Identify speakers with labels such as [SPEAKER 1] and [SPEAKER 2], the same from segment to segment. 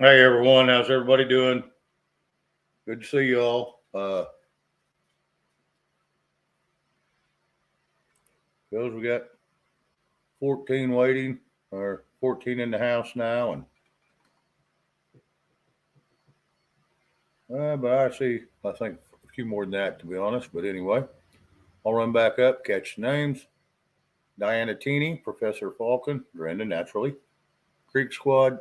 [SPEAKER 1] Hey everyone, how's everybody doing? Good to see you all. Girls, we got 14 waiting, or 14 in the house now, and but I think a few more than that to be honest. But anyway, I'll run back up, catch the names. Diana Teeny, Professor Falcon, Brenda naturally, Creek Squad,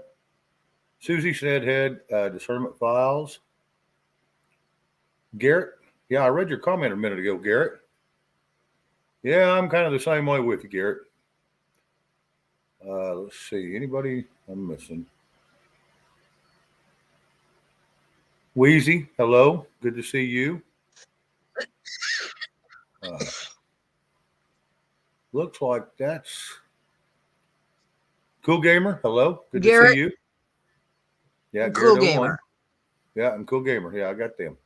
[SPEAKER 1] Susie Snedhead, Discernment Files, Garrett. Yeah, I read your comment a minute ago, Garrett. Yeah, I'm kind of the same way with you, Garrett. Let's see, anybody I'm missing? Wheezy, hello. Good to see you. Uh, looks like that's Cool Gamer. Hello. Good to see
[SPEAKER 2] Garrett,
[SPEAKER 1] you. Yeah,
[SPEAKER 2] Cool
[SPEAKER 1] Garrett '01.
[SPEAKER 2] Gamer.
[SPEAKER 1] Yeah, and Cool Gamer. Yeah, I got them.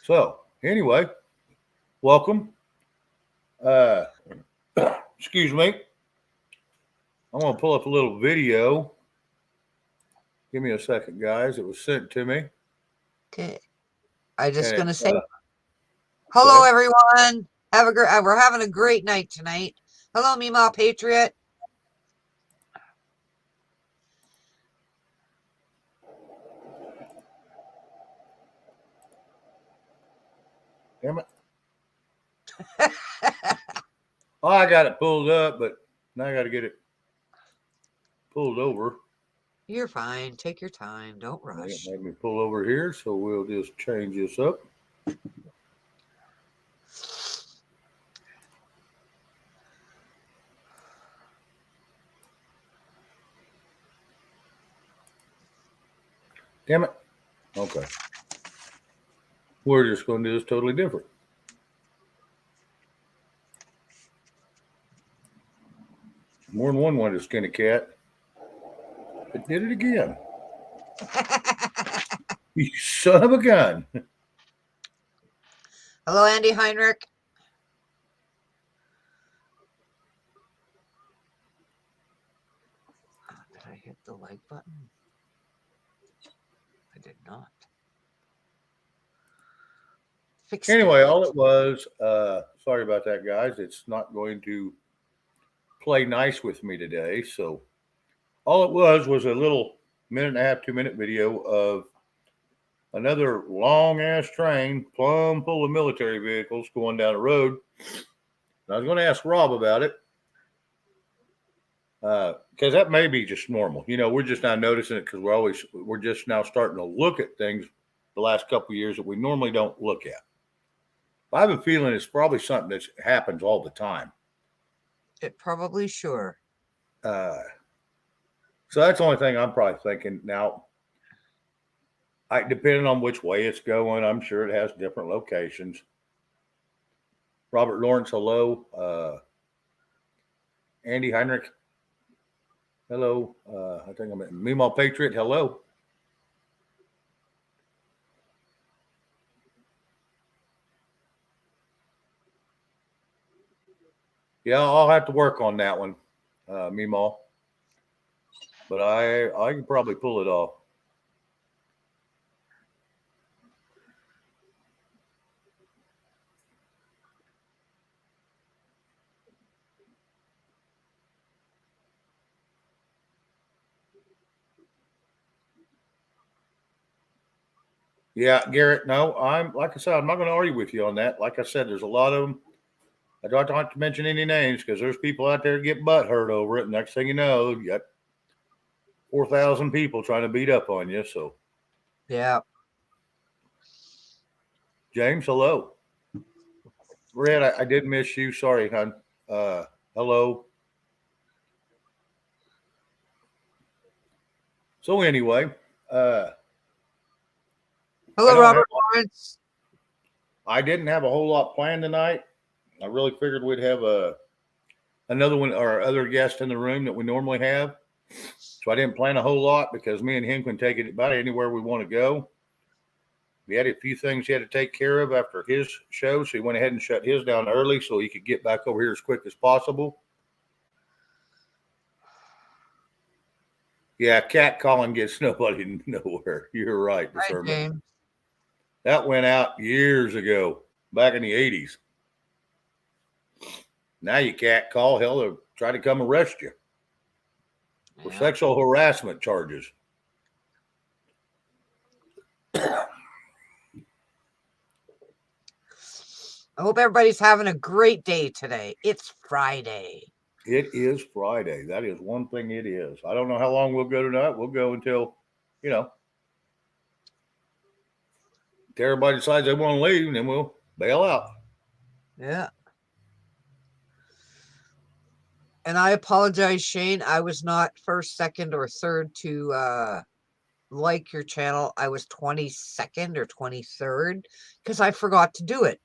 [SPEAKER 1] So, anyway, welcome. Uh, excuse me. I'm going to pull up a little video. Give me a second, guys. It was sent to me.
[SPEAKER 2] Okay. I just
[SPEAKER 1] And
[SPEAKER 2] gonna say
[SPEAKER 1] go
[SPEAKER 2] hello,
[SPEAKER 1] ahead.
[SPEAKER 2] everyone. We're having a great night tonight. Hello, Mima Patriot.
[SPEAKER 1] Damn it. Oh, I got it pulled up, but now I got to get it pulled over.
[SPEAKER 2] You're fine. Take your time. Don't rush.
[SPEAKER 1] Let me pull over here, so we'll just change this up. Damn it. Okay. We're just going to do this totally different. More than one wanted to skin a cat. It did it again. You son of a gun.
[SPEAKER 2] Hello, Andy Heinrich. Did I hit the like button? I did not.
[SPEAKER 1] Anyway, all it was, sorry about that, guys. It's not going to play nice with me today. So all it was a little minute and a half, 2 minute video of another long ass train plumb full of military vehicles going down the road. And I was going to ask Rob about it. Because that may be just normal. You know, we're just now noticing it because we're just now starting to look at things the last couple of years that we normally don't look at. I have a feeling it's probably something that happens all the time.
[SPEAKER 2] It probably sure.
[SPEAKER 1] So that's the only thing I'm probably thinking now. Depending on which way it's going, I'm sure it has different locations. Robert Lawrence, hello. Andy Heinrich, hello. I think I'm at Meemaw Patriot, hello. Yeah, I'll have to work on that one, Meemaw. But I can probably pull it off. Yeah, Garrett. No, I'm like I said, I'm not going to argue with you on that. Like I said, there's a lot of them. I don't have to mention any names because there's people out there get butt hurt over it. Next thing you know, you got 4,000 people trying to beat up on you. So,
[SPEAKER 2] yeah.
[SPEAKER 1] James, hello. Red, I did miss you. Sorry, hon. Hello. So anyway,
[SPEAKER 2] Hello, Robert Lawrence.
[SPEAKER 1] I didn't have a whole lot planned tonight. I really figured we'd have another one or other guest in the room that we normally have. So I didn't plan a whole lot because me and him can take it about anywhere we want to go. We had a few things he had to take care of after his show, so he went ahead and shut his down early so he could get back over here as quick as possible. Yeah, cat calling gets nobody nowhere. You're right,
[SPEAKER 2] Hi,
[SPEAKER 1] discernment.
[SPEAKER 2] James.
[SPEAKER 1] That went out years ago, back in the 80s. Now you can't call. Hell, they'll try to come arrest you for
[SPEAKER 2] Yeah.
[SPEAKER 1] sexual harassment charges.
[SPEAKER 2] I hope everybody's having a great day today. It's Friday.
[SPEAKER 1] It is Friday. That is one thing it is. I don't know how long we'll go tonight. We'll go until, you know, until everybody decides they want to leave, and then we'll bail out.
[SPEAKER 2] Yeah. And I apologize, Shane. I was not first, second, or third to like your channel. I was 22nd or 23rd because I forgot to do it.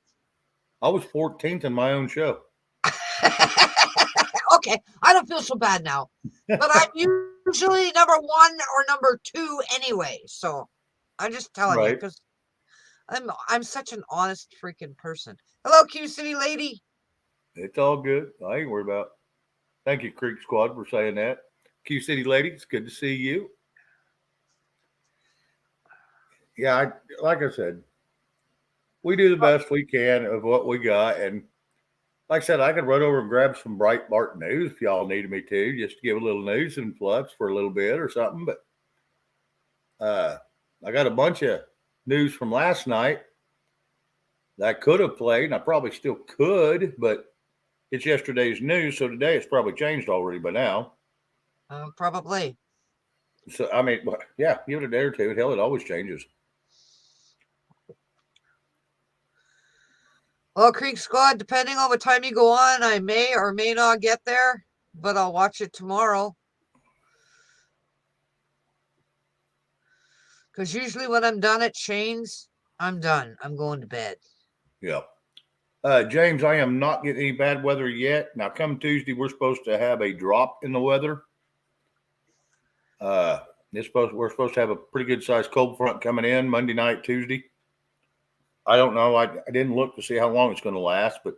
[SPEAKER 1] I was 14th in my own show.
[SPEAKER 2] Okay, I don't feel so bad now. But I'm usually number 1 or number 2 anyway. So I'm just telling you
[SPEAKER 1] Right.
[SPEAKER 2] because I'm such an honest freaking person. Hello, Q City lady.
[SPEAKER 1] It's all good. I ain't worried about. Thank you, Creek Squad, for saying that. Q City lady, it's good to see you. Yeah, like I said, we do the best we can of what we got, and like I said, I could run over and grab some Breitbart news if y'all needed me to, just to give a little news and flux for a little bit or something. But uh, I got a bunch of news from last night that I could have played, and I probably still could, but it's yesterday's news, so today it's probably changed already by now.
[SPEAKER 2] Probably.
[SPEAKER 1] So I mean, yeah, give it a day or two. Hell, it always changes.
[SPEAKER 2] Well, Creek Squad, depending on what time you go on, I may or may not get there, but I'll watch it tomorrow. Because usually when I'm done at Shane's, I'm done. I'm going to bed.
[SPEAKER 1] Yeah. James, I am not getting any bad weather yet. Now, come Tuesday, we're supposed to have a drop in the weather. Uh, we're supposed to have a pretty good sized cold front coming in Monday night, Tuesday. I don't know. I didn't look to see how long it's going to last, but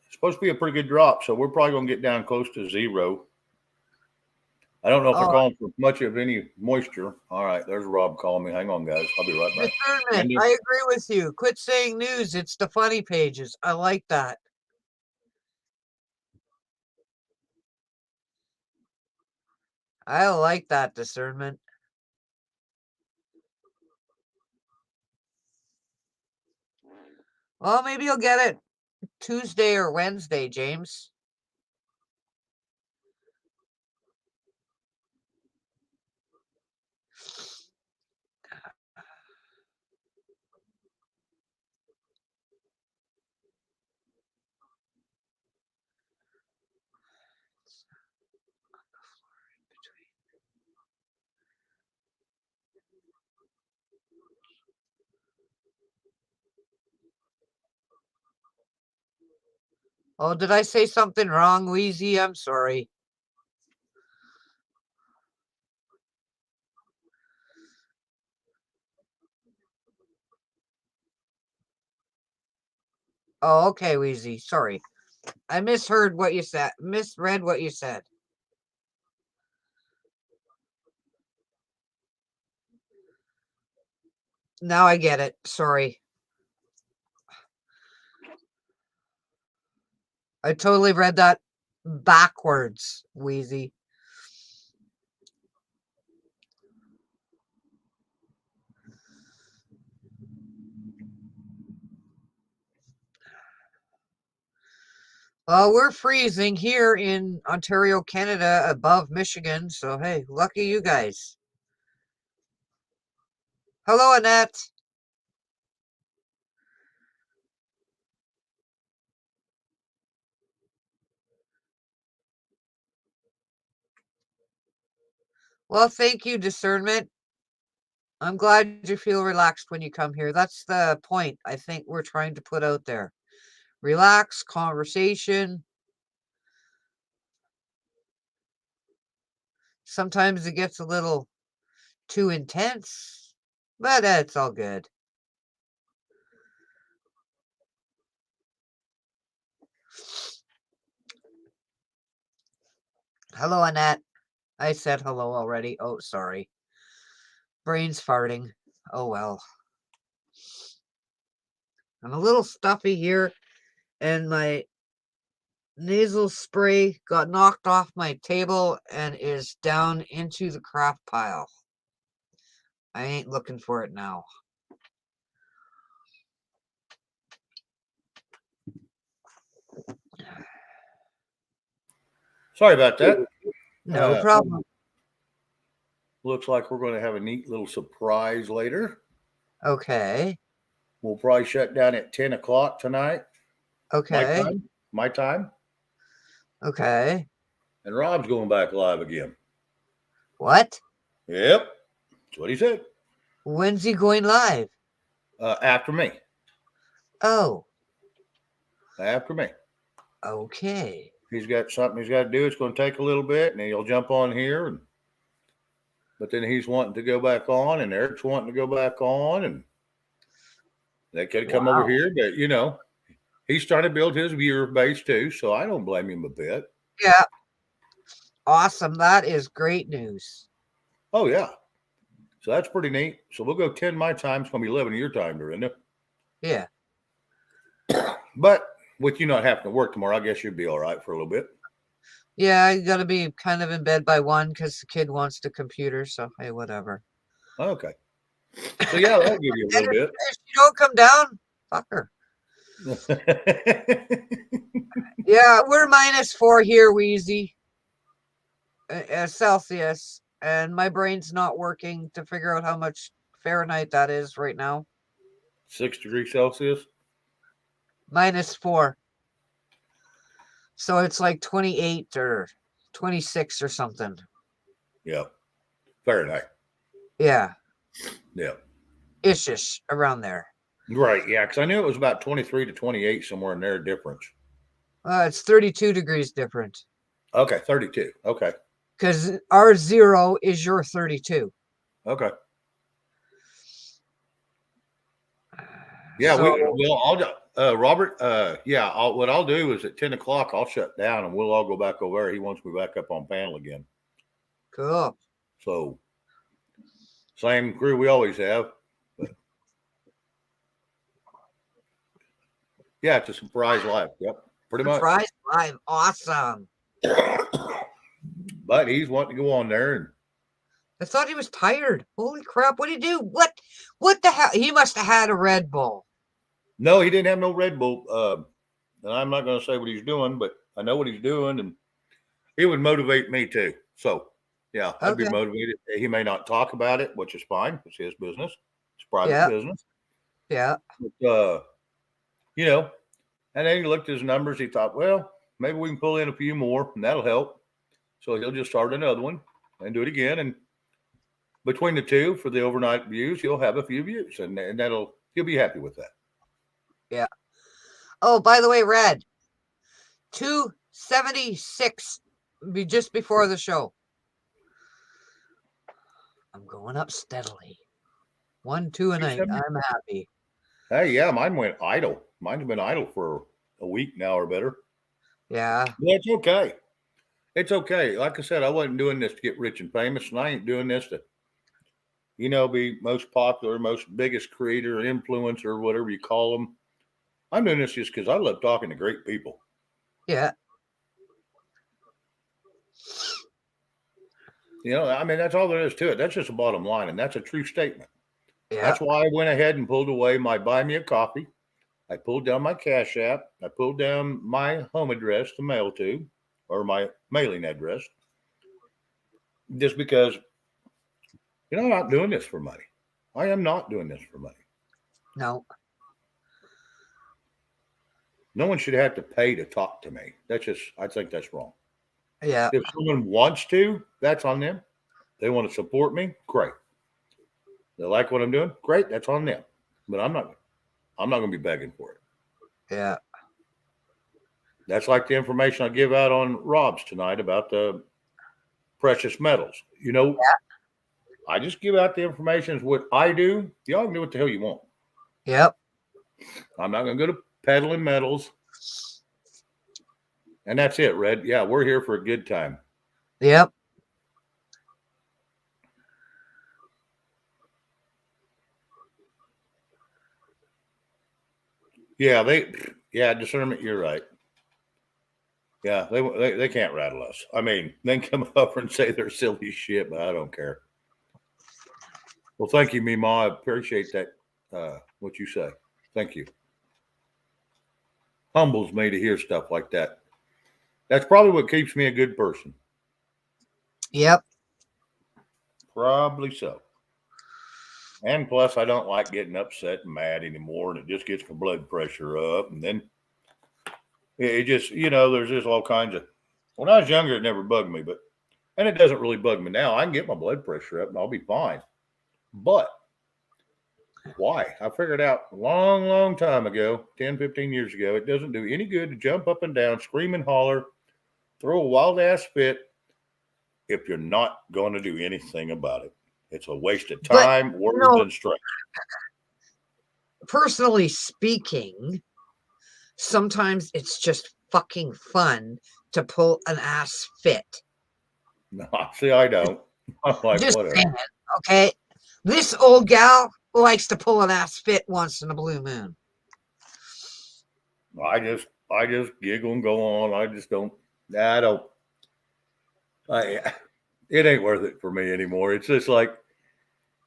[SPEAKER 1] it's supposed to be a pretty good drop. So we're probably going to get down close to zero. I don't know if they're
[SPEAKER 2] Oh,
[SPEAKER 1] calling for much of any moisture. All right, there's Rob calling me. Hang on, guys. I'll be right back.
[SPEAKER 2] discernment. I agree with you. Quit saying news. It's the funny pages. I like that. I like that discernment. Well, maybe you'll get it Tuesday or Wednesday, James. Oh, did I say something wrong, Wheezy? I'm sorry. Oh, okay, Wheezy. Sorry. I misheard what you said. Misread what you said. Now I get it. Sorry. I totally read that backwards, Wheezy. Well, we're freezing here in Ontario, Canada, above Michigan. So, hey, lucky you guys. Hello, Annette. Well, thank you, discernment. I'm glad you feel relaxed when you come here. That's the point I think we're trying to put out there. Relax, conversation. Sometimes it gets a little too intense, but it's all good. Hello, Annette. I said hello already. Oh, sorry. Brain's farting. Oh, well. I'm a little stuffy here, and my nasal spray got knocked off my table and is down into the crap pile. I ain't looking for it now.
[SPEAKER 1] Sorry about that.
[SPEAKER 2] No problem.
[SPEAKER 1] Looks like we're going to have a neat little surprise later.
[SPEAKER 2] Okay.
[SPEAKER 1] We'll probably shut down at 10 o'clock tonight.
[SPEAKER 2] Okay.
[SPEAKER 1] My time.
[SPEAKER 2] Okay.
[SPEAKER 1] And Rob's going back live again.
[SPEAKER 2] What?
[SPEAKER 1] Yep. That's what he said.
[SPEAKER 2] When's he going live?
[SPEAKER 1] After me.
[SPEAKER 2] Oh.
[SPEAKER 1] After me.
[SPEAKER 2] Okay.
[SPEAKER 1] He's got something he's got to do. It's going to take a little bit, and he'll jump on here. But then he's wanting to go back on, and Eric's wanting to go back on, and they could come over here. But, he's trying to build his viewer base too, so I don't blame him a bit.
[SPEAKER 2] Yeah. Awesome. That is great news.
[SPEAKER 1] Oh, yeah. So that's pretty neat. So we'll go 10 my time. It's going to be 11 your time, Dorinda.
[SPEAKER 2] Yeah.
[SPEAKER 1] But with you not having to work tomorrow, I guess you'd be all right for a little bit.
[SPEAKER 2] Yeah, I got to be kind of in bed by 1 because the kid wants the computer. So, hey, whatever.
[SPEAKER 1] Okay. So, yeah, that'll give you a little bit.
[SPEAKER 2] If you don't come down, fuck her. Yeah, we're -4 here, Wheezy. Celsius. And my brain's not working to figure out how much Fahrenheit that is right now.
[SPEAKER 1] 6 degrees Celsius?
[SPEAKER 2] -4. So it's like 28 or 26 or something.
[SPEAKER 1] Yeah. Fahrenheit.
[SPEAKER 2] Yeah.
[SPEAKER 1] Yeah.
[SPEAKER 2] Ish around there.
[SPEAKER 1] Right. Yeah. Because I knew it was about 23 to 28, somewhere in there difference.
[SPEAKER 2] It's 32 degrees different.
[SPEAKER 1] Okay. 32. Okay.
[SPEAKER 2] Because our 0 is your 32.
[SPEAKER 1] Okay. Yeah. So, Robert, what I'll do is at 10 o'clock, I'll shut down and we'll all go back over there. He wants me back up on panel again.
[SPEAKER 2] Cool.
[SPEAKER 1] So, same crew we always have. But yeah, it's a surprise live. Yep. Pretty much.
[SPEAKER 2] Surprise live. Awesome.
[SPEAKER 1] But he's wanting to go on there. And
[SPEAKER 2] I thought he was tired. Holy crap. What did he do? What the hell? He must have had a Red Bull.
[SPEAKER 1] no, he didn't have no Red Bull. And I'm not going to say what he's doing, but I know what he's doing. And he would motivate me too. So, yeah, I'd be motivated. He may not talk about it, which is fine. It's his business. It's private business.
[SPEAKER 2] Yeah.
[SPEAKER 1] But, and then he looked at his numbers. He thought, well, maybe we can pull in a few more and that'll help. So he'll just start another one and do it again. And between the two for the overnight views, he'll have a few views and he'll be happy with that.
[SPEAKER 2] Yeah. Oh, by the way, Red, 276 be just before the show. I'm going up steadily. 1, 2 a night. I'm happy.
[SPEAKER 1] Hey, yeah, mine went idle. Mine's been idle for a week now or better.
[SPEAKER 2] Yeah.
[SPEAKER 1] But it's okay. It's okay. Like I said, I wasn't doing this to get rich and famous, and I ain't doing this to, be most popular, most biggest creator, influencer, whatever you call them. I'm doing this just because I love talking to great people.
[SPEAKER 2] Yeah.
[SPEAKER 1] That's all there is to it. That's just the bottom line, and that's a true statement.
[SPEAKER 2] Yeah.
[SPEAKER 1] That's why I went ahead and pulled away my buy me a coffee. I pulled down my Cash App. I pulled down my home address to mail to, or my mailing address, just because, I'm not doing this for money. I am not doing this for money.
[SPEAKER 2] No.
[SPEAKER 1] No one should have to pay to talk to me. I think that's wrong.
[SPEAKER 2] Yeah.
[SPEAKER 1] If someone wants to, that's on them. They want to support me, great. They like what I'm doing, great, that's on them. But I'm not going to be begging for it.
[SPEAKER 2] Yeah.
[SPEAKER 1] That's like the information I give out on Rob's tonight about the precious metals. I just give out the information is what I do. Y'all can do what the hell you want.
[SPEAKER 2] Yep.
[SPEAKER 1] I'm not going to go to peddling metals. And that's it, Red. Yeah, we're here for a good time.
[SPEAKER 2] Yep.
[SPEAKER 1] Yeah, discernment. You're right. Yeah, they can't rattle us. I mean, they can come over and say they're silly shit, but I don't care. Well, thank you, Mima. I appreciate that. What you say. Thank you. Humbles me to hear stuff like that. That's probably what keeps me a good person.
[SPEAKER 2] Yep.
[SPEAKER 1] Probably so. And plus, I don't like getting upset and mad anymore, and it just gets my blood pressure up. And then it just, there's just all kinds of. When I was younger, it never bugged me, and it doesn't really bug me now. I can get my blood pressure up and I'll be fine. But why? I figured out a long, long time ago, 10, 15 years ago, it doesn't do any good to jump up and down, scream and holler, throw a wild ass fit if you're not going to do anything about it. It's a waste of
[SPEAKER 2] But
[SPEAKER 1] time, words, and strength.
[SPEAKER 2] Personally speaking, sometimes it's just fucking fun to pull an ass fit.
[SPEAKER 1] No, see, I don't. I'm like,
[SPEAKER 2] Just
[SPEAKER 1] whatever.
[SPEAKER 2] saying, okay? This old gal likes to pull an ass fit once in a blue moon.
[SPEAKER 1] I just giggle and go on. I just don't. I don't. It ain't worth it for me anymore. It's just like,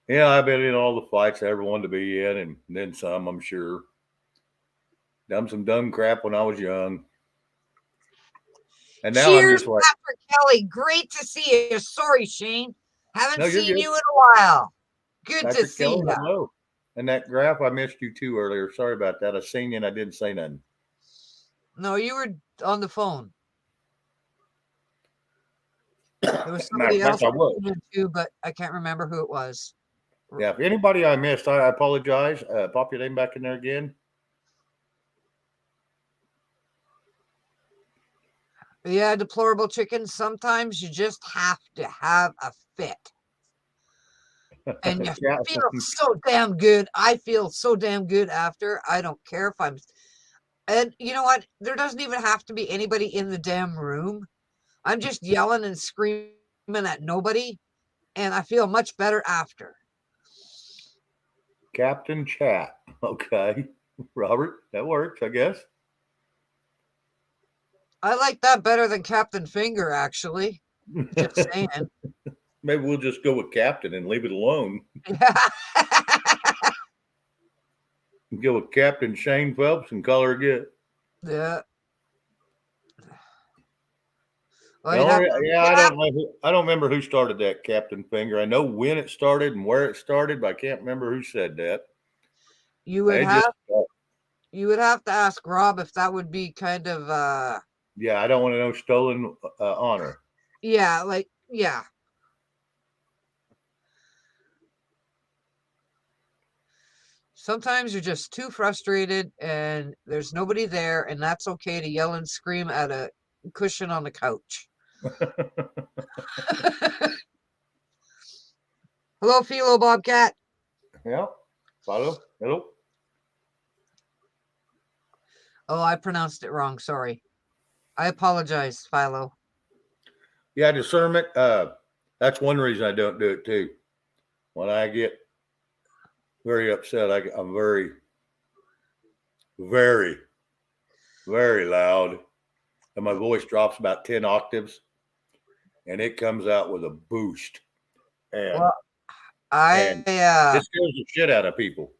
[SPEAKER 1] I've been in all the fights I ever wanted to be in, and then some. I'm sure. Done some dumb crap when I was young, and now
[SPEAKER 2] Cheers,
[SPEAKER 1] I'm just like,
[SPEAKER 2] Pepper Kelly. Great to see you. Sorry, Shane. Haven't
[SPEAKER 1] no, you're
[SPEAKER 2] seen
[SPEAKER 1] good.
[SPEAKER 2] you in a while. Good to
[SPEAKER 1] Patrick
[SPEAKER 2] see
[SPEAKER 1] Kelly,
[SPEAKER 2] you.
[SPEAKER 1] hello. And that graph, I missed you too earlier. Sorry about that. I seen you and I didn't say nothing.
[SPEAKER 2] No, you were on the phone. There was somebody else too, but I can't remember who it was.
[SPEAKER 1] Yeah, if anybody I missed, I apologize. Pop your name back in there again.
[SPEAKER 2] Yeah, deplorable chicken. Sometimes you just have to have a fit. And you feel so damn good. I feel so damn good after. I don't care if I'm. And you know what? There doesn't even have to be anybody in the damn room. I'm just yelling and screaming at nobody, and I feel much better after.
[SPEAKER 1] Captain Chat. Okay. Robert, that works, I guess.
[SPEAKER 2] I like that better than Captain Finger, actually. Just saying.
[SPEAKER 1] Maybe we'll just go with Captain and leave it alone. Go with Captain Shane Phelps and call her good.
[SPEAKER 2] Yeah.
[SPEAKER 1] Well, I don't remember who started that Captain Finger. I know when it started and where it started, but I can't remember who said that.
[SPEAKER 2] You would have to ask Rob if that would be kind of
[SPEAKER 1] yeah, I don't want to know stolen honor.
[SPEAKER 2] Yeah, sometimes you're just too frustrated and there's nobody there, and that's okay to yell and scream at a cushion on the couch. Hello, Philo Bobcat.
[SPEAKER 1] Yeah. Philo, hello.
[SPEAKER 2] Oh, I pronounced it wrong. Sorry. I apologize, Philo.
[SPEAKER 1] Yeah, discernment. That's one reason I don't do it too. When I get very upset, I'm very, very, very loud, and my voice drops about 10 octaves, and it comes out with a boost. And it scares the shit out of people.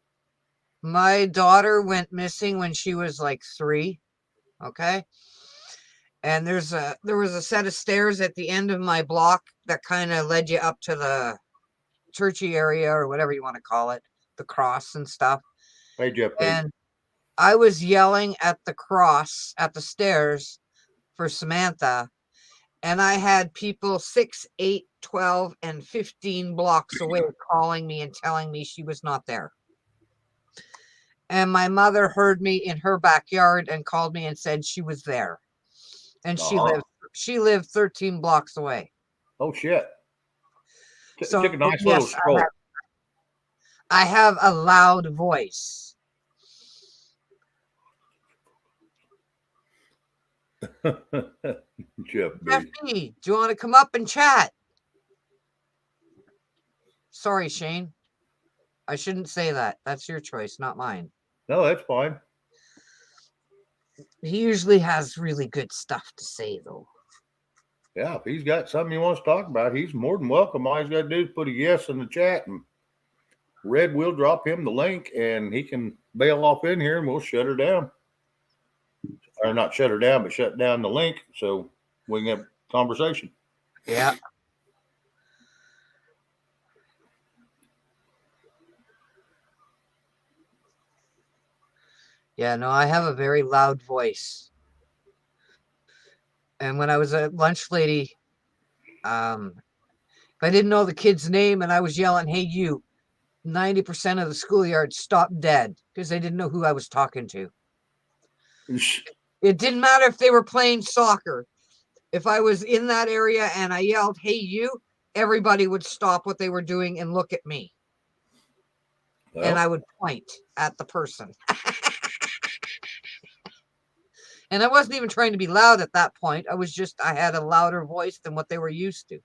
[SPEAKER 2] My daughter went missing when she was like 3. Okay. And there was a set of stairs at the end of my block that kind of led you up to the churchy area or whatever you want to call it, the cross and stuff.
[SPEAKER 1] Hey, Jeff.
[SPEAKER 2] And I was yelling at the cross at the stairs for Samantha. And I had people 6, 8, 12, and 15 blocks away calling me and telling me she was not there. And my mother heard me in her backyard and called me and said she was there. And she lived 13 blocks away.
[SPEAKER 1] Oh shit.
[SPEAKER 2] So
[SPEAKER 1] took a nice little stroll.
[SPEAKER 2] I have a loud voice.
[SPEAKER 1] Jeff
[SPEAKER 2] B, do you want to come up and chat? Sorry, Shane. I shouldn't say that. That's your choice, not mine.
[SPEAKER 1] No, that's fine.
[SPEAKER 2] He usually has really good stuff to say, though.
[SPEAKER 1] Yeah, if he's got something he wants to talk about, he's more than welcome. All he's got to do is put a yes in the chat, and Red will drop him the link, and he can bail off in here, and we'll shut her down. Or not shut her down, but shut down the link so we can have conversation.
[SPEAKER 2] Yeah. Yeah, no, I have a very loud voice. And when I was a lunch lady, if I didn't know the kid's name and I was yelling, "Hey, you," 90% of the schoolyard stopped dead because they didn't know who I was talking to. It didn't matter if they were playing soccer. If I was in that area and I yelled, "Hey, you," everybody would stop what they were doing and look at me. Well, and I would point at the person. And I wasn't even trying to be loud at that point. I had a louder voice than what they were used to.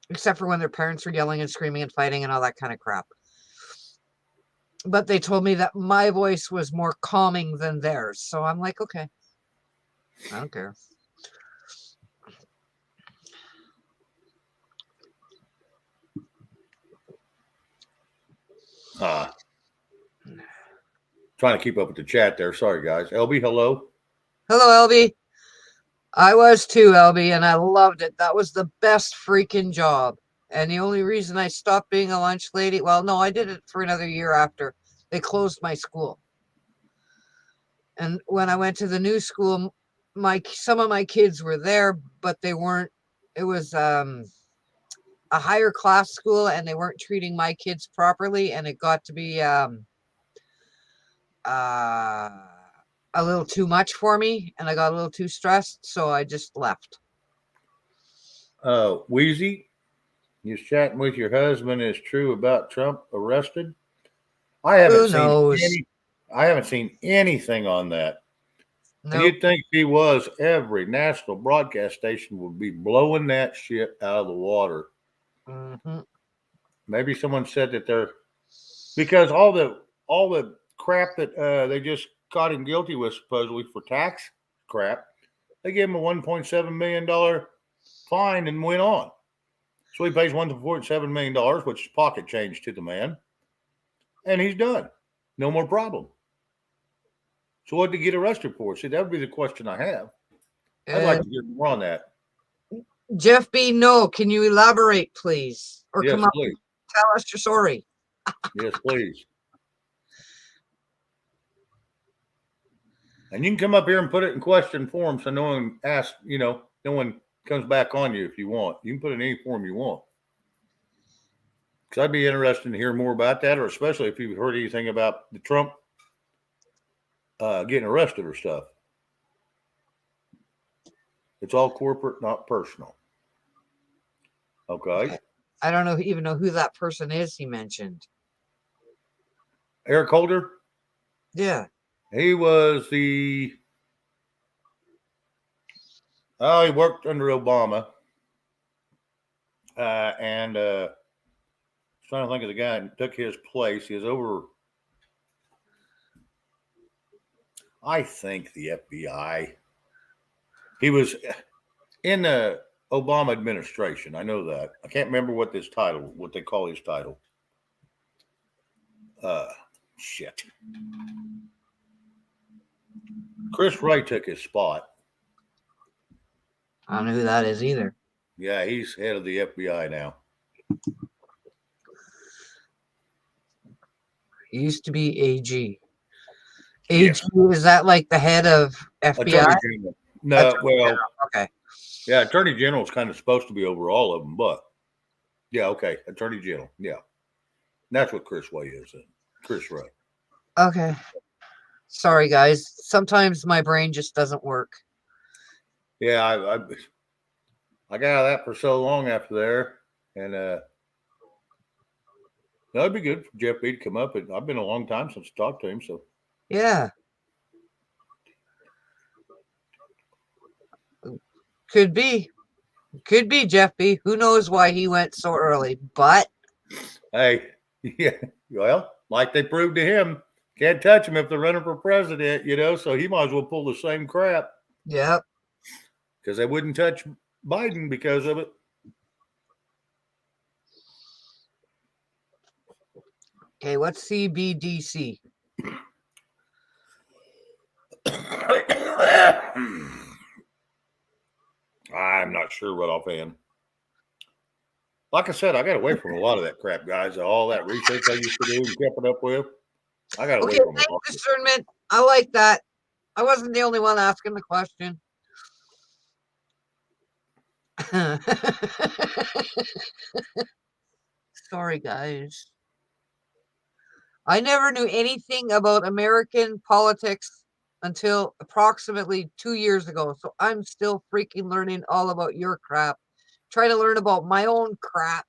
[SPEAKER 2] Except for when their parents were yelling and screaming and fighting and all that kind of crap. But they told me that my voice was more calming than theirs. So I'm like, okay. I don't care.
[SPEAKER 1] Trying to keep up with the chat there. Sorry, guys. LB, hello.
[SPEAKER 2] Hello, LB. I was too, LB, and I loved it. That was the best freaking job. And the only reason I stopped being a lunch lady, well, no, I did it for another year after they closed my school. And when I went to the new school, some of my kids were there, but they weren't. It was a higher class school, and they weren't treating my kids properly, and it got to be a little too much for me, and I got a little too stressed, so I just left.
[SPEAKER 1] Wheezy, you're chatting with your husband is true about Trump arrested? I haven't seen anything on that. Nope. And you'd think he was, every national broadcast station would be blowing that shit out of the water.
[SPEAKER 2] Mm-hmm.
[SPEAKER 1] Maybe someone said that because all the crap that they just caught him guilty with supposedly for tax crap, they gave him a $1.7 million fine and went on. So he pays $1.7 million, which is pocket change to the man, and he's done. No more problem. So what did he get arrested for? See, that would be the question I have. I'd like to hear more on that.
[SPEAKER 2] Jeff B. No, can you elaborate, please? Or
[SPEAKER 1] yes,
[SPEAKER 2] come up
[SPEAKER 1] please.
[SPEAKER 2] and tell us your story.
[SPEAKER 1] Yes, please. And you can come up here and put it in question form so no one asks, no one comes back on you if you want. You can put it in any form you want. Because I'd be interested to hear more about that, or especially if you've heard anything about the Trump getting arrested or stuff. It's all corporate, not personal. Okay.
[SPEAKER 2] I don't even know who that person is he mentioned.
[SPEAKER 1] Eric Holder?
[SPEAKER 2] Yeah.
[SPEAKER 1] He was he worked under Obama. And I was trying to think of the guy that took his place. He was over, I think, the FBI. He was in the Obama administration. I know that. I can't remember what they call his title. Shit. Chris Wray took his spot.
[SPEAKER 2] I don't know who that is either.
[SPEAKER 1] Yeah, he's head of the FBI now.
[SPEAKER 2] He used to be AG. AG, yeah. Is that like the head of FBI?
[SPEAKER 1] Attorney General. No, General.
[SPEAKER 2] Okay.
[SPEAKER 1] Yeah, Attorney General is kind of supposed to be over all of them, but yeah, okay. Attorney General. Yeah. That's what Chris Wray is. Chris Wray.
[SPEAKER 2] Okay. Sorry, guys. Sometimes my brain just doesn't work.
[SPEAKER 1] Yeah, I got out of that for so long after there, and that'd be good for Jeff B to come up. And I've been a long time since I talked to him, so
[SPEAKER 2] yeah, could be Jeff B. Who knows why he went so early? But
[SPEAKER 1] hey, yeah, well, like they proved to him, Can't touch him if they're running for president, so he might as well pull the same crap.
[SPEAKER 2] Yep.
[SPEAKER 1] Because they wouldn't touch Biden because of it.
[SPEAKER 2] Okay, what's CBDC?
[SPEAKER 1] I'm not sure what offhand. Like I said, I got away from a lot of that crap, guys. All that research I used to do and kept it up with. I got away from it.
[SPEAKER 2] Discernment. I like that. I wasn't the only one asking the question. Sorry, guys. I never knew anything about American politics until approximately 2 years ago. So I'm still freaking learning all about your crap. Try to learn about my own crap.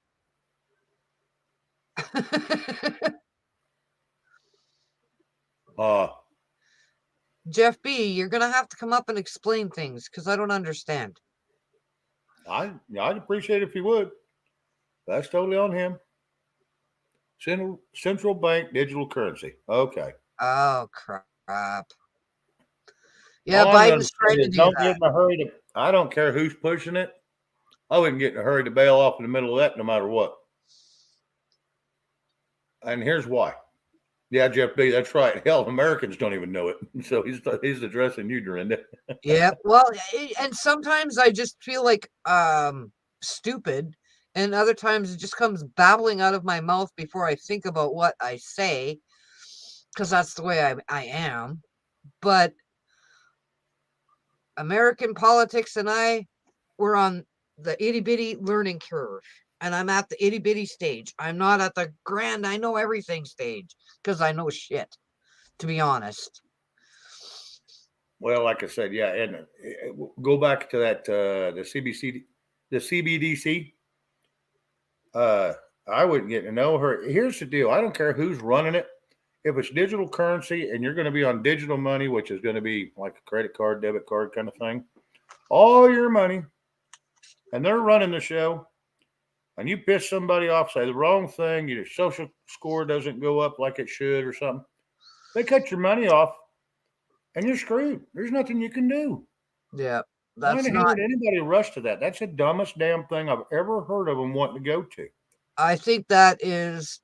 [SPEAKER 2] Jeff B., you're going to have to come up and explain things because I don't understand.
[SPEAKER 1] I'd appreciate it if you would. That's totally on him. Central bank digital currency. Okay.
[SPEAKER 2] Oh, crap. Yeah, Biden's trying to do
[SPEAKER 1] don't
[SPEAKER 2] that.
[SPEAKER 1] Get in a hurry I don't care who's pushing it. I wouldn't get in a hurry to bail off in the middle of that no matter what. And here's why. Yeah, Jeff B., that's right. Hell, Americans don't even know it. So he's addressing you, Dorinda.
[SPEAKER 2] Yeah, well, and sometimes I just feel like stupid, and other times it just comes babbling out of my mouth before I think about what I say, because that's the way I am. But American politics and I were on the itty-bitty learning curve, and I'm at the itty-bitty stage. I'm not at the grand I know everything stage, because I know shit, to be honest.
[SPEAKER 1] Well, like I said, yeah, and go back to that the CBDC. I wouldn't get to know her. Here's the deal: I don't care who's running it. If it's digital currency and you're going to be on digital money, which is going to be like a credit card, debit card kind of thing, all your money, and they're running the show, and you piss somebody off, say the wrong thing, your social score doesn't go up like it should or something, they cut your money off, and you're screwed. There's nothing you can do.
[SPEAKER 2] Yeah,
[SPEAKER 1] Why
[SPEAKER 2] that's
[SPEAKER 1] the hell
[SPEAKER 2] not.
[SPEAKER 1] would anybody rush to that? That's the dumbest damn thing I've ever heard of them wanting to go to.
[SPEAKER 2] I think that is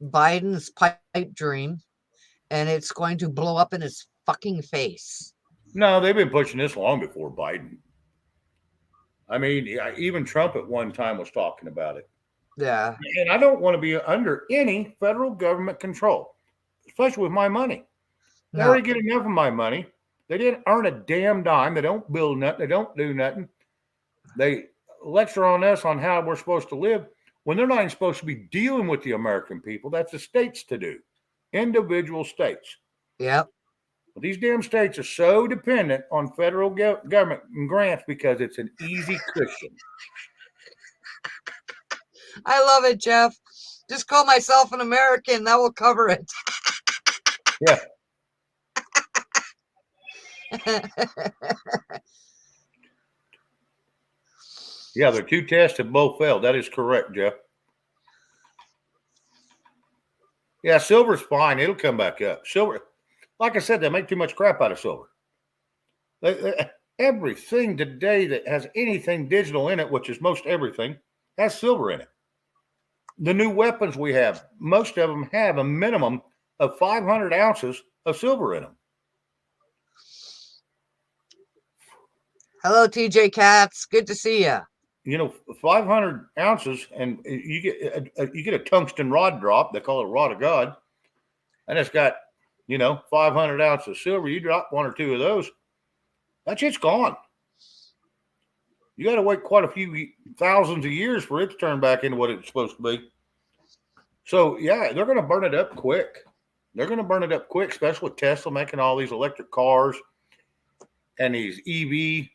[SPEAKER 2] Biden's pipe dream, and it's going to blow up in his fucking face.
[SPEAKER 1] No, they've been pushing this long before Biden. I mean, even Trump at one time was talking about it.
[SPEAKER 2] Yeah.
[SPEAKER 1] And I don't want to be under any federal government control, especially with my money. They already get enough of my money. They didn't earn a damn dime. They don't build nothing. They don't do nothing. They lecture on us on how we're supposed to live when they're not even supposed to be dealing with the American people. That's the states to do, individual states.
[SPEAKER 2] Yep.
[SPEAKER 1] But these damn states are so dependent on federal government and grants because it's an easy cushion.
[SPEAKER 2] I love it, Jeff. Just call myself an American. That will cover it.
[SPEAKER 1] Yeah. Yeah, the two tests have both failed. That is correct, Jeff. Yeah, silver's fine. It'll come back up. Silver, like I said, they make too much crap out of silver. Everything today that has anything digital in it, which is most everything, has silver in it. The new weapons we have, most of them have a minimum of 500 ounces of silver in them.
[SPEAKER 2] Hello, TJ Katz. Good to see you.
[SPEAKER 1] 500 ounces, and you get a tungsten rod drop. They call it rod of God, and it's got 500 ounces of silver. You drop one or two of those, that shit's gone. You got to wait quite a few thousands of years for it to turn back into what it's supposed to be. So yeah, they're going to burn it up quick. They're going to burn it up quick, especially with Tesla making all these electric cars and these EV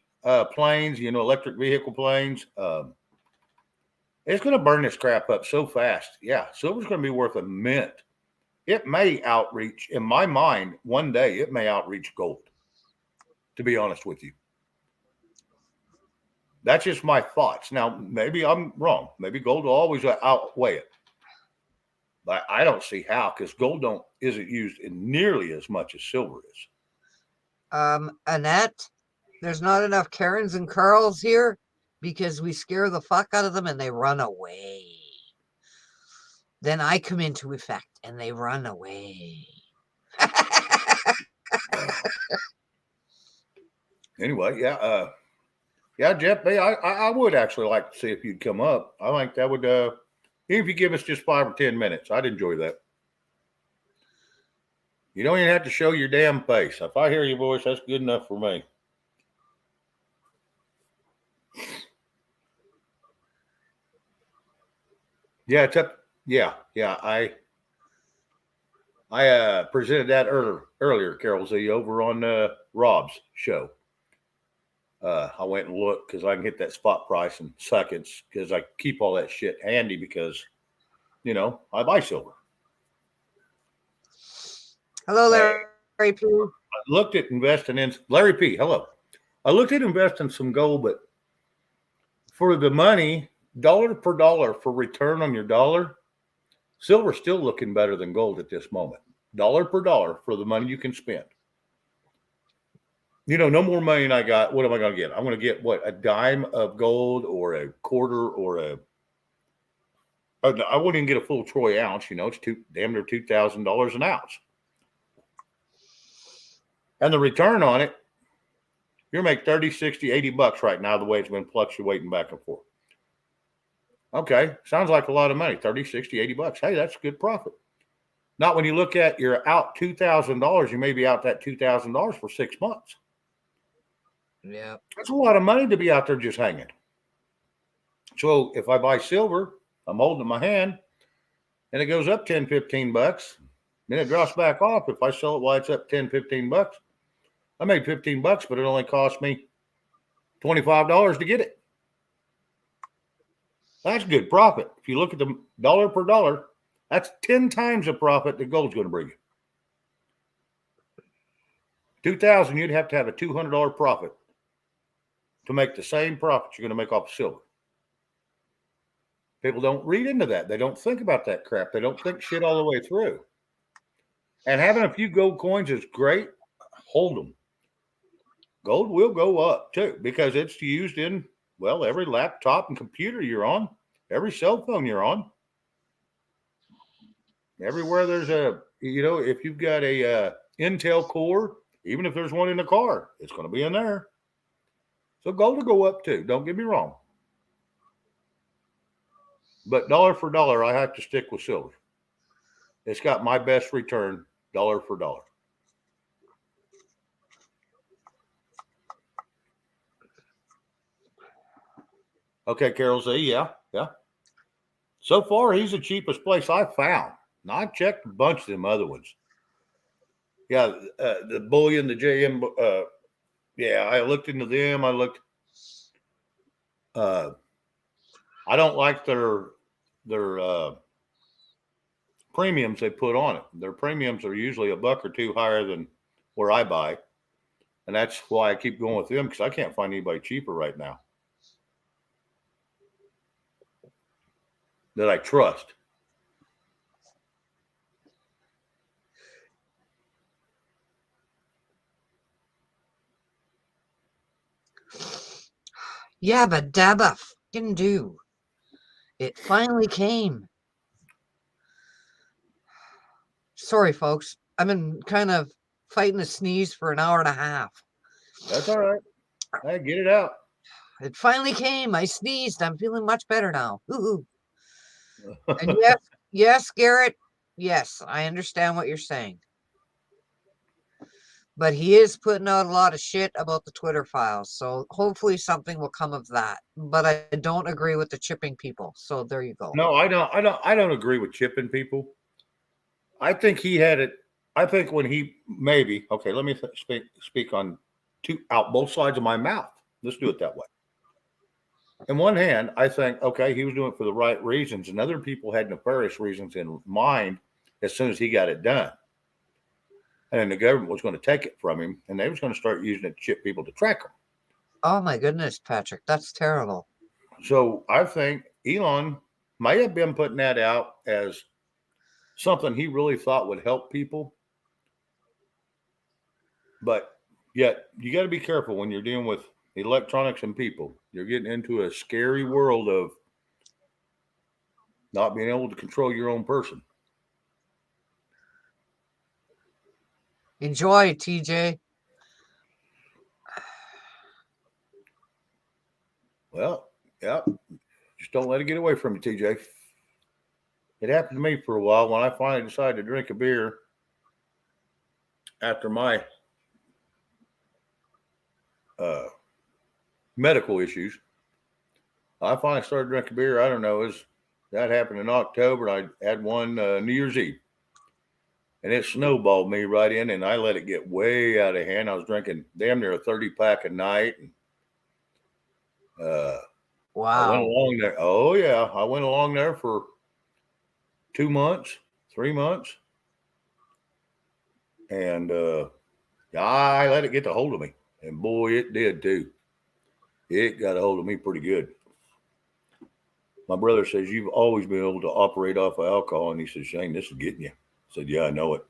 [SPEAKER 1] planes, electric vehicle planes. It's going to burn this crap up so fast. Yeah, silver's going to be worth a mint. It may outreach, in my mind, one day, it may outreach gold, to be honest with you. That's just my thoughts. Now, maybe I'm wrong. Maybe gold will always outweigh it. But I don't see how, because gold isn't used in nearly as much as silver is.
[SPEAKER 2] Annette, there's not enough Karens and Carls here because we scare the fuck out of them and they run away. Then I come into effect and they run away.
[SPEAKER 1] Anyway, yeah, Jeff, I would actually like to see if you'd come up. I think that would, even if you give us just 5 or 10 minutes, I'd enjoy that. You don't even have to show your damn face. If I hear your voice, that's good enough for me. Yeah, it's up. Yeah. I presented that earlier, Carol Z, over on Rob's show. I went and looked because I can hit that spot price in seconds because I keep all that shit handy because, I buy silver.
[SPEAKER 2] Hello, Larry P.
[SPEAKER 1] I looked at investing in Larry P. Hello. I looked at investing some gold, but for the money, dollar per dollar for return on your dollar, silver's still looking better than gold at this moment. Dollar per dollar for the money you can spend. No more money than I got. What am I going to get? I'm going to get what, a dime of gold or a quarter or I wouldn't even get a full troy ounce. It's damn near $2,000 an ounce. And the return on it, you're make 30, 60, 80 bucks right now, the way it's been fluctuating back and forth. Okay. Sounds like a lot of money. 30, 60, 80 bucks. Hey, that's good profit. Not when you look at you're out $2,000, you may be out that $2,000 for 6 months.
[SPEAKER 2] Yeah.
[SPEAKER 1] That's a lot of money to be out there just hanging. So if I buy silver, I'm holding it in my hand and it goes up 10, 15 bucks. Then it drops back off. If I sell it while it's up 10, 15 bucks, I made 15 bucks, but it only cost me $25 to get it. That's good profit. If you look at the dollar per dollar, that's 10 times the profit that gold's going to bring you. 2,000, you'd have to have a $200 profit to make the same profit you're going to make off of silver. People don't read into that. They don't think about that crap. They don't think shit all the way through. And having a few gold coins is great. Hold them. Gold will go up too because it's used in, every laptop and computer you're on, every cell phone you're on. Everywhere there's if you've got a Intel core, even if there's one in the car, it's going to be in there. So gold will go up too. Don't get me wrong. But dollar for dollar, I have to stick with silver. It's got my best return, dollar for dollar. Okay, Carol Z, yeah. So far, he's the cheapest place I've found. Now, I've checked a bunch of them other ones. Yeah, the bullion, the JM. I looked into them. I don't like their premiums they put on it. Their premiums are usually $1 or $2 higher than where I buy, and that's why I keep going with them because I can't find anybody cheaper right now that I trust.
[SPEAKER 2] Yeah, but dabba fucking do. It finally came. Sorry, folks. I've been kind of fighting a sneeze for an hour and a half.
[SPEAKER 1] That's all right. Hey, get it out.
[SPEAKER 2] It finally came. I sneezed. I'm feeling much better now. Ooh. And yes, Garrett. Yes, I understand what you're saying. But he is putting out a lot of shit about the Twitter files. So hopefully something will come of that. But I don't agree with the chipping people. So there you go.
[SPEAKER 1] No, I don't agree with chipping people. I think he had it. I think when he let me speak on out both sides of my mouth. Let's do it that way. In one hand, I think, okay, he was doing it for the right reasons, and other people had nefarious reasons in mind as soon as he got it done. And then the government was going to take it from him, and they was going to start using it to chip people to track them.
[SPEAKER 2] Oh my goodness, Patrick, that's terrible.
[SPEAKER 1] So I think Elon may have been putting that out as something he really thought would help people. But yet, you got to be careful when you're dealing with electronics and people. You're getting into a scary world of not being able to control your own person.
[SPEAKER 2] Enjoy, TJ.
[SPEAKER 1] Well, yeah, just don't let it get away from you, TJ. It happened to me for a while when I finally decided to drink a beer after my uh, medical issues. I finally started drinking beer. I don't know, that happened in October. I had one New Year's Eve, and it snowballed me right in, and I let it get way out of hand. I was drinking damn near a 30-pack a night. And, I went
[SPEAKER 2] Wow.
[SPEAKER 1] along there. Oh yeah, I went along there for 2 months, 3 months, and I let it get a hold of me, and boy, it did too. It got a hold of me pretty good. My brother says you've always been able to operate off of alcohol, and he says, Shane, this is getting you. I said, yeah, I know it.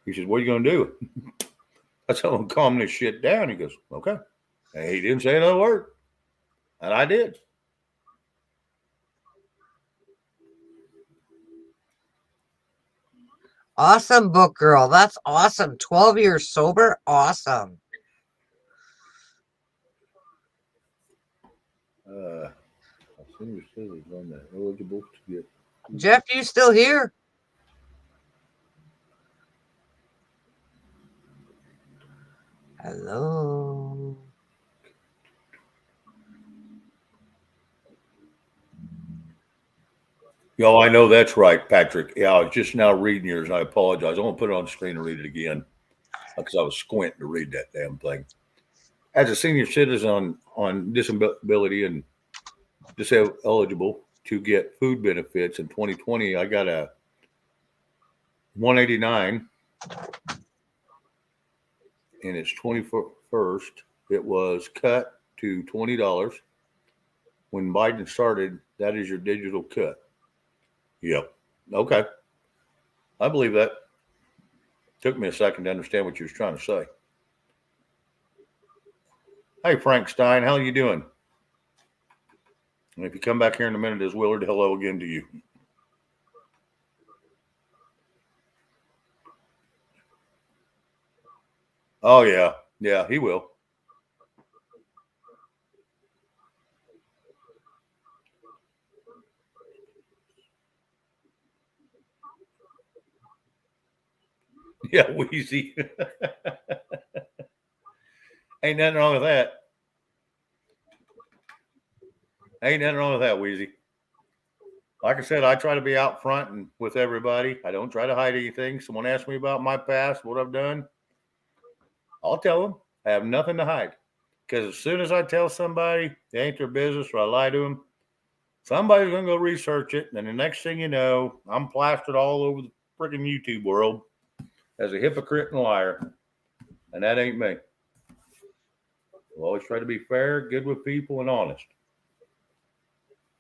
[SPEAKER 1] He says, what are you going to do? I said, I'm going to calm this shit down. He goes, okay. And he didn't say another word, and I did.
[SPEAKER 2] Awesome book, girl. That's awesome. 12 years sober. Awesome.
[SPEAKER 1] Senior citizens on that eligible to get.
[SPEAKER 2] Jeff, you still here? Hello.
[SPEAKER 1] Yo, I know that's right, Patrick. Yeah, I was just now reading yours, and I apologize. I'm going to put it on the screen and read it again because I was squinting to read that damn thing. As a senior citizen on disability and disabled eligible to get food benefits in 2020, I got a 189, and it's 21st. It was cut to $20 when Biden started. That is your digital cut. Yep. Okay. I believe that. Took me a second to understand what you was trying to say. Hey, Frank Stein, how are you doing? And if you come back here in a minute as Willard, hello again to you. Oh, yeah. Yeah, he will. Yeah, Wheezy. Ain't nothing wrong with that. Ain't nothing wrong with that, Wheezy. Like I said, I try to be out front and with everybody. I don't try to hide anything. Someone asks me about my past, what I've done, I'll tell them. I have nothing to hide. Because as soon as I tell somebody it ain't their business or I lie to them, somebody's going to go research it. And the next thing you know, I'm plastered all over the freaking YouTube world as a hypocrite and liar. And that ain't me. I'll always try to be fair, good with people, and honest.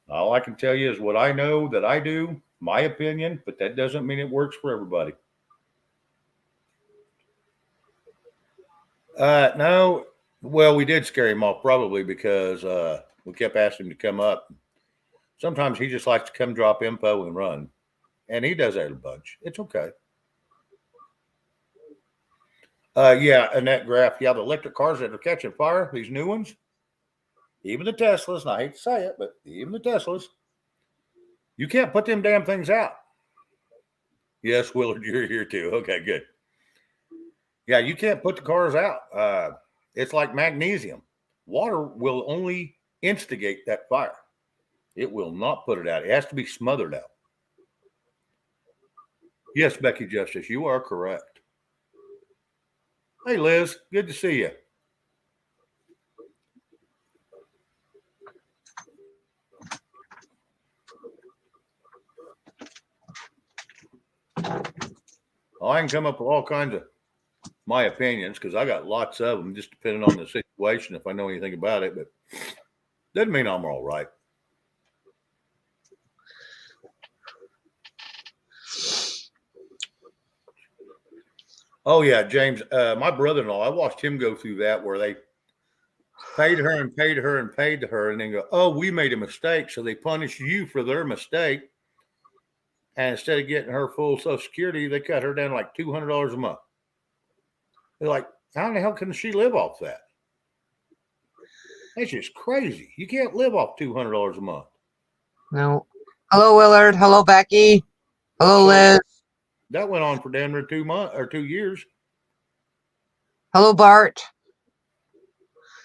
[SPEAKER 1] All I can tell you is what I know that I do, my opinion, but that doesn't mean it works for everybody. No, well, we did scare him off probably because we kept asking him to come up. Sometimes he just likes to come drop info and run, and he does that a bunch. It's okay. Yeah, and that graph, yeah, the electric cars that are catching fire, these new ones, even the Teslas, and I hate to say it, but even the Teslas, you can't put them damn things out. Yes, Willard, you're here too. Okay, good. Yeah, you can't put the cars out. It's like magnesium. Water will only instigate that fire. It will not put it out. It has to be smothered out. Yes, Becky Justice, you are correct. Hey, Liz, good to see you. I can come up with all kinds of my opinions because I got lots of them, just depending on the situation, if I know anything about it. But doesn't mean I'm all right. Oh yeah, James. My brother-in-law. I watched him go through that where they paid her and paid her and paid her, and then go, "Oh, we made a mistake," so they punish you for their mistake. And instead of getting her full Social Security, they cut her down like $200 a month. They're like, how in the hell can she live off that? That's just crazy. You can't live off $200 a month.
[SPEAKER 2] No. Hello, Willard. Hello, Becky. Hello,
[SPEAKER 1] So
[SPEAKER 2] Liz.
[SPEAKER 1] that went on for damn near 2 months or 2 years.
[SPEAKER 2] Hello, Bart.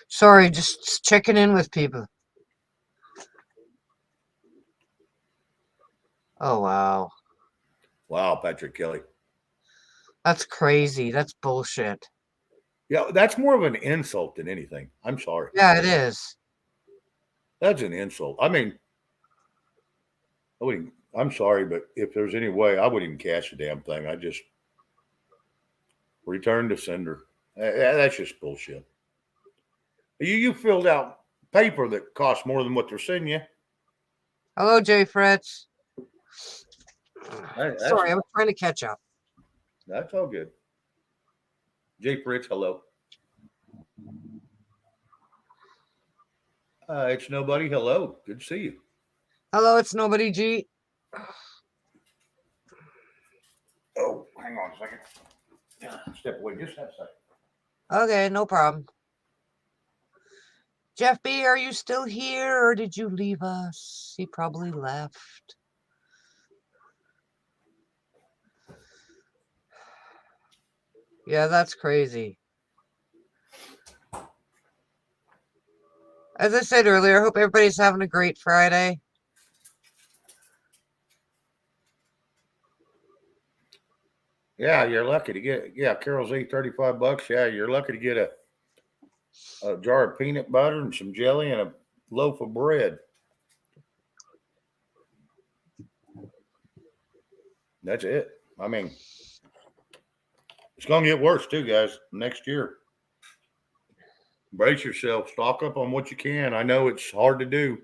[SPEAKER 2] Sorry, just checking in with people. Oh, wow.
[SPEAKER 1] Wow, Patrick Kelly.
[SPEAKER 2] That's crazy. That's bullshit.
[SPEAKER 1] Yeah, that's more of an insult than anything. I'm sorry.
[SPEAKER 2] Yeah, it is.
[SPEAKER 1] That's an insult. I mean, I'm sorry, but if there's any way, I wouldn't even cash the damn thing. I just return to sender. That's just bullshit. You filled out paper that costs more than what they're sending you.
[SPEAKER 2] Hello, Jay Fritz.
[SPEAKER 1] That's
[SPEAKER 2] Sorry, I was trying to catch up.
[SPEAKER 1] that's all good. Jay Fritz, hello. It's nobody. Hello. Good to see you.
[SPEAKER 2] Hello, it's Nobody G.
[SPEAKER 1] Oh, hang on a second. Step away just a second.
[SPEAKER 2] Okay, no problem. Jeff B, are you still here or did you leave us? He probably left. Yeah, that's crazy. As I said earlier, I hope everybody's having a great Friday.
[SPEAKER 1] Yeah, you're lucky to get. Yeah, Carol's eat $35. Yeah, you're lucky to get a jar of peanut butter and some jelly and a loaf of bread. That's it. I mean, it's going to get worse too, guys. Next year, brace yourself. Stock up on what you can. I know it's hard to do.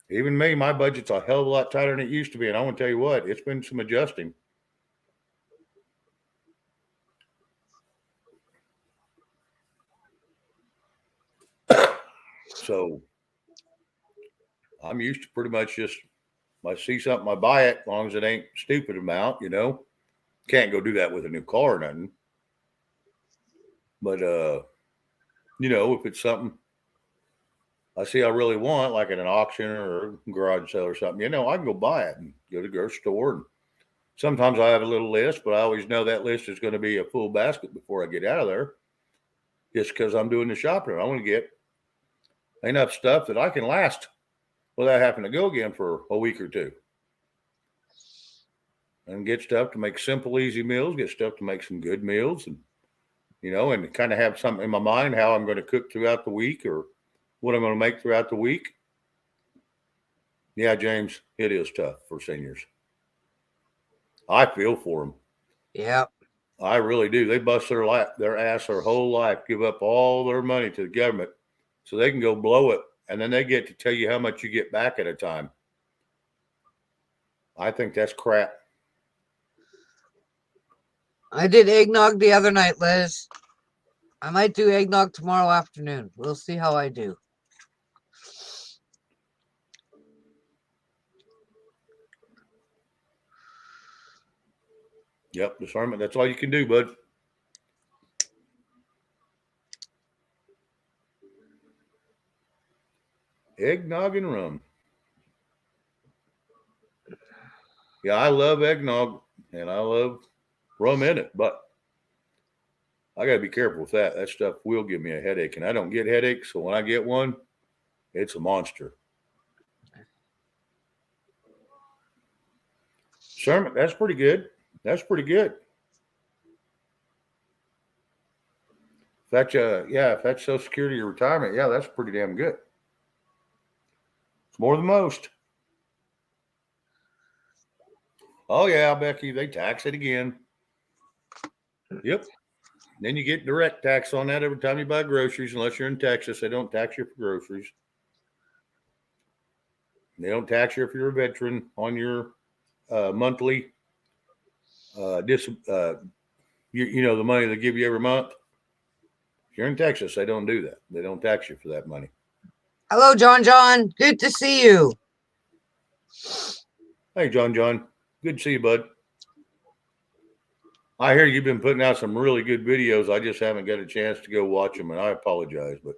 [SPEAKER 1] Even me, my budget's a hell of a lot tighter than it used to be, and I want to tell you what, it's been some adjusting. So I'm used to pretty much just if I see something, I buy it, as long as it ain't stupid amount, you know. Can't go do that with a new car or nothing. But you know, if it's something I see I really want, like at an auction or a garage sale or something, you know, I can go buy it and go to the grocery store. And sometimes I have a little list, but I always know that list is going to be a full basket before I get out of there, just because I'm doing the shopping. I want to get enough stuff that I can last without having to go again for a week or two. And get stuff to make simple, easy meals, get stuff to make some good meals, and you know, and kind of have something in my mind how I'm going to cook throughout the week or what I'm going to make throughout the week. Yeah, James, it is tough for seniors. I feel for them.
[SPEAKER 2] Yep.
[SPEAKER 1] I really do. They bust their ass their whole life, give up all their money to the government so they can go blow it, and then they get to tell you how much you get back at a time. I think that's crap.
[SPEAKER 2] I did eggnog the other night, Liz. I might do eggnog tomorrow afternoon. We'll see how I do.
[SPEAKER 1] Yep, discernment. That's all you can do, bud. Eggnog and rum. Yeah, I love eggnog and I love rum in it, but I got to be careful with that. That stuff will give me a headache, and I don't get headaches. So when I get one, it's a monster. Sermon, that's pretty good. That's pretty good. If that's Social Security or retirement, yeah, that's pretty damn good. It's more than most. Oh yeah, Becky, they tax it again. Yep. Then you get direct tax on that every time you buy groceries, unless you're in Texas. They don't tax you for groceries. They don't tax you if you're a veteran on your monthly You know, the money they give you every month. If you're in Texas, they don't do that. They don't tax you for that money.
[SPEAKER 2] Hello, John. Good to see you.
[SPEAKER 1] Hey, John. Good to see you, bud. I hear you've been putting out some really good videos. I just haven't got a chance to go watch them, and I apologize, but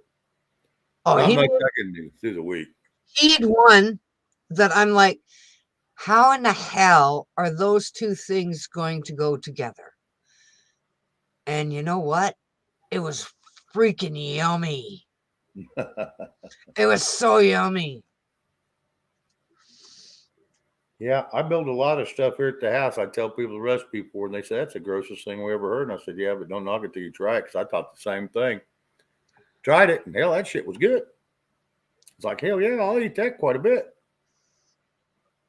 [SPEAKER 1] not much I can do through the week.
[SPEAKER 2] He'd one that I'm like, how in the hell are those two things going to go together? And you know what? It was freaking yummy. It was so yummy.
[SPEAKER 1] Yeah, I build a lot of stuff here at the house. I tell people the recipe for it, and they say, that's the grossest thing we ever heard. And I said, yeah, but don't knock it till you try it, because I thought the same thing. Tried it, and hell, that shit was good. It's like, hell yeah, I'll eat that quite a bit.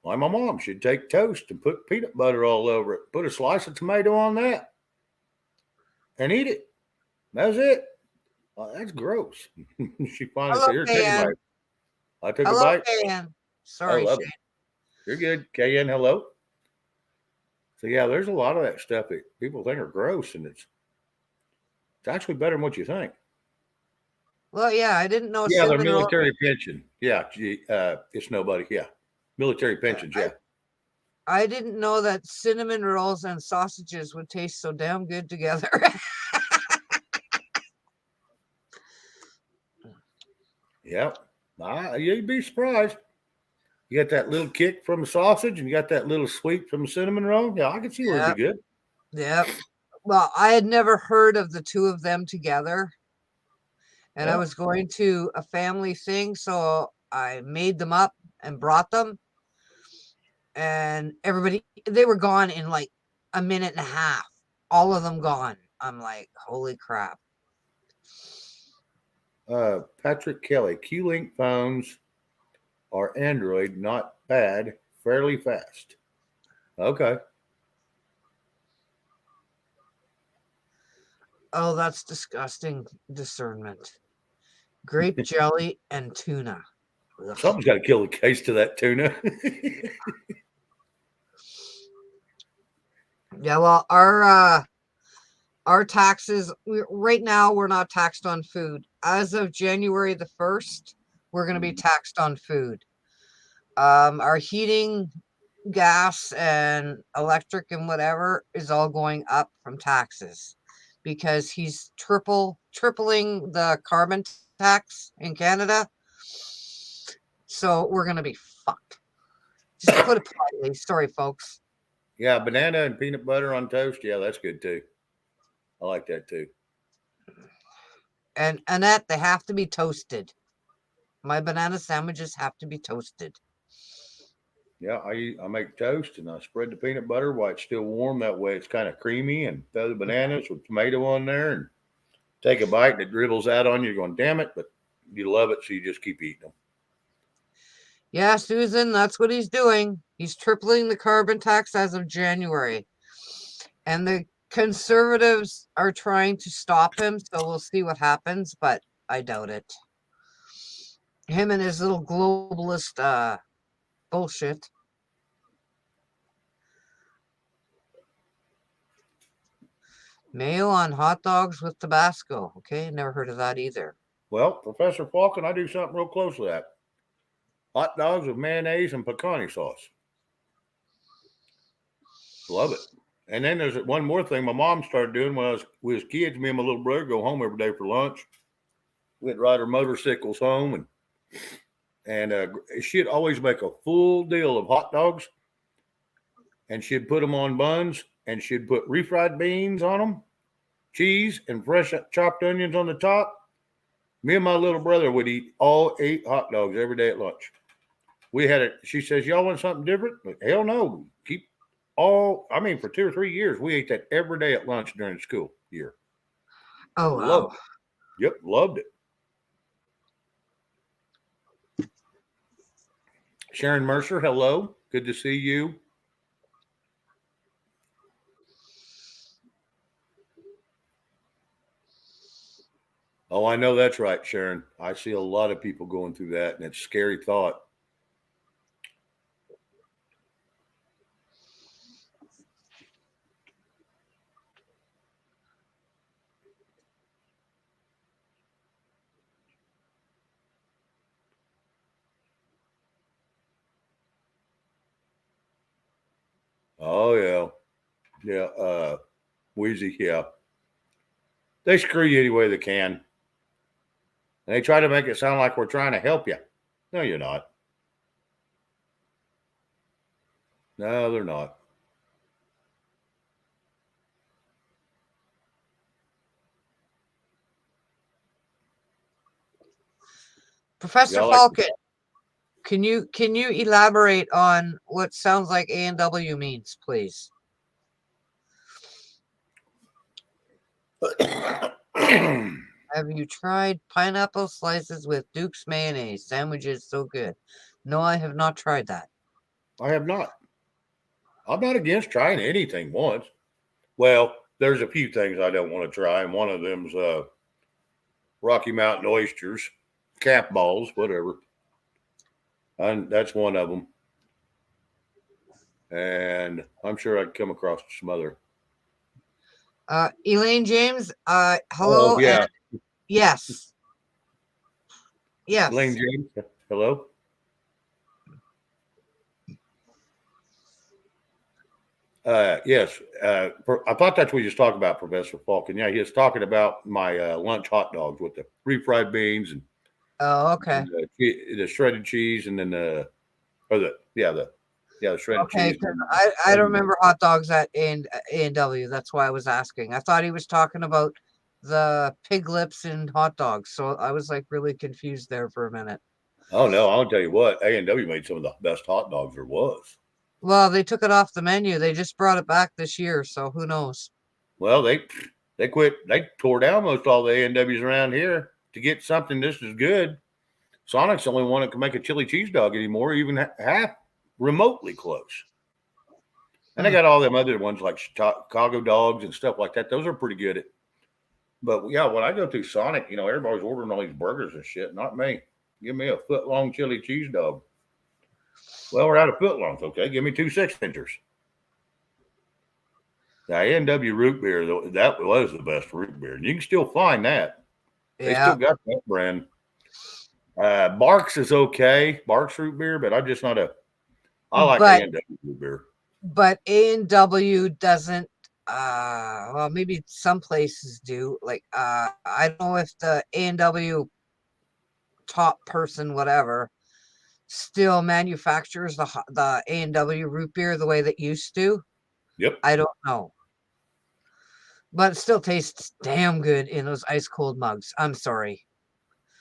[SPEAKER 1] Like my mom, she'd take toast and put peanut butter all over it, put a slice of tomato on that, and eat it. That was it. That's gross. She finally said, here, take a bite. I took a bite.
[SPEAKER 2] KN.
[SPEAKER 1] I
[SPEAKER 2] Sorry,
[SPEAKER 1] love
[SPEAKER 2] Shane.
[SPEAKER 1] it. You're good. KN, hello. So yeah, there's a lot of that stuff that people think are gross, and it's actually better than what you think.
[SPEAKER 2] Well, yeah, I didn't know.
[SPEAKER 1] Yeah, their military pension. Yeah, it's nobody. Yeah, military pensions. Yeah.
[SPEAKER 2] I didn't know that cinnamon rolls and sausages would taste so damn good together.
[SPEAKER 1] Yep. You'd be surprised. You got that little kick from the sausage, and you got that little sweet from the cinnamon roll. Yeah, I can see where it'd be good.
[SPEAKER 2] Yep. Well, I had never heard of the two of them together. And I was going to a family thing, so I made them up and brought them. And everybody, they were gone in like a minute and a half. All of them gone. I'm like, holy crap.
[SPEAKER 1] Patrick Kelly, Q-Link phones are Android, not bad, fairly fast. Okay.
[SPEAKER 2] Oh, that's disgusting discernment. Grape jelly and tuna. Ugh.
[SPEAKER 1] Something's got to kill the case to that tuna.
[SPEAKER 2] Yeah, well, our taxes right now, we're not taxed on food. As of January the 1st, we're going to be taxed on food. Our heating, gas, and electric and whatever is all going up from taxes because he's tripling the carbon tax in Canada. So we're going to be fucked. Just put it politely. Sorry, folks.
[SPEAKER 1] Yeah, banana and peanut butter on toast. Yeah, that's good too. I like that too.
[SPEAKER 2] And Annette, they have to be toasted. My banana sandwiches have to be toasted.
[SPEAKER 1] Yeah, I make toast and I spread the peanut butter while it's still warm. That way it's kind of creamy, and throw the bananas with tomato on there and take a bite and it dribbles out on you. You're going, damn it, but you love it, so you just keep eating them.
[SPEAKER 2] Yeah, Susan, that's what he's doing. He's tripling the carbon tax as of January. And the conservatives are trying to stop him, so we'll see what happens, but I doubt it. Him and his little globalist bullshit. Mayo on hot dogs with Tabasco. Okay, never heard of that either.
[SPEAKER 1] Well, Professor Falcon, I do something real close to that. Hot dogs with mayonnaise and pecani sauce. Love it. And then there's one more thing my mom started doing when I was with kids. Me and my little brother go home every day for lunch. We'd ride our motorcycles home, and she'd always make a full deal of hot dogs, and she'd put them on buns, and she'd put refried beans on them, cheese, and fresh chopped onions on the top. Me and my little brother would eat all 8 hot dogs every day at lunch. We had it. She says, y'all want something different? But hell no. For 2 or 3 years, we ate that every day at lunch during the school year.
[SPEAKER 2] Oh, wow.
[SPEAKER 1] Loved it. Yep, loved it. Sharon Mercer, hello. Good to see you. Oh, I know that's right, Sharon. I see a lot of people going through that, and it's a scary thought. Oh yeah, yeah. Wheezy, yeah. They screw you any way they can. And they try to make it sound like we're trying to help you. No, you're not. No, they're not.
[SPEAKER 2] Professor
[SPEAKER 1] Y'all like
[SPEAKER 2] Falcon, can you elaborate on what sounds like A&W means, please? Have you tried pineapple slices with Duke's mayonnaise? Sandwiches so good. No, I have not tried that.
[SPEAKER 1] I have not. I'm not against trying anything once. Well, there's a few things I don't want to try, and one of them's Rocky Mountain oysters, cap balls, whatever. And that's one of them. And I'm sure I'd come across some other.
[SPEAKER 2] Elaine James,
[SPEAKER 1] Oh
[SPEAKER 2] hello,
[SPEAKER 1] yeah,
[SPEAKER 2] and yes,
[SPEAKER 1] Lane
[SPEAKER 2] yes.
[SPEAKER 1] James. Hello. Yes. I thought that's what he was talking about, Professor Falcon. Yeah, he was talking about my lunch hot dogs with the refried beans
[SPEAKER 2] Oh, okay.
[SPEAKER 1] and the shredded cheese, and then the shredded
[SPEAKER 2] Okay,
[SPEAKER 1] cheese.
[SPEAKER 2] 'cause
[SPEAKER 1] And
[SPEAKER 2] I don't remember hot dogs at A&W. That's why I was asking. I thought he was talking about the pig lips and hot dogs. So I was like really confused there for a minute.
[SPEAKER 1] oh no, I'll tell you what, A&W made some of the best hot dogs there was.
[SPEAKER 2] Well, they took it off the menu. They just brought it back this year, so who knows?
[SPEAKER 1] Well, they quit. They tore down most all the A&Ws around here to get something just as good. Sonic's the only one that can make a chili cheese dog anymore, even half remotely close. And they
[SPEAKER 2] Hmm.
[SPEAKER 1] got all them other ones like Chicago dogs and stuff like that. Those are pretty good. But yeah, when I go through Sonic, everybody's ordering all these burgers and shit. Not me. Give me a foot long chili cheese dog. Well, we're out of foot longs. Okay, give me 2 6 inchers. The A&W root beer, that was the best root beer. And you can still find that. They
[SPEAKER 2] Yeah,
[SPEAKER 1] still got that brand. Barks is okay. Barks root beer, but I'm just not a. I like
[SPEAKER 2] but
[SPEAKER 1] A&W root beer.
[SPEAKER 2] A&W doesn't well maybe some places do. Like I don't know if the A&W top person whatever still manufactures the A&W root beer the way that used to.
[SPEAKER 1] Yep.
[SPEAKER 2] I don't know. But it still tastes damn good in those ice cold mugs. I'm sorry.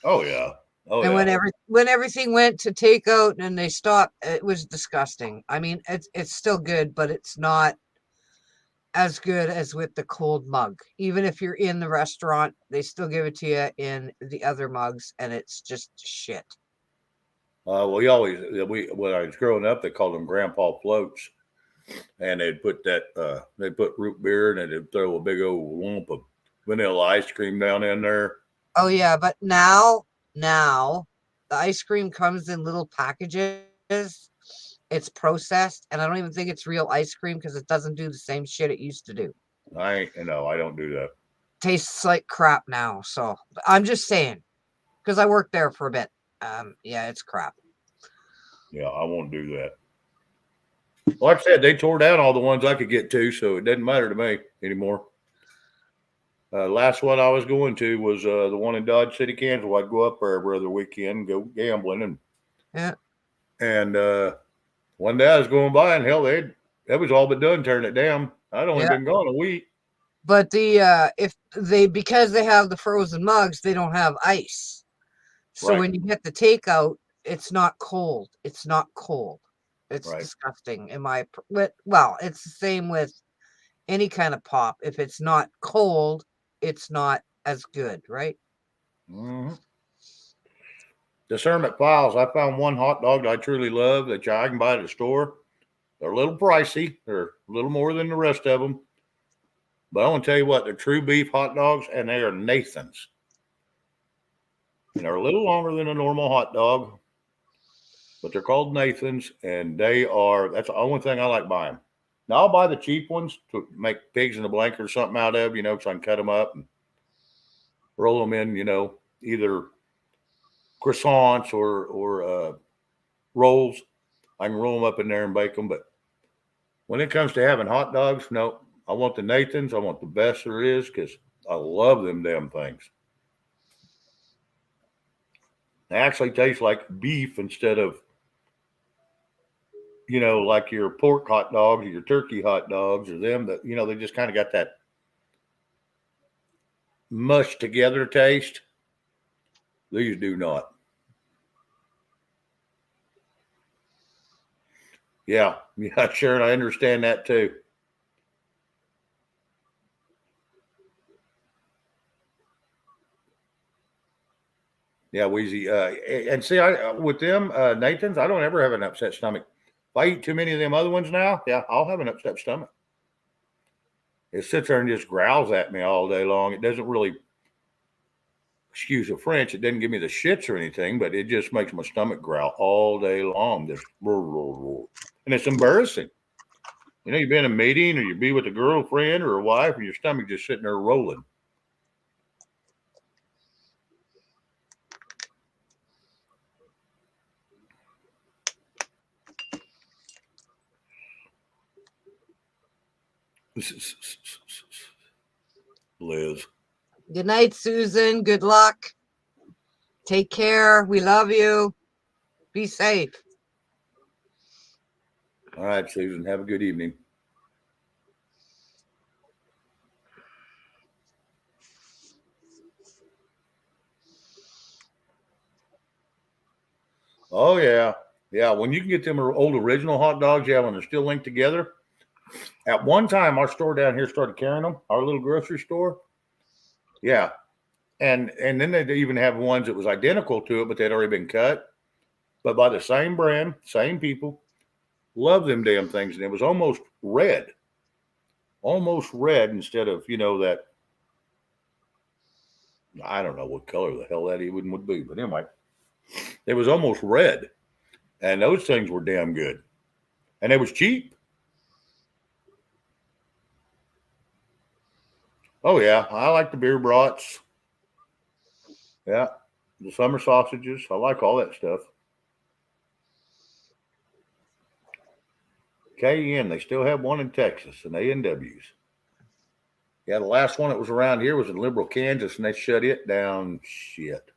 [SPEAKER 1] Oh yeah. Oh
[SPEAKER 2] And
[SPEAKER 1] yeah.
[SPEAKER 2] when everything went to takeout and they stopped, it was disgusting. I mean, it's still good, but it's not as good as with the cold mug. Even if you're in the restaurant, they still give it to you in the other mugs, and it's just shit.
[SPEAKER 1] We always we when I was growing up, they called them Grandpa floats, and they'd put root beer and they'd throw a big old lump of vanilla ice cream down in there.
[SPEAKER 2] Oh yeah, but now the ice cream comes in little packages. It's processed, and I don't even think it's real ice cream because it doesn't do the same shit it used to do.
[SPEAKER 1] I don't do that.
[SPEAKER 2] Tastes like crap now. So I'm just saying because I worked there for a bit. Yeah, it's crap.
[SPEAKER 1] Yeah, I won't do that. Like I said, they tore down all the ones I could get to, so it doesn't matter to me anymore. Last one I was going to was the one in Dodge City, Kansas. I'd go up there every other weekend, go gambling,
[SPEAKER 2] Yeah.
[SPEAKER 1] and one day I was going by, and hell, that was all but done turning it down. I'd only
[SPEAKER 2] Yeah.
[SPEAKER 1] been gone a week.
[SPEAKER 2] But if they because they have the frozen mugs, they don't have ice. So
[SPEAKER 1] Right,
[SPEAKER 2] when you get the takeout, it's not cold. It's not cold. It's
[SPEAKER 1] right.
[SPEAKER 2] disgusting in my well, it's the same with any kind of pop. If it's not cold, it's not as good, right?
[SPEAKER 1] Mm-hmm. Discernment files. I found one hot dog that I truly love that I can buy at the store. They're a little pricey. They're a little more than the rest of them. But I want to tell you what, they're true beef hot dogs, and they are Nathan's. And they're a little longer than a normal hot dog, but they're called Nathan's, and that's the only thing I like buying. Now, I'll buy the cheap ones to make pigs in a blanket or something out of, so I can cut them up and roll them in, either croissants or rolls. I can roll them up in there and bake them, but When it comes to having hot dogs, no, I want the Nathan's. I want the best there is because I love them damn things. They actually taste like beef instead of, like your pork hot dogs or your turkey hot dogs or them that, they just kind of got that mushed together taste. These do not. Yeah, yeah, Sharon, I understand that too. Yeah, Wheezy. And see, I with them Nathan's, I don't ever have an upset stomach. If I eat too many of them other ones now, yeah, I'll have an upset stomach. It sits there and just growls at me all day long. It doesn't really, excuse the French, it doesn't give me the shits or anything, but it just makes my stomach growl all day long. Just and it's embarrassing. You've been in a meeting or you be with a girlfriend or a wife, and your stomach just sitting there rolling. Liz.
[SPEAKER 2] Good night, Susan. Good luck. Take care. We love you. Be safe.
[SPEAKER 1] All right, Susan. Have a good evening. Oh yeah, yeah. When you can get them old original hot dogs, yeah, when they're still linked together. At one time, our store down here started carrying them. Our little grocery store. Yeah, and then they'd even have ones that was identical to it, but they'd already been cut, but by the same brand, same people. Love them damn things, and it was almost red instead of that. I don't know what color the hell that even would be, but anyway, it was almost red, and those things were damn good, and it was cheap. Oh yeah, I like the beer brats. Yeah, the summer sausages. I like all that stuff. KN, they still have one in Texas, and A&W's. Yeah, the last one that was around here was in Liberal, Kansas, and they shut it down,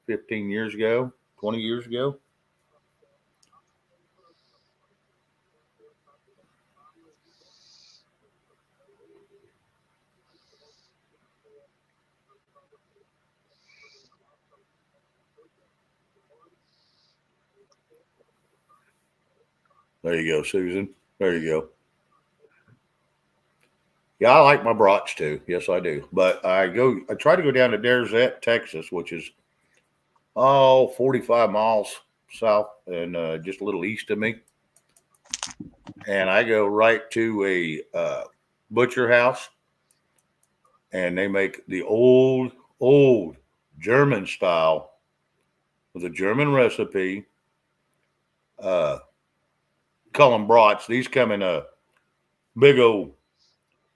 [SPEAKER 1] 15 years ago, 20 years ago. There you go, Susan. There you go. Yeah, I like my brats too. Yes, I do. But I try to go down to Derzett, Texas, which is 45 miles south and just a little east of me. And I go right to a butcher house, and they make the old German style with a German recipe. Uh, Call them brats. These come in a big old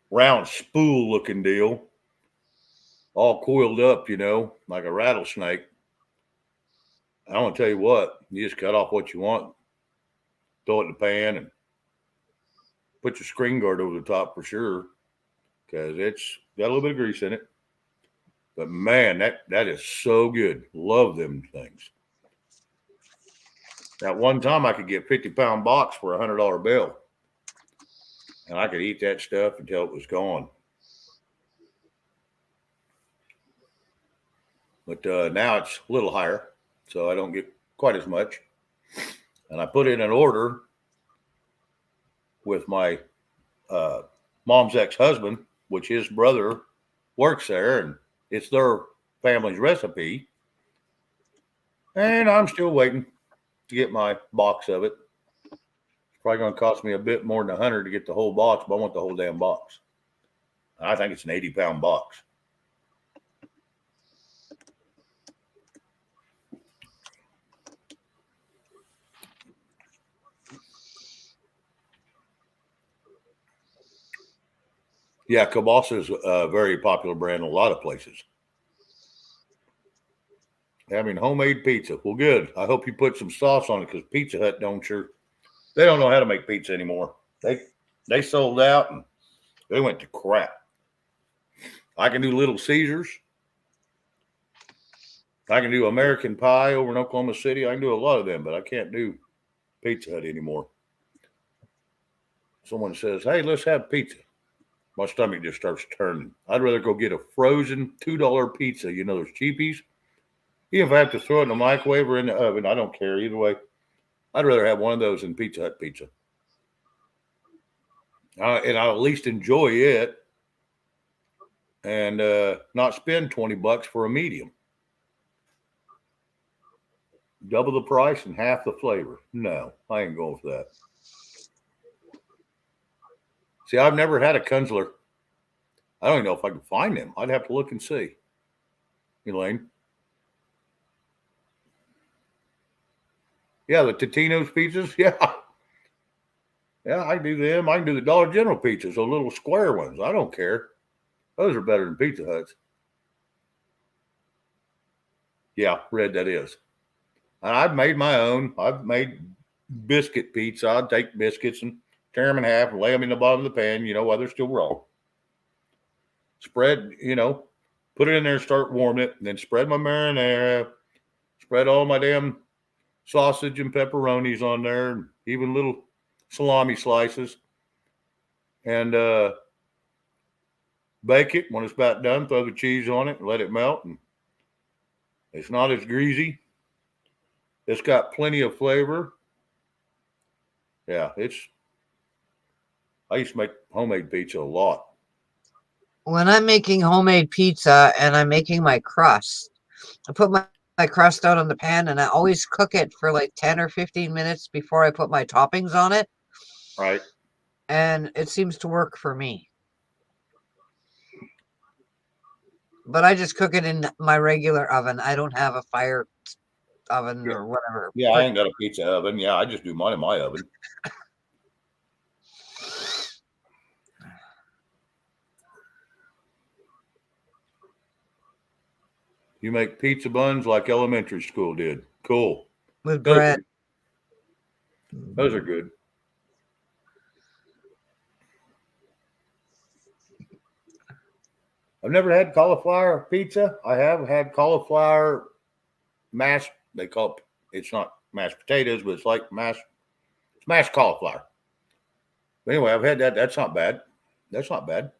[SPEAKER 1] round spool looking deal, all coiled up, like a rattlesnake. I want to tell you what, you just cut off what you want, throw it in the pan, and put your screen guard over the top for sure, because it's got a little bit of grease in it. But man, that is so good. Love them things. At one time, I could get 50-pound box for $100 bill, and I could eat that stuff until it was gone. But now it's a little higher, so I don't get quite as much. And I put in an order with my mom's ex-husband, which his brother works there, and it's their family's recipe. And I'm still waiting to get my box of it. It's probably going to cost me a bit more than 100 to get the whole box, but I want the whole damn box. I think it's an 80-pound box. Yeah, kielbasa is a very popular brand in a lot of places. Having homemade pizza. Well, good. I hope you put some sauce on it because Pizza Hut they don't know how to make pizza anymore. They sold out and they went to crap. I can do Little Caesars. I can do American Pie over in Oklahoma City. I can do a lot of them, but I can't do Pizza Hut anymore. Someone says, "Hey, let's have pizza." My stomach just starts turning. I'd rather go get a frozen $2 pizza. You know those cheapies. Even if I have to throw it in the microwave or in the oven, I don't care either way. I'd rather have one of those than Pizza Hut pizza, and I'll at least enjoy it and not spend $20 for a medium. Double the price and half the flavor. No, I ain't going for that. See, I've never had a Kunzler. I don't even know if I can find them. I'd have to look and see. Elaine. Yeah, the Totino's pizzas. Yeah. Yeah, I can do them. I can do the Dollar General pizzas, those little square ones. I don't care. Those are better than Pizza Huts. Yeah, red that is. And I've made my own. I've made biscuit pizza. I'd take biscuits and tear them in half and lay them in the bottom of the pan, while they're still raw. Spread, put it in there and start warming it, and then spread my marinara, spread all my damn sausage and pepperonis on there, and even little salami slices, and bake it. When it's about done, throw the cheese on it and let it melt. And it's not as greasy. It's got plenty of flavor. Yeah, I used to make homemade pizza a lot.
[SPEAKER 2] When I'm making homemade pizza and I'm making my crust, I put my crust out on the pan and I always cook it for like 10 or 15 minutes before I put my toppings on it.
[SPEAKER 1] Right.
[SPEAKER 2] And it seems to work for me. But I just cook it in my regular oven. I don't have a fire oven or whatever.
[SPEAKER 1] Yeah, I ain't got a pizza oven. Yeah, I just do mine in my oven. You make pizza buns like elementary school did. Cool.
[SPEAKER 2] With bread.
[SPEAKER 1] Those are good. I've never had cauliflower pizza. I have had cauliflower mashed. They call it's not mashed potatoes, but it's like mashed cauliflower. But anyway, I've had that. That's not bad. That's not bad.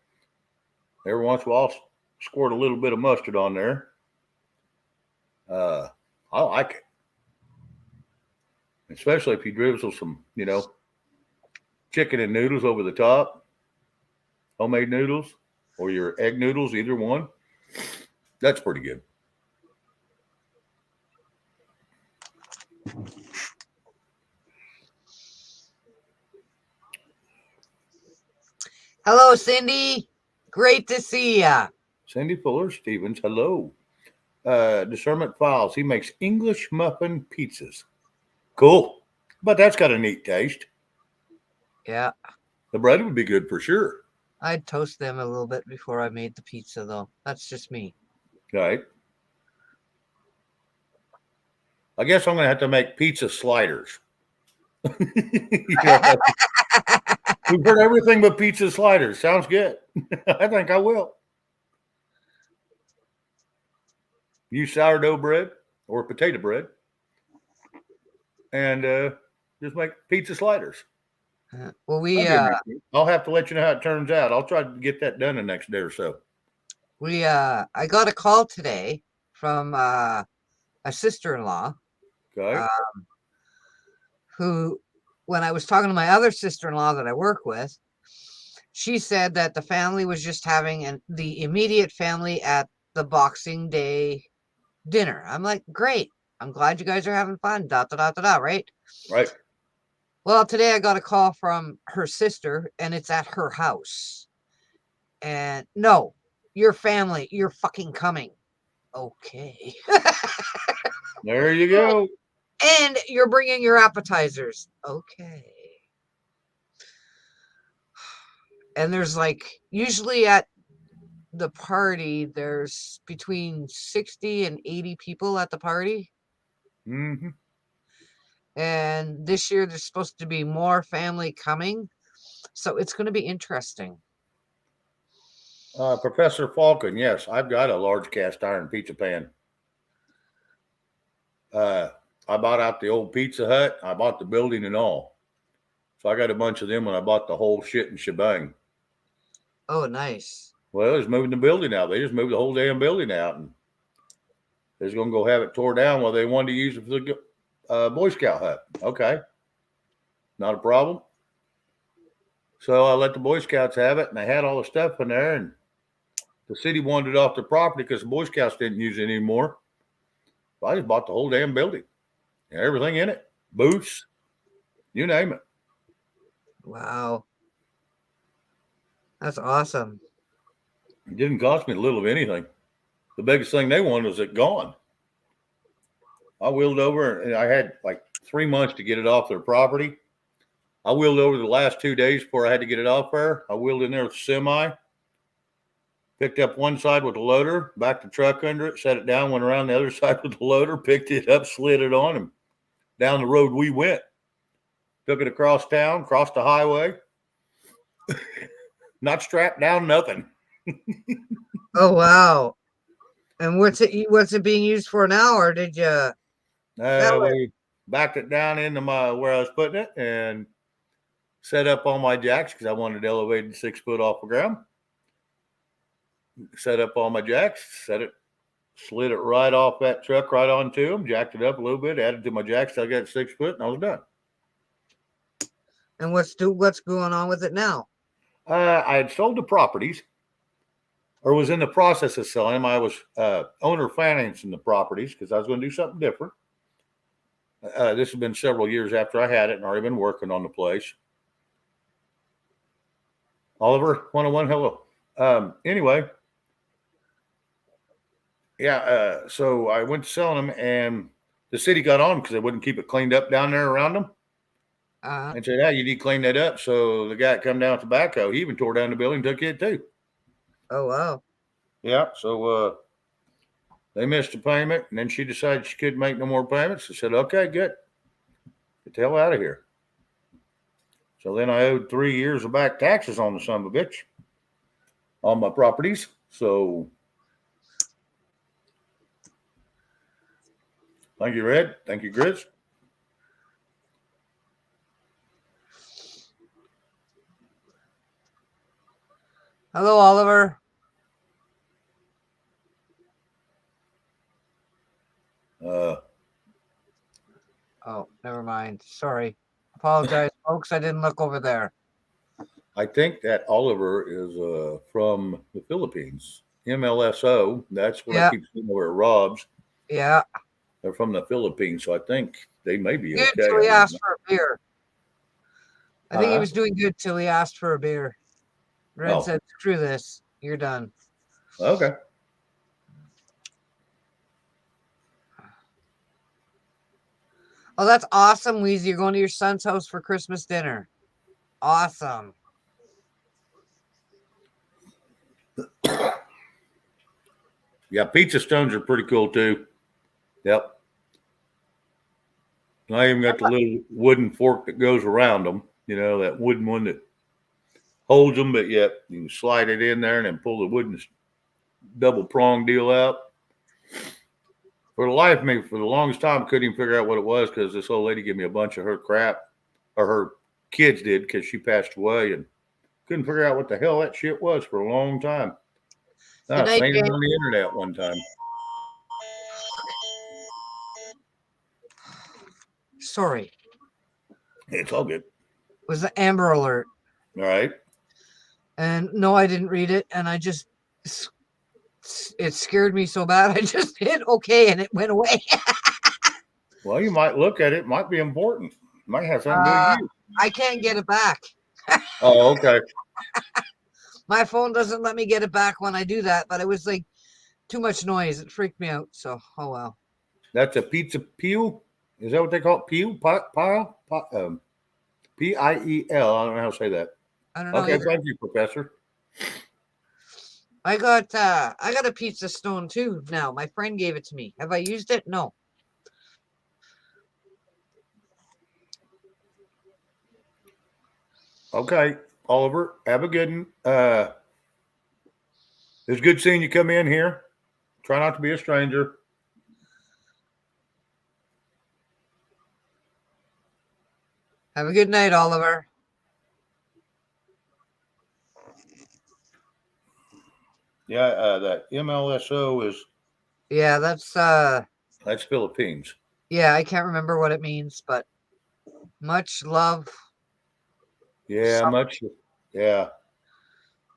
[SPEAKER 1] Every once in a while, I'll squirt a little bit of mustard on there. I like it, especially if you drizzle some, chicken and noodles over the top, homemade noodles, or your egg noodles, either one. That's pretty good.
[SPEAKER 2] Hello, Cindy. Great to see ya.
[SPEAKER 1] Cindy Fuller Stevens, hello. Discernment Files. He makes English muffin pizzas. Cool. But that's got a neat taste.
[SPEAKER 2] Yeah.
[SPEAKER 1] The bread would be good for sure.
[SPEAKER 2] I'd toast them a little bit before I made the pizza, though. That's just me.
[SPEAKER 1] Right. I guess I'm going to have to make pizza sliders. We've heard everything but pizza sliders. Sounds good. I think I will. Use sourdough bread or potato bread and just make pizza sliders.
[SPEAKER 2] Well,
[SPEAKER 1] I'll have to let you know how it turns out. I'll try to get that done the next day or so.
[SPEAKER 2] I got a call today from a sister-in-law.
[SPEAKER 1] Okay.
[SPEAKER 2] Who, when I was talking to my other sister-in-law that I work with, she said that the family was just having the immediate family at the Boxing Day dinner. I'm like, great. I'm glad you guys are having fun. Right?
[SPEAKER 1] Right.
[SPEAKER 2] Well, today I got a call from her sister, and it's at her house. And no, your family, you're fucking coming. Okay.
[SPEAKER 1] There you go.
[SPEAKER 2] And you're bringing your appetizers. Okay. And there's usually at the party, there's between 60 and 80 people at the party.
[SPEAKER 1] Mm-hmm.
[SPEAKER 2] And this year, there's supposed to be more family coming. So it's going to be interesting.
[SPEAKER 1] Professor Falcon, yes, I've got a large cast iron pizza pan. I bought out the old Pizza Hut. I bought the building and all. So I got a bunch of them when I bought the whole shit and shebang.
[SPEAKER 2] Oh, nice.
[SPEAKER 1] Well, they're just moving the building out. They just moved the whole damn building out, and they're going to go have it tore down while they wanted to use it for the Boy Scout hut. Okay, not a problem. So I let the Boy Scouts have it, and they had all the stuff in there, and the city wanted it off the property because the Boy Scouts didn't use it anymore. So I just bought the whole damn building and everything in it, booths, you name it.
[SPEAKER 2] Wow. That's awesome.
[SPEAKER 1] It didn't cost me a little of anything. The biggest thing they wanted was it gone. I wheeled over, and I had like 3 months to get it off their property. I wheeled over the last 2 days before I had to get it off there. I wheeled in there with a semi, picked up one side with the loader, backed the truck under it, set it down, went around the other side with the loader, picked it up, slid it on, and down the road we went. Took it across town, crossed the highway. Not strapped down, nothing.
[SPEAKER 2] Oh, wow. And what's it being used for now, or did you?
[SPEAKER 1] We backed it down into where I was putting it and set up all my jacks because I wanted it elevated 6 foot off the ground. Set up all my jacks, slid it right off that truck right onto them, jacked it up a little bit, added to my jacks till I got 6 foot, and I was done.
[SPEAKER 2] And what's going on with it now?
[SPEAKER 1] I had sold the properties, or was in the process of selling them. I was owner financing the properties because I was going to do something different. This has been several years after I had it and already been working on the place. Oliver, 101, hello. Anyway, yeah, so I went to selling them, and the city got on because they wouldn't keep it cleaned up down there around them. And said, "Yeah, you need to clean that up." So the guy that come down with the backhoe, he even tore down the building, took it too.
[SPEAKER 2] Oh, wow.
[SPEAKER 1] Yeah, so they missed a payment, and then she decided she couldn't make no more payments. I said, "Okay, good. Get the hell out of here." So then I owed 3 years of back taxes on the son of a bitch on my properties. So thank you, Red. Thank you, Grizz.
[SPEAKER 2] Hello, Oliver. Oh, never mind. Sorry. Apologize, folks. I didn't look over there.
[SPEAKER 1] I think that Oliver is from the Philippines. MLSO. That's what I keep seeing over at Rob's.
[SPEAKER 2] Yeah.
[SPEAKER 1] They're from the Philippines, so I think they may be
[SPEAKER 2] Good
[SPEAKER 1] okay.
[SPEAKER 2] till he asked for a beer. I think he was doing good till he asked for a beer. Red said, "Screw this. You're done."
[SPEAKER 1] Okay.
[SPEAKER 2] Oh, that's awesome, Weezy. You're going to your son's house for Christmas dinner. Awesome.
[SPEAKER 1] Yeah, pizza stones are pretty cool too. Yep. I even got the little wooden fork that goes around them. You know, that wooden one that holds them, but yet you can slide it in there and then pull the wooden double prong deal out. For the life of me, for the longest time, I couldn't even figure out what it was because this old lady gave me a bunch of her crap, or her kids did because she passed away, and couldn't figure out what the hell that shit was for a long time. I was saying it on the internet one time.
[SPEAKER 2] Sorry.
[SPEAKER 1] It's all good.
[SPEAKER 2] It was the Amber Alert.
[SPEAKER 1] All right.
[SPEAKER 2] And no, I didn't read it, and it scared me so bad. I just hit okay, and it went away.
[SPEAKER 1] Well, you might look at it. It might be important. It might have something to do with you.
[SPEAKER 2] I can't get it back.
[SPEAKER 1] Oh, okay.
[SPEAKER 2] My phone doesn't let me get it back when I do that, but it was like too much noise. It freaked me out. So, oh well.
[SPEAKER 1] That's a pizza peel. Is that what they call it? Peel? Pile? P-I-E-L. I don't know how to say that.
[SPEAKER 2] I don't know.
[SPEAKER 1] Okay, thank you, Professor.
[SPEAKER 2] I got a pizza stone too now. My friend gave it to me. Have I used it? No.
[SPEAKER 1] Okay. Oliver, have a good one. It's good seeing you come in here. Try not to be a stranger.
[SPEAKER 2] Have a good night, Oliver.
[SPEAKER 1] Yeah, that MLSO is
[SPEAKER 2] Yeah,
[SPEAKER 1] that's Philippines.
[SPEAKER 2] yeah, I can't remember what it means, but much love.
[SPEAKER 1] Yeah, much. Yeah,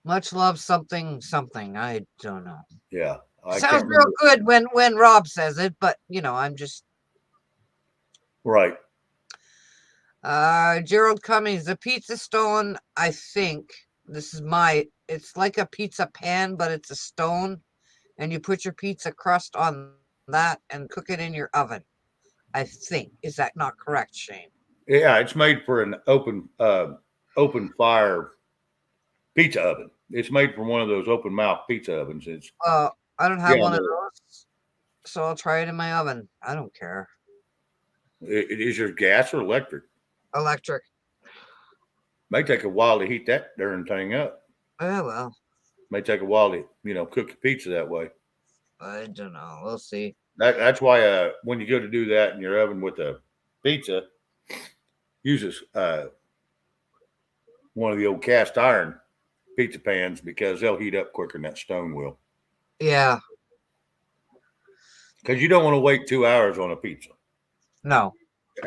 [SPEAKER 2] Much love something something. I don't know.
[SPEAKER 1] yeah.
[SPEAKER 2] It
[SPEAKER 1] I
[SPEAKER 2] sounds
[SPEAKER 1] can't
[SPEAKER 2] real
[SPEAKER 1] remember.
[SPEAKER 2] good when Rob says it, but I'm just
[SPEAKER 1] Right.
[SPEAKER 2] Gerald Cummings, the pizza stone, I think it's like a pizza pan, but it's a stone, and you put your pizza crust on that and cook it in your oven. I think. Is that not correct, Shane?
[SPEAKER 1] Yeah, it's made for an open fire pizza oven. It's made from one of those open mouth pizza ovens. It's
[SPEAKER 2] I don't have
[SPEAKER 1] yeah.
[SPEAKER 2] one of those, so I'll try it in my oven. I don't care.
[SPEAKER 1] It is your gas or electric.
[SPEAKER 2] Electric.
[SPEAKER 1] May take a while to heat that darn thing up.
[SPEAKER 2] Oh well.
[SPEAKER 1] May take a while to cook your pizza that way.
[SPEAKER 2] I don't know. We'll see.
[SPEAKER 1] That's why when you go to do that in your oven with a pizza, uses one of the old cast iron pizza pans because they'll heat up quicker than that stone will.
[SPEAKER 2] Yeah.
[SPEAKER 1] Because you don't want to wait 2 hours on a pizza.
[SPEAKER 2] No.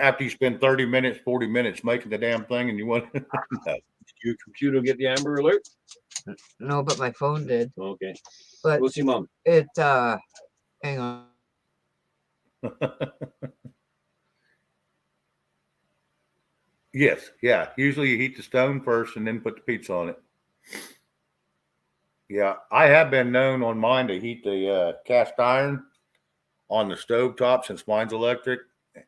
[SPEAKER 1] After you spend 30 minutes, 40 minutes making the damn thing and you want no.
[SPEAKER 3] Did your computer get the Amber Alert?
[SPEAKER 2] No, but my phone did.
[SPEAKER 3] Okay.
[SPEAKER 2] But
[SPEAKER 3] We'll see, Mom.
[SPEAKER 2] it hang on.
[SPEAKER 1] Yes, yeah. Usually you heat the stone first and then put the pizza on it. Yeah, I have been known on mine to heat the cast iron on the stove top since mine's electric,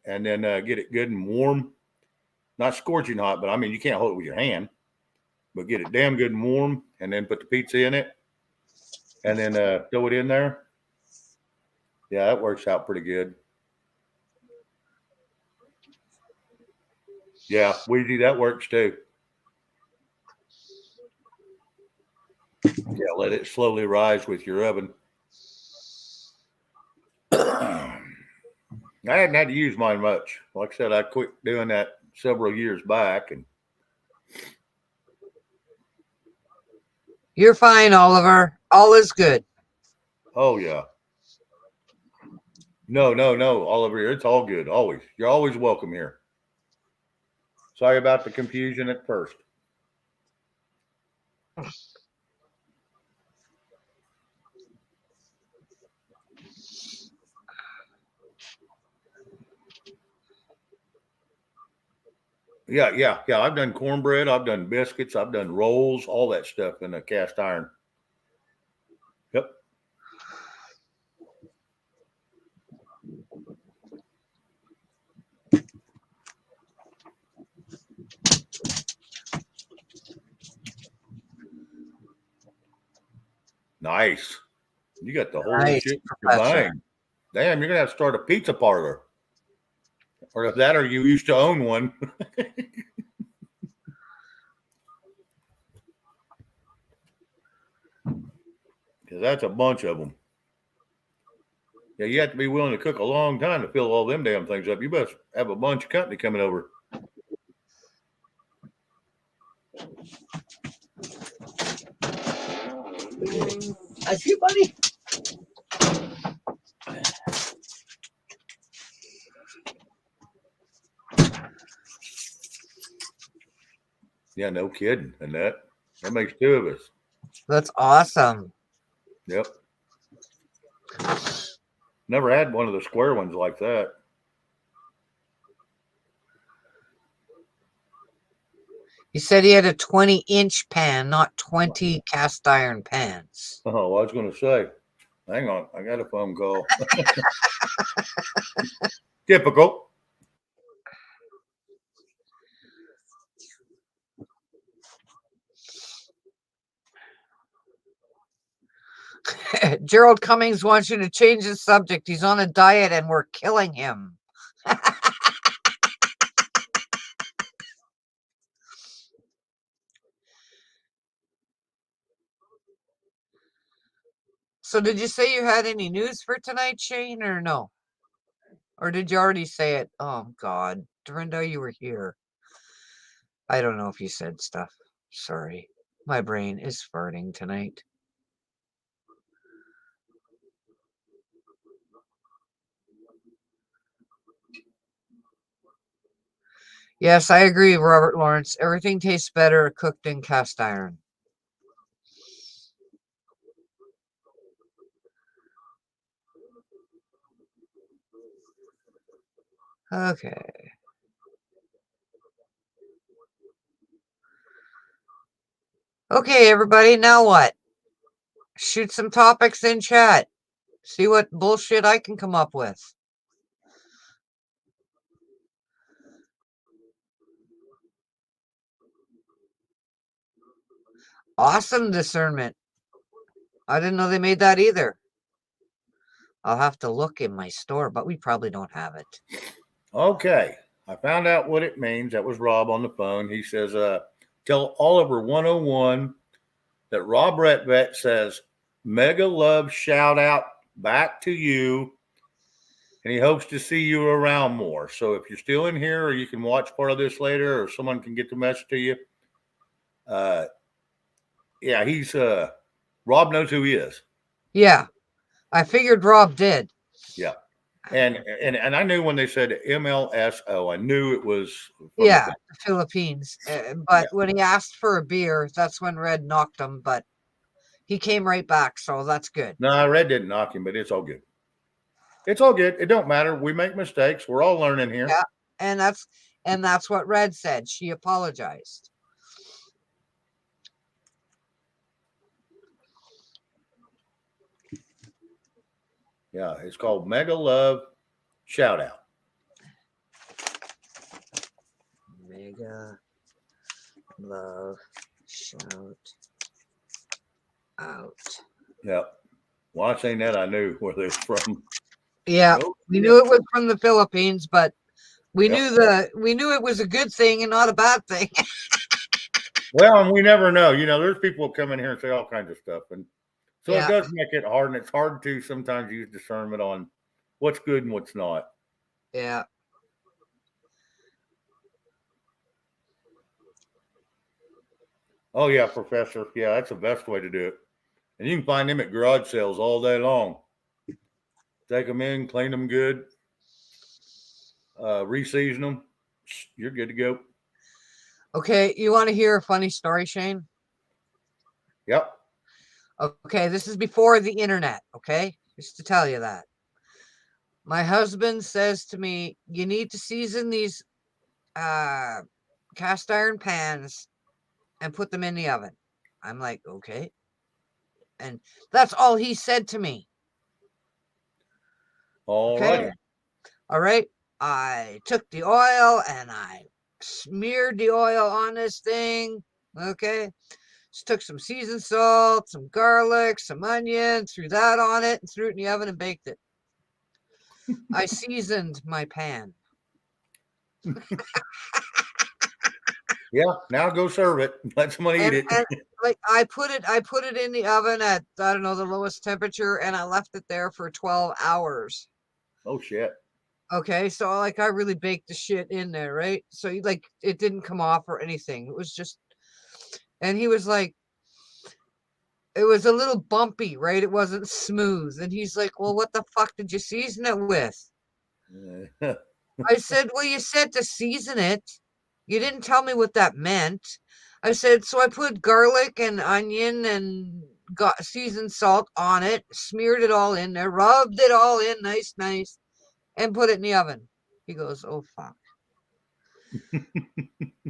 [SPEAKER 1] and then get it good and warm. Not scorching hot, but I mean you can't hold it with your hand, but get it damn good and warm, and then put the pizza in it, and then throw it in there. Yeah, that works out pretty good. Yeah, Wheezy, that works too. Yeah, let it slowly rise with your oven. I hadn't had to use mine much. Like I said, I quit doing that several years back, and
[SPEAKER 2] You're fine, Oliver. All is good.
[SPEAKER 1] oh yeah, no, Oliver, it's all good. Always, you're always welcome here. Sorry about the confusion at first. Yeah. I've done cornbread, I've done biscuits, I've done rolls, all that stuff in a cast iron. Yep. Nice. You got the whole
[SPEAKER 2] Nice,
[SPEAKER 1] shit
[SPEAKER 2] Professor.
[SPEAKER 1] combined. Damn, you're gonna have to start a pizza parlor. Or if that or you used to own one. Because that's a bunch of them. Yeah, you have to be willing to cook a long time to fill all them damn things up. You must have a bunch of company coming over.
[SPEAKER 3] I see, buddy.
[SPEAKER 1] Yeah, no kidding. And that makes two of us.
[SPEAKER 2] That's awesome.
[SPEAKER 1] Yep. Never had one of the square ones like that.
[SPEAKER 2] He said he had a 20-inch pan, not 20 cast iron pans.
[SPEAKER 1] Oh, I was going to say, hang on, I got a phone call. Typical.
[SPEAKER 2] Gerald Cummings wants you to change the subject. He's on a diet and we're killing him. So did you say you had any news for tonight, Shane, or no? Or did you already say it? Oh, God. Dorinda, you were here. I don't know if you said stuff. Sorry. My brain is farting tonight. Yes, I agree, Robert Lawrence. Everything tastes better cooked in cast iron. Okay. Okay, everybody, now what? Shoot some topics in chat. See what bullshit I can come up with. Awesome discernment. I didn't know they made that either. I'll have to look in my store, but we probably don't have it.
[SPEAKER 1] Okay. I found out what it means. That was Rob on the phone. He says, tell Oliver 101 that Rob Retvet says, mega love shout out back to you. And he hopes to see you around more. So if you're still in here, or you can watch part of this later, or someone can get the message to you. Yeah, he's Rob knows who he is.
[SPEAKER 2] Yeah, I figured Rob did.
[SPEAKER 1] Yeah. And I knew when they said MLSO, I knew it was from
[SPEAKER 2] the Philippines. But when he asked for a beer, that's when Red knocked him. But he came right back, so that's good.
[SPEAKER 1] No, Red didn't knock him, but it's all good. It's all good. It don't matter. We make mistakes. We're all learning here.
[SPEAKER 2] Yeah, and that's what Red said. She apologized.
[SPEAKER 1] Yeah, it's called Mega Love Shout Out.
[SPEAKER 2] Mega Love Shout Out.
[SPEAKER 1] Yep. Watching that, I knew where they're from.
[SPEAKER 2] Yeah, we knew it was from the Philippines, but we knew it was a good thing and not a bad thing.
[SPEAKER 1] Well, and we never know. You know, there's people who come in here and say all kinds of stuff, and so it does make it hard, and it's hard to sometimes use discernment on what's good and what's not.
[SPEAKER 2] Yeah.
[SPEAKER 1] Oh yeah, Professor. Yeah, that's the best way to do it. And you can find them at garage sales all day long. Take them in, clean them good, re-season them. You're good to go.
[SPEAKER 2] Okay, you want to hear a funny story, Shane?
[SPEAKER 1] Yep.
[SPEAKER 2] Okay, this is before the internet, okay? Just to tell you that. My husband says to me, you need to season these cast iron pans and put them in the oven. I'm like, okay. And that's all he said to me.
[SPEAKER 1] All right.
[SPEAKER 2] All right. I took the oil and I smeared the oil on this thing. Okay. Just took some seasoned salt, some garlic, some onion, threw that on it, and threw it in the oven and baked it. I seasoned my pan.
[SPEAKER 1] Yeah, now go serve it. Let somebody eat it.
[SPEAKER 2] And like I put it in the oven at, I don't know, the lowest temperature, and I left it there for 12 hours.
[SPEAKER 1] Oh shit.
[SPEAKER 2] Okay, so like I really baked the shit in there, right? So like it didn't come off or anything. It was just, and he was like, it was a little bumpy, right? It wasn't smooth. And he's like, well, what the fuck did you season it with? I said, well, you said to season it. You didn't tell me what that meant. I said, so I put garlic and onion and got seasoned salt on it, smeared it all in there, rubbed it all in nice, and put it in the oven. He goes, oh, fuck.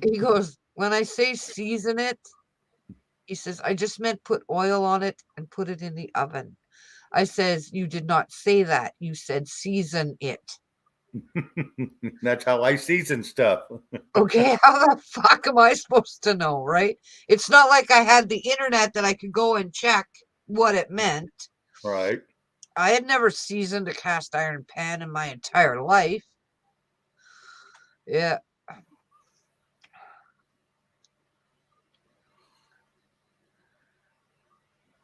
[SPEAKER 2] He goes, when I say season it, he says, I just meant put oil on it and put it in the oven. I says, you did not say that. You said season it.
[SPEAKER 1] That's how I season stuff.
[SPEAKER 2] Okay, how the fuck am I supposed to know, right? It's not like I had the internet that I could go and check what it meant.
[SPEAKER 1] Right.
[SPEAKER 2] I had never seasoned a cast iron pan in my entire life. Yeah.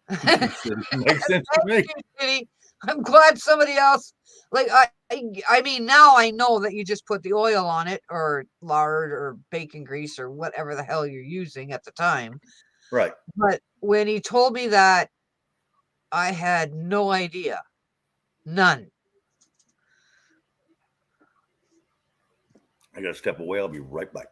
[SPEAKER 1] Makes sense to me.
[SPEAKER 2] Kitty. I'm glad somebody else, like, I mean, now I know that you just put the oil on it, or lard, or bacon grease, or whatever the hell you're using at the time.
[SPEAKER 1] Right.
[SPEAKER 2] But when he told me that, I had no idea. None.
[SPEAKER 1] I got to step away. I'll be right back.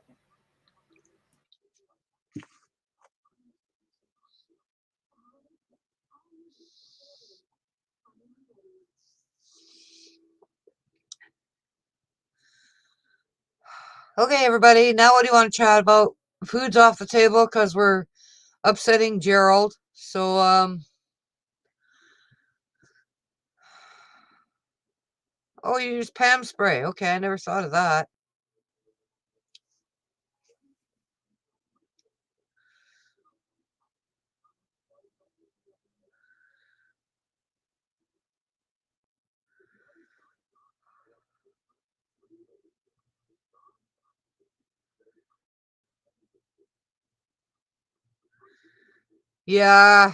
[SPEAKER 2] Okay, everybody. Now, what do you want to chat about? Food's off the table because we're upsetting Gerald. So, oh, you use Pam spray. Okay, I never thought of that. Yeah,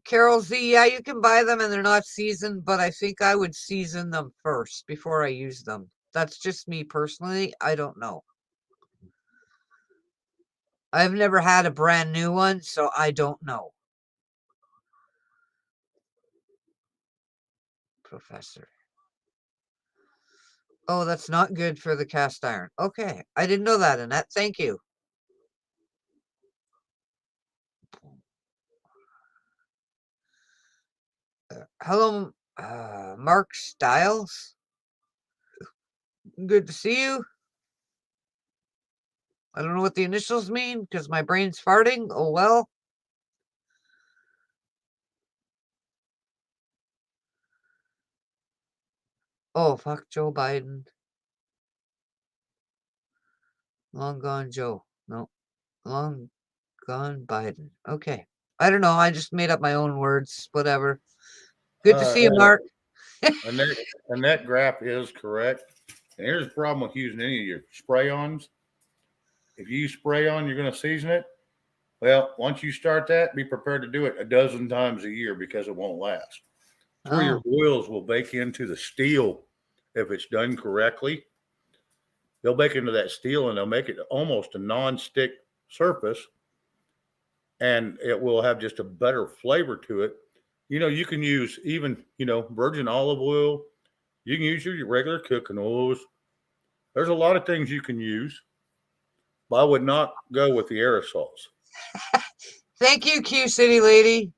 [SPEAKER 2] Carol Z, yeah, you can buy them and they're not seasoned, but I think I would season them first before I use them. That's just me personally. I don't know. I've never had a brand new one, so I don't know. Professor. Oh, that's not good for the cast iron. Okay, I didn't know that, Annette. Thank you. Hello, Mark Styles. Good to see you. I don't know what the initials mean because my brain's farting. Oh well. Oh, fuck Joe Biden. Long gone Joe. No. Long gone Biden. Okay. I don't know. I just made up my own words. Whatever. Good to see you, Mark.
[SPEAKER 1] Annette graph is correct. And here's the problem with using any of your spray-ons. If you use spray-on, you're going to season it. Well, once you start that, be prepared to do it a dozen times a year because it won't last. It's where your oils will bake into the steel if it's done correctly. They'll bake into that steel and they'll make it almost a non-stick surface, and it will have just a better flavor to it. You can use even, virgin olive oil. You can use your regular cooking oils. There's a lot of things you can use, but I would not go with the aerosols.
[SPEAKER 2] Thank you, Q City Lady.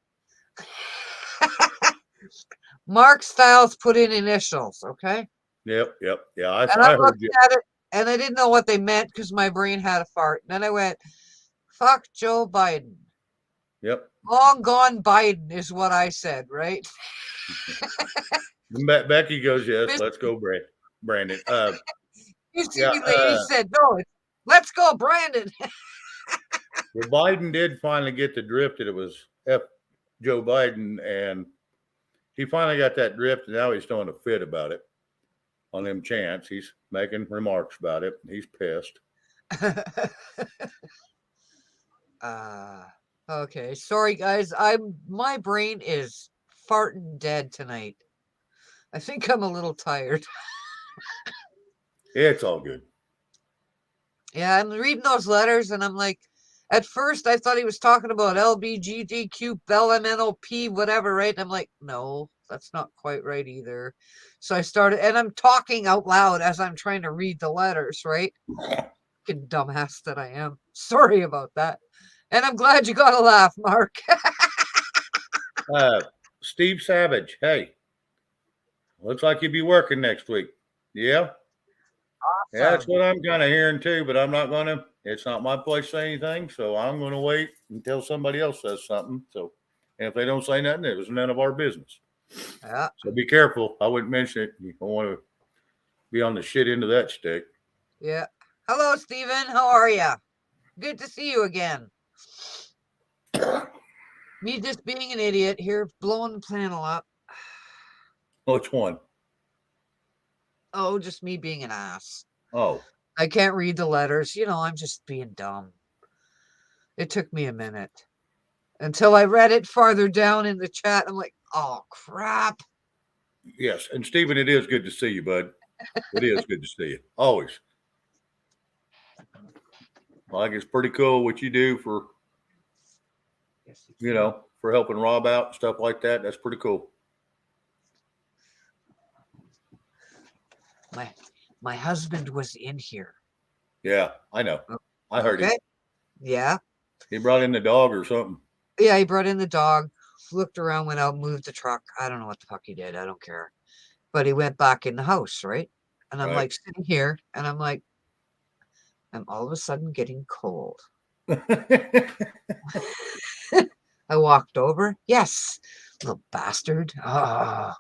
[SPEAKER 2] Mark Styles put in initials, okay?
[SPEAKER 1] Yep. Yeah,
[SPEAKER 2] And
[SPEAKER 1] I
[SPEAKER 2] I
[SPEAKER 1] heard
[SPEAKER 2] looked
[SPEAKER 1] you.
[SPEAKER 2] at it and I didn't know what they meant because my brain had a fart. And then I went, fuck Joe Biden.
[SPEAKER 1] Yep.
[SPEAKER 2] Long gone Biden is what I said, right?
[SPEAKER 1] Becky goes, yes, let's go, Brandon.
[SPEAKER 2] Q
[SPEAKER 1] Yeah,
[SPEAKER 2] City Lady said, no, let's go, Brandon.
[SPEAKER 1] well, Biden did finally get the drift that it was F Joe Biden, and he finally got that drift, and now he's throwing a fit about it on them chants. He's making remarks about it. He's pissed.
[SPEAKER 2] Okay, sorry guys. My brain is farting dead tonight. I think I'm a little tired.
[SPEAKER 1] It's all good.
[SPEAKER 2] Yeah, I'm reading those letters and I'm like, at first I thought he was talking about LBGTQ, LMNOP, whatever, right? And I'm like, no, that's not quite right either. So I started, and I'm talking out loud as I'm trying to read the letters, right? Fucking dumbass that I am. Sorry about that. And I'm glad you got a laugh, Mark.
[SPEAKER 1] Steve Savage, hey, looks like you'll be working next week. Yeah? Yeah, that's what I'm kind of hearing too, but I'm not going to. It's not my place to say anything, so I'm going to wait until somebody else says something. So, and if they don't say nothing, it was none of our business.
[SPEAKER 2] Yeah.
[SPEAKER 1] So be careful. I wouldn't mention it. You don't want to be on the shit end of that stick.
[SPEAKER 2] Yeah. Hello, Steven. How are you? Good to see you again. Me just being an idiot here, blowing the panel up.
[SPEAKER 1] Which one?
[SPEAKER 2] Oh, just me being an ass.
[SPEAKER 1] Oh.
[SPEAKER 2] I can't read the letters. I'm just being dumb. It took me a minute. until I read it farther down in the chat. I'm like, oh crap.
[SPEAKER 1] Yes, and Stephen, it is good to see you, bud. It is good to see you. Always. I think it's pretty cool what you do for, for helping Rob out and stuff like that. That's pretty cool.
[SPEAKER 2] My husband was in here.
[SPEAKER 1] Yeah, I know. I heard him.
[SPEAKER 2] Yeah.
[SPEAKER 1] He brought in the dog or something.
[SPEAKER 2] Yeah, he brought in the dog, looked around, went out, moved the truck. I don't know what the fuck he did. I don't care. But he went back in the house, right? And I'm like sitting here, and I'm like, I'm all of a sudden getting cold. I walked over. Yes, little bastard. Oh.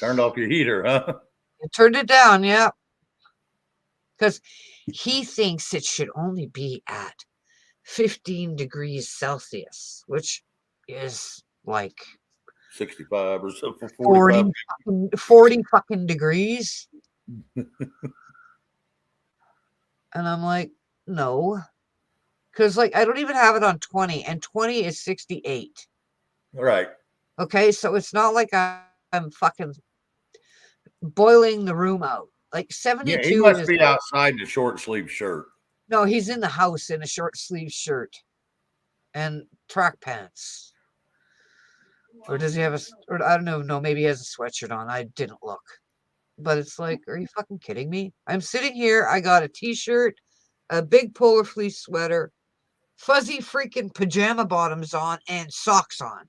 [SPEAKER 1] Turned off your heater, huh?
[SPEAKER 2] I turned it down, yeah. Because he thinks it should only be at 15 degrees Celsius, which is like
[SPEAKER 1] 65 or so,
[SPEAKER 2] 40 fucking degrees. And I'm like, no. Because like I don't even have it on 20, and 20 is 68.
[SPEAKER 1] Right.
[SPEAKER 2] Okay, so it's not like I'm fucking boiling the room out. Like 72
[SPEAKER 1] yeah, he must
[SPEAKER 2] is
[SPEAKER 1] be outside the short sleeve shirt.
[SPEAKER 2] No, he's in the house in a short sleeve shirt and track pants. Or does he have or I don't know, no, maybe he has a sweatshirt on. I didn't look. But it's like, are you fucking kidding me? I'm sitting here, I got a t-shirt, a big polar fleece sweater, fuzzy freaking pajama bottoms on, and socks on.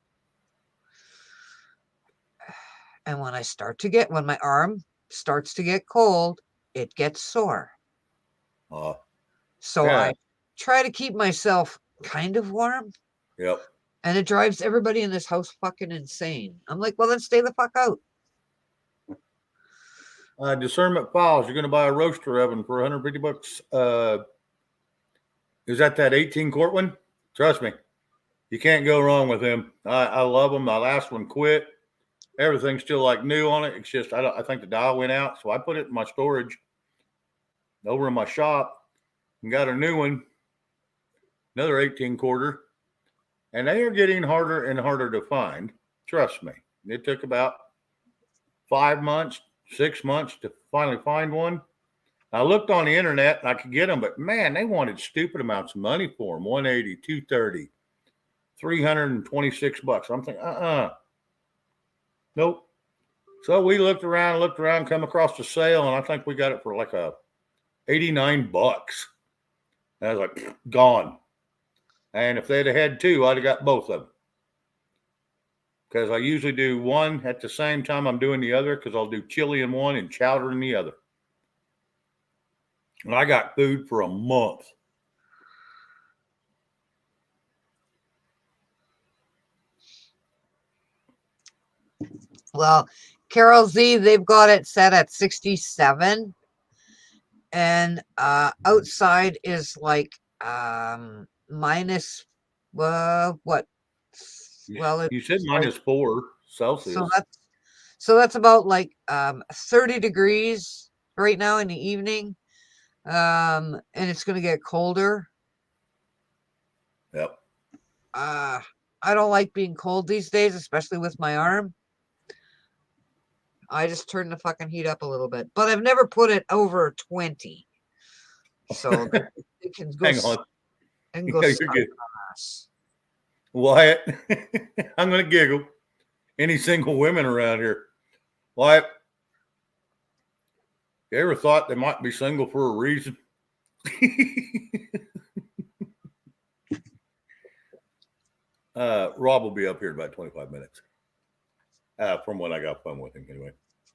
[SPEAKER 2] And when my arm starts to get cold, it gets sore. So I try to keep myself kind of warm.
[SPEAKER 1] Yep.
[SPEAKER 2] And it drives everybody in this house fucking insane. I'm like, well, then stay the fuck out.
[SPEAKER 1] Discernment Files. You're going to buy a roaster oven for $150. Is that 18 quart one? Trust me, you can't go wrong with them. I love them. My last one quit. Everything's still like new on it. It's just I think the dial went out, so I put it in my storage over in my shop and got a new one, another 18 quarter, and they are getting harder and harder to find. Trust me. It took about 5 months, 6 months to finally find one. I looked on the internet and I could get them, but man, they wanted stupid amounts of money for them. 180, 230, 326 bucks. I'm thinking, nope. So we looked around, come across the sale, and I think we got it for like 89 bucks. And I was like, gone. And if they'd have had two, I'd have got both of them. Because I usually do one at the same time I'm doing the other, because I'll do chili in one and chowder in the other. And I got food for a month.
[SPEAKER 2] Well, Carol Z, they've got it set at 67. And outside is like minus what? Well,
[SPEAKER 1] you said minus 4 Celsius.
[SPEAKER 2] So that's about like 30 degrees right now in the evening. And it's gonna get colder.
[SPEAKER 1] Yep.
[SPEAKER 2] I don't like being cold these days, especially with my arm. I just turn the fucking heat up a little bit, but I've never put it over 20. So it can go.
[SPEAKER 1] Hang on.
[SPEAKER 2] And go.
[SPEAKER 1] You're good. Wyatt, I'm gonna giggle. Any single women around here? Wyatt, you ever thought they might be single for a reason? Rob will be up here in about 25 minutes. From when I got fun with him, anyway.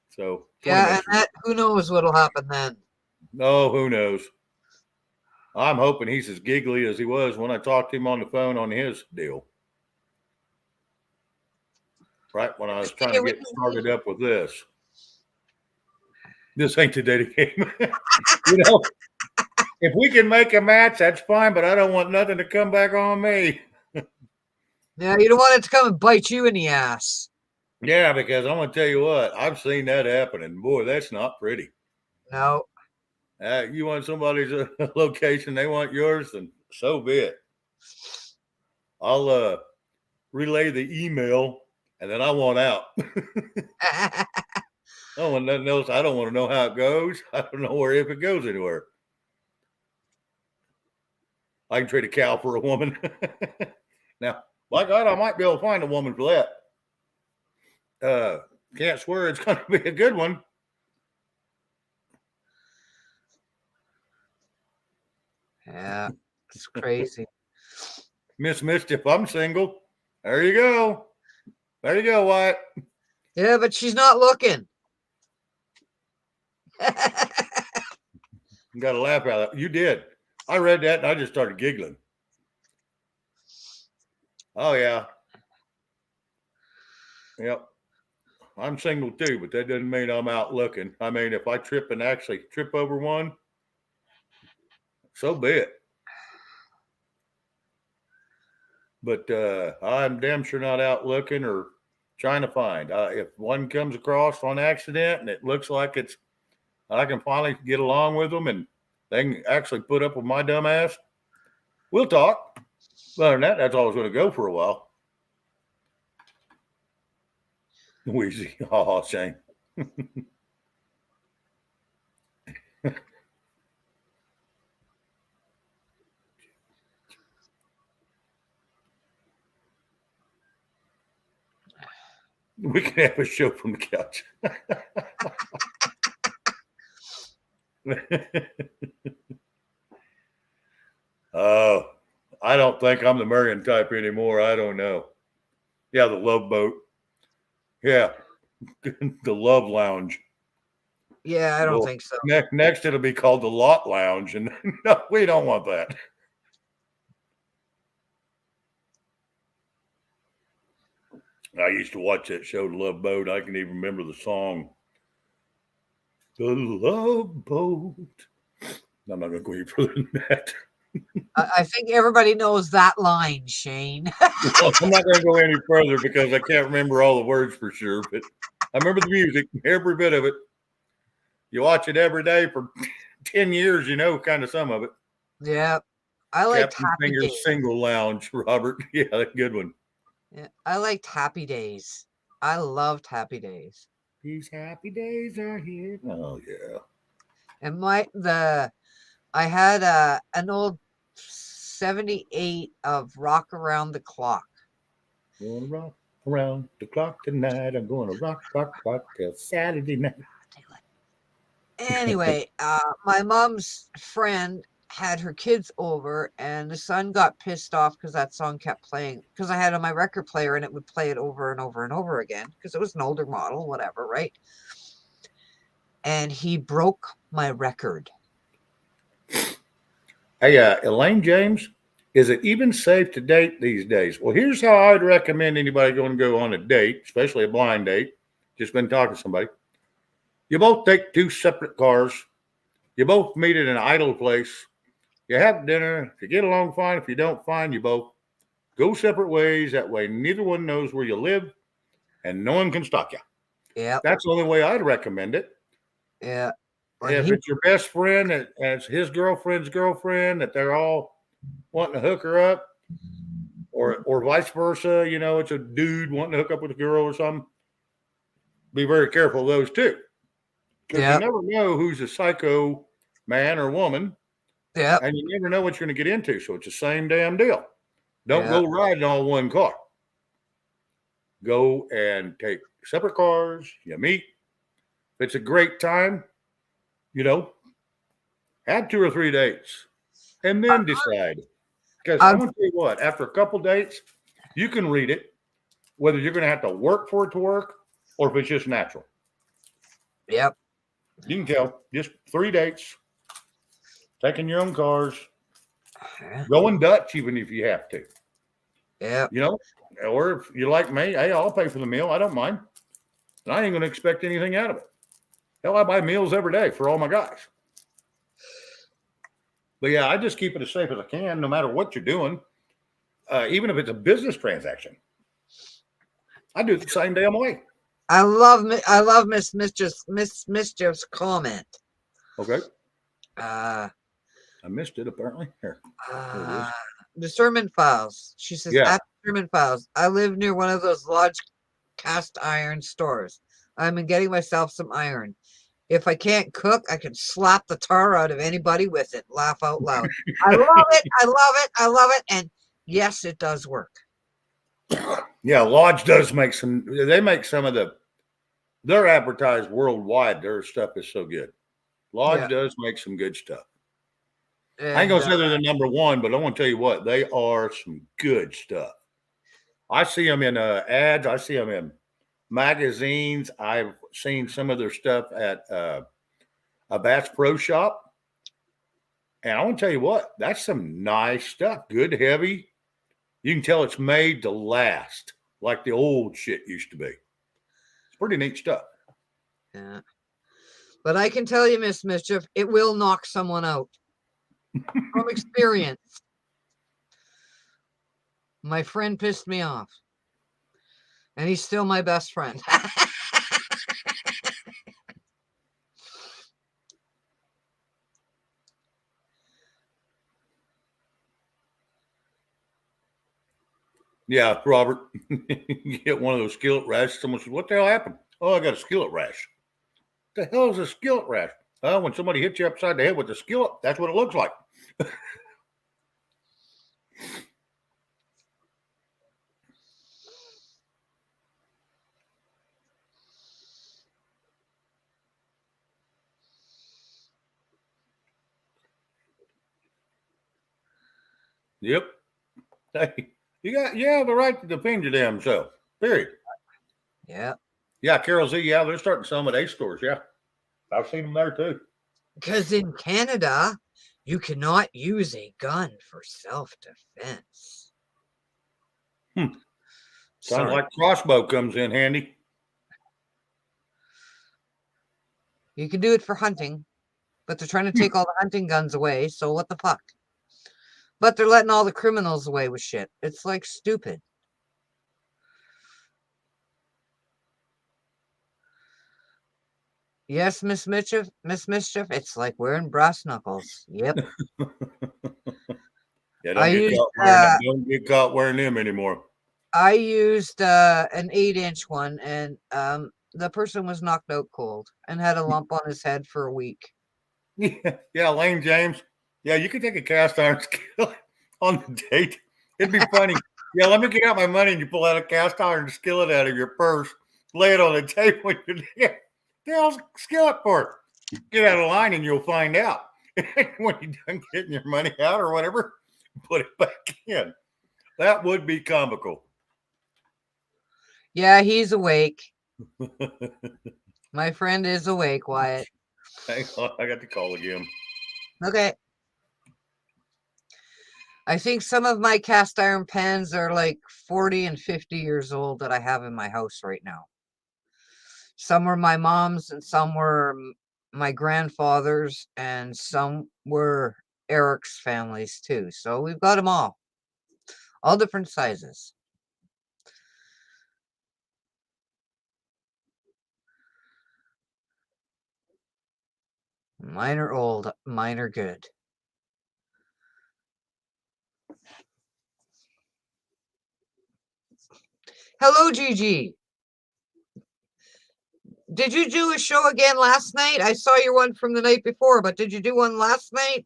[SPEAKER 1] So
[SPEAKER 2] yeah, and who knows what'll happen then?
[SPEAKER 1] No, who knows? I'm hoping he's as giggly as he was when I talked to him on the phone on his deal. Right when I was trying to get started up with this. This ain't the dating game. If we can make a match, that's fine, but I don't want nothing to come back on me.
[SPEAKER 2] Yeah, you don't want it to come and bite you in the ass.
[SPEAKER 1] Yeah, because I'm going to tell you what, I've seen that happen, and boy, that's not pretty.
[SPEAKER 2] No.
[SPEAKER 1] You want somebody's location, they want yours, then so be it. I'll relay the email, and then I want out. I don't want nothing else. I don't want to know how it goes. I don't know if it goes anywhere. I can trade a cow for a woman. Now, by God, I might be able to find a woman for that. Can't swear it's going to be a good one.
[SPEAKER 2] Yeah, it's crazy.
[SPEAKER 1] Miss Mischief, I'm single. There you go. There you go, Wyatt.
[SPEAKER 2] Yeah, but she's not looking.
[SPEAKER 1] You got to laugh out of that. You did. I read that and I just started giggling. Oh, yeah. Yep. I'm single too, but that doesn't mean I'm out looking. I mean, if I trip and actually trip over one, so be it. But I'm damn sure not out looking or trying to find. If one comes across on accident and it looks like I can finally get along with them and they can actually put up with my dumb ass, we'll talk. But other than that, that's all it's going to go for a while. Wheezy. Oh, shame. We can have a show from the couch. Oh, I don't think I'm the Marion type anymore. I don't know. Yeah, the love boat. Yeah, the love lounge.
[SPEAKER 2] Yeah, I don't think so.
[SPEAKER 1] Next, it'll be called the lot lounge, and no, we don't want that. I used to watch that show, The Love Boat. I can even remember the song, The Love Boat. I'm not going to go any further than that.
[SPEAKER 2] I think everybody knows that line, Shane.
[SPEAKER 1] Well, I'm not going to go any further because I can't remember all the words for sure, but I remember the music, every bit of it. You watch it every day for 10 years, you know, kind of some of it.
[SPEAKER 2] Yeah. I liked
[SPEAKER 1] Captain
[SPEAKER 2] Happy
[SPEAKER 1] Finger's
[SPEAKER 2] Days.
[SPEAKER 1] Single Lounge, Robert. Yeah, that's a good one.
[SPEAKER 2] Yeah, I liked Happy Days. I loved Happy Days.
[SPEAKER 1] These happy days are here. Oh, yeah.
[SPEAKER 2] And I had an old 78 of Rock Around the Clock.
[SPEAKER 1] Gonna rock around the clock tonight. I'm going to rock till Saturday night.
[SPEAKER 2] Anyway, my mom's friend had her kids over, and the son got pissed off because that song kept playing, because I had it on my record player and it would play it over and over and over again because it was an older model, whatever, right? And he broke my record.
[SPEAKER 1] Hey, Elaine James, is it even safe to date these days? Well, here's how I'd recommend anybody going to go on a date, especially a blind date. Just been talking to somebody. You both take two separate cars. You both meet at an idle place. You have dinner. If you get along, fine. If you don't, fine. You both go separate ways. That way, neither one knows where you live, and no one can stalk you.
[SPEAKER 2] Yeah,
[SPEAKER 1] That's the only way I'd recommend it.
[SPEAKER 2] yeah.
[SPEAKER 1] If it's your best friend and it's his girlfriend's girlfriend, that they're all wanting to hook her up, or vice versa, you know, it's a dude wanting to hook up with a girl or something. Be very careful of those two. Because you never know who's a psycho man or woman.
[SPEAKER 2] Yeah.
[SPEAKER 1] And you never know what you're going to get into. So it's the same damn deal. Don't go riding all one car. Go and take separate cars. You meet. If it's a great time, you know, have 2 or 3 dates and then decide. Because I'm going to tell you what, after a couple dates, you can read it, whether you're going to have to work for it to work or if it's just natural.
[SPEAKER 2] Yep.
[SPEAKER 1] You can tell. Just 3 dates, taking your own cars, going Dutch even if you have to.
[SPEAKER 2] Yeah.
[SPEAKER 1] You know, or if you like me, hey, I'll pay for the meal. I don't mind. And I ain't going to expect anything out of it. Hell, I buy meals every day for all my guys. But yeah, I just keep it as safe as I can, no matter what you're doing. Even if it's a business transaction, I do it the same damn way.
[SPEAKER 2] I love Miss Mischief's comment.
[SPEAKER 1] Okay.
[SPEAKER 2] I
[SPEAKER 1] missed it apparently. Here.
[SPEAKER 2] Discernment files. She says,
[SPEAKER 1] Yeah.
[SPEAKER 2] at discernment files, I live near one of those large cast iron stores. I'm getting myself some iron. If I can't cook, I can slap the tar out of anybody with it. Laugh out loud. I love it. I love it. I love it. And yes, it does work.
[SPEAKER 1] Yeah, Lodge does make some. They make some of they're advertised worldwide. Their stuff is so good. Lodge does make some good stuff.
[SPEAKER 2] And,
[SPEAKER 1] I ain't gonna say they're the number one, but I want to tell you what, they are some good stuff. I see them in ads. I see them in magazines. I've seen some of their stuff at a Bass Pro Shop, and I want to tell you what, that's some nice stuff. Good, heavy. You can tell it's made to last, like the old shit used to be. It's pretty neat stuff.
[SPEAKER 2] Yeah. But I can tell you, Miss Mischief, it will knock someone out. From experience. My friend pissed me off. And he's still my best friend.
[SPEAKER 1] Yeah, Robert, you get one of those skillet rashes. Someone says, "What the hell happened?" "Oh, I got a skillet rash." "What the hell is a skillet rash?" When somebody hits you upside the head with a skillet, that's what it looks like. Yep. Hey, you have the right to defend your damn self. Period.
[SPEAKER 2] Yeah.
[SPEAKER 1] Yeah, Carol Z. Yeah, they're starting some at Ace stores. Yeah, I've seen them there too.
[SPEAKER 2] Because in Canada, you cannot use a gun for self-defense.
[SPEAKER 1] Sounds
[SPEAKER 2] Sorry.
[SPEAKER 1] like crossbow comes in handy.
[SPEAKER 2] You can do it for hunting, but they're trying to take all the hunting guns away, so what the fuck? But they're letting all the criminals away with shit. It's like stupid. Yes, Miss Mischief, it's like wearing brass knuckles. Yep.
[SPEAKER 1] Yeah, don't get caught wearing them anymore.
[SPEAKER 2] I used an 8-inch one, and the person was knocked out cold and had a lump on his head for a week.
[SPEAKER 1] Yeah, Lane James. Yeah, you could take a cast iron skillet on the date. It'd be funny. Yeah, let me get out my money, and you pull out a cast iron skillet out of your purse, lay it on the table, and you're there. The hell's a skillet for? Get out of line, and you'll find out. When you're done getting your money out or whatever, put it back in. That would be comical.
[SPEAKER 2] Yeah, he's awake. My friend is awake, Wyatt.
[SPEAKER 1] Hang on, I got the call again.
[SPEAKER 2] Okay. I think some of my cast iron pans are like 40 and 50 years old that I have in my house right now. Some were my mom's, and some were my grandfather's, and some were Eric's families too. So we've got them all different sizes. Mine are old, mine are good. Hello, Gigi. Did you do a show again last night? I saw your one from the night before, but did you do one last night?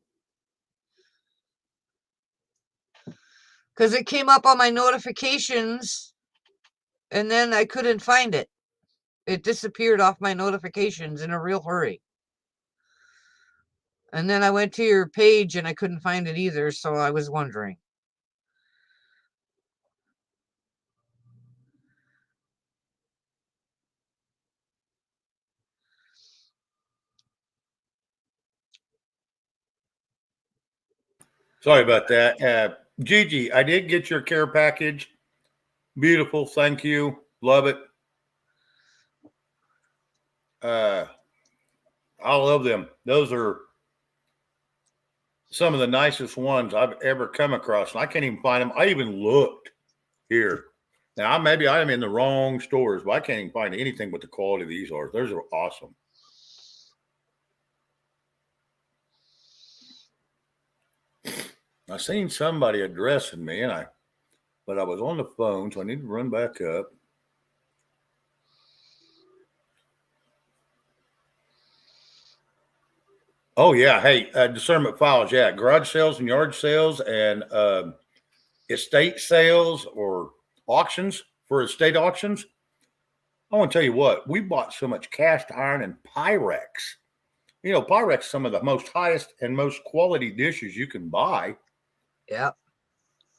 [SPEAKER 2] Because it came up on my notifications, and then I couldn't find it. It disappeared off my notifications in a real hurry. And then I went to your page, and I couldn't find it either, so I was wondering.
[SPEAKER 1] Sorry about that. Gigi, I did get your care package. Beautiful. Thank you. Love it. I love them. Those are some of the nicest ones I've ever come across. And I can't even find them. I even looked here. Now, maybe I am in the wrong stores, but I can't even find anything but the quality these are. Those are awesome. I seen somebody addressing me, but I was on the phone, so I need to run back up. Oh yeah, hey, discernment files, yeah, garage sales and yard sales and estate sales or auctions for estate auctions. I want to tell you what, we bought so much cast iron and Pyrex. You know, Pyrex is some of the most highest and most quality dishes you can buy.
[SPEAKER 2] Yeah.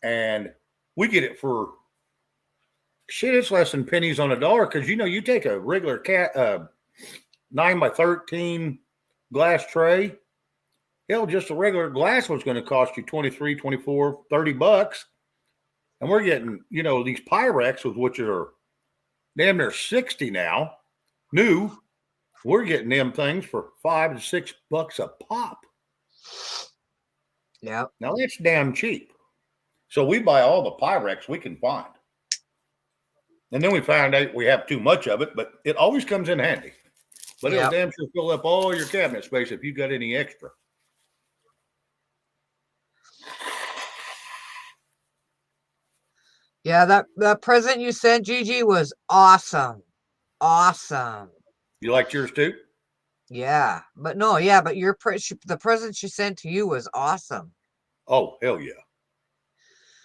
[SPEAKER 1] And we get it for shit, it's less than pennies on a dollar because you take a regular 9x13 glass tray. Hell, just a regular glass was going to cost you 23, 24, $30. And we're getting, these Pyrex, which are damn near 60 now, new. We're getting them things for $5 to $6 a pop.
[SPEAKER 2] Yeah.
[SPEAKER 1] Now that's damn cheap. So we buy all the Pyrex we can find. And then we find out we have too much of it, but it always comes in handy. But it'll damn sure fill up all your cabinet space if you got any extra.
[SPEAKER 2] Yeah, that present you sent, Gigi, was awesome. Awesome.
[SPEAKER 1] You liked yours too?
[SPEAKER 2] Yeah, but no, but the present she sent to you was awesome.
[SPEAKER 1] Oh, hell yeah.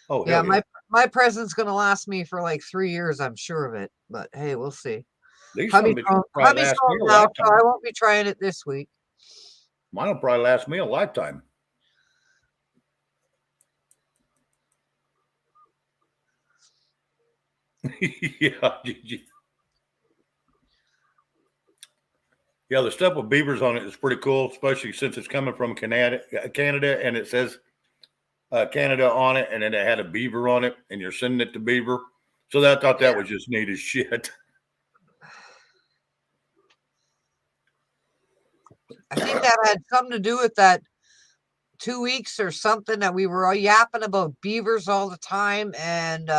[SPEAKER 1] Oh,
[SPEAKER 2] yeah,
[SPEAKER 1] hell yeah.
[SPEAKER 2] My present's gonna last me for like 3 years, I'm sure of it. But hey, we'll see.
[SPEAKER 1] These
[SPEAKER 2] Hubby's home now, so I won't be trying it this week.
[SPEAKER 1] Mine will probably last me a lifetime. Yeah, Gigi. Yeah, the stuff with beavers on it is pretty cool, especially since it's coming from Canada, and it says Canada on it, and then it had a beaver on it, and you're sending it to Beaver. So I thought that was just neat as shit.
[SPEAKER 2] I think that had something to do with that 2 weeks or something that we were all yapping about beavers all the time and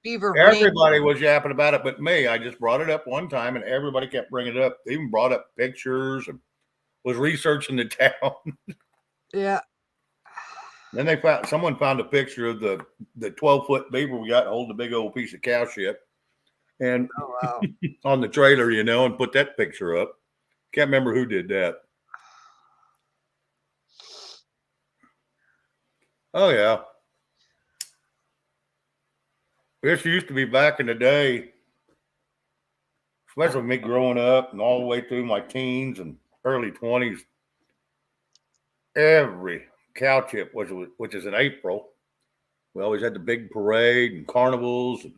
[SPEAKER 2] beaver.
[SPEAKER 1] Everybody was yapping about it, but me. I just brought it up one time, and everybody kept bringing it up. They even brought up pictures and was researching the town.
[SPEAKER 2] Yeah.
[SPEAKER 1] Then someone found a picture of the 12-foot beaver we got holding a big old piece of cow shit, and on the trailer, and put that picture up. Can't remember who did that. Oh yeah, this used to be back in the day, especially me growing up and all the way through my teens and early 20s. Every cow chip, which is in April, we always had the big parade and carnivals, and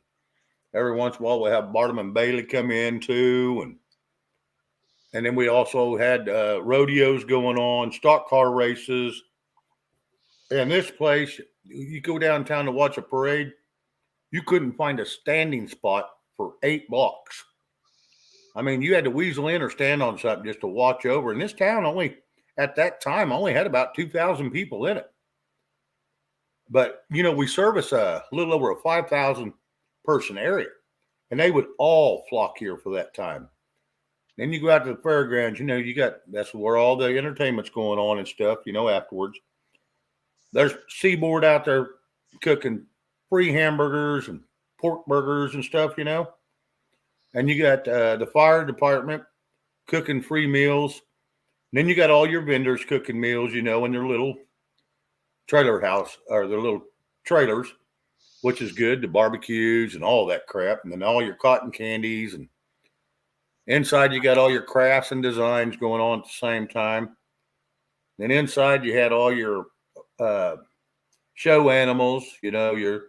[SPEAKER 1] every once in a while we have Barnum and Bailey come in too, and then we also had rodeos going on, stock car races. And this place, you go downtown to watch a parade, you couldn't find a standing spot for 8 blocks. I mean, you had to weasel in or stand on something just to watch over. And this town at that time, only had about 2,000 people in it. But, we service a little over a 5,000 person area, and they would all flock here for that time. Then you go out to the fairgrounds, that's where all the entertainment's going on and stuff, afterwards. There's Seaboard out there cooking free hamburgers and pork burgers and stuff, And you got the fire department cooking free meals. And then you got all your vendors cooking meals, in their little trailer house or their little trailers, which is good, the barbecues and all that crap. And then all your cotton candies, and inside you got all your crafts and designs going on at the same time. Then inside you had all your show animals, your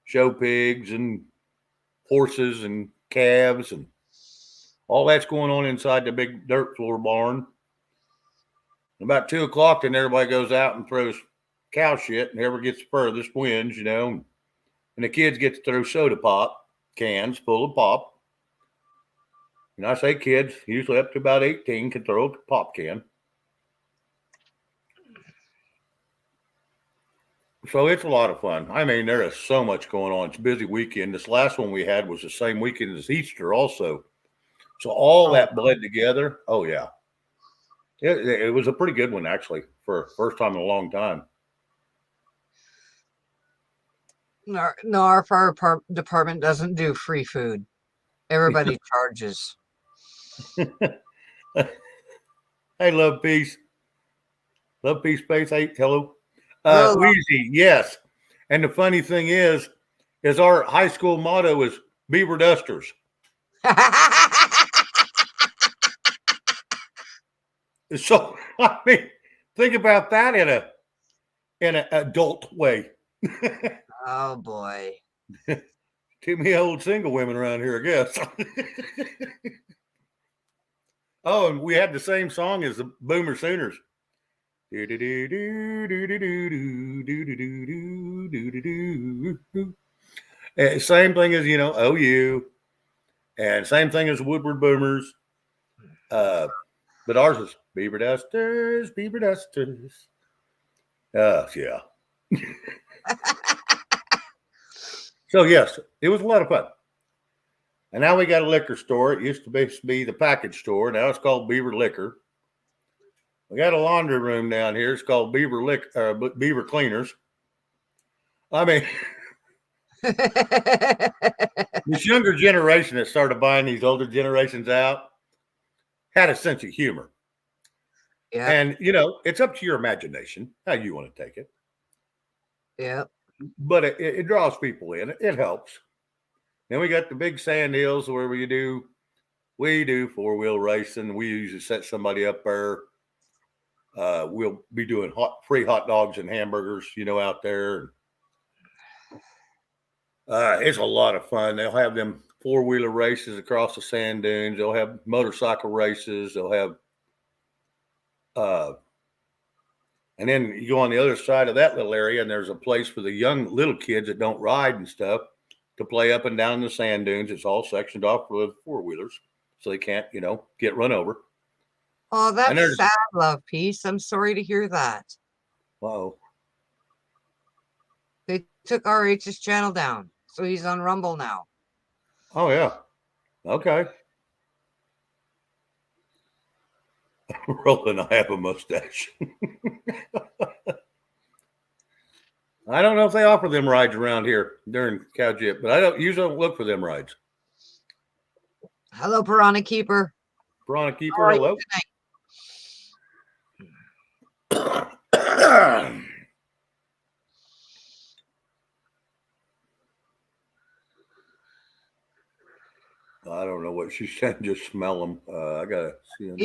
[SPEAKER 1] show pigs and horses and calves, and all that's going on inside the big dirt floor barn. About 2 o'clock, then everybody goes out and throws cow shit, and whoever gets the furthest wins, and the kids get to throw soda pop cans full of pop. And I say kids, usually up to about 18 can throw a pop can. So it's a lot of fun. I mean, there is so much going on. It's a busy weekend. This last one we had was the same weekend as Easter also. So all that bled together. Oh, yeah. It was a pretty good one, actually, for first time in a long time.
[SPEAKER 2] No, our fire department doesn't do free food. Everybody charges.
[SPEAKER 1] Hey, love, peace. Love, peace, space. Hey, hello.
[SPEAKER 2] Hello.
[SPEAKER 1] Wheezy, yes. And the funny thing is our high school motto is Beaver Dusters. So, I mean, think about that in an adult way.
[SPEAKER 2] Oh boy.
[SPEAKER 1] Too many old single women around here, I guess. Oh, and we had the same song as the Boomer Sooners. Same thing as, OU. And same thing as Woodward Boomers. But ours is Beaver Dusters, Beaver Dusters. Yeah. So, yes, it was a lot of fun. And now we got a liquor store. It used to be the package store. Now it's called Beaver Liquor. We got a laundry room down here. It's called Beaver Cleaners. I mean, this younger generation that started buying these older generations out had a sense of humor.
[SPEAKER 2] Yeah.
[SPEAKER 1] And, it's up to your imagination how you want to take it.
[SPEAKER 2] Yeah.
[SPEAKER 1] But it draws people in. It helps. Then we got the big sand hills where we do 4-wheel racing. We usually set somebody up there. We'll be doing free hot dogs and hamburgers, out there. It's a lot of fun. They'll have them 4-wheeler races across the sand dunes. They'll have motorcycle races. They'll have, and then you go on the other side of that little area, and there's a place for the young little kids that don't ride and stuff to play up and down the sand dunes. It's all sectioned off with 4-wheelers, so they can't, get run over.
[SPEAKER 2] Oh, that's sad, love, peace. I'm sorry to hear that.
[SPEAKER 1] Wow.
[SPEAKER 2] They took RH's channel down, so he's on Rumble now.
[SPEAKER 1] Oh, yeah. Okay. Roland, I have a mustache. I don't know if they offer them rides around here during Cow Jip, but I don't look for them rides.
[SPEAKER 2] Hello, Piranha Keeper.
[SPEAKER 1] Piranha Keeper, hello. I don't know what she said. Just smell them. I gotta see them.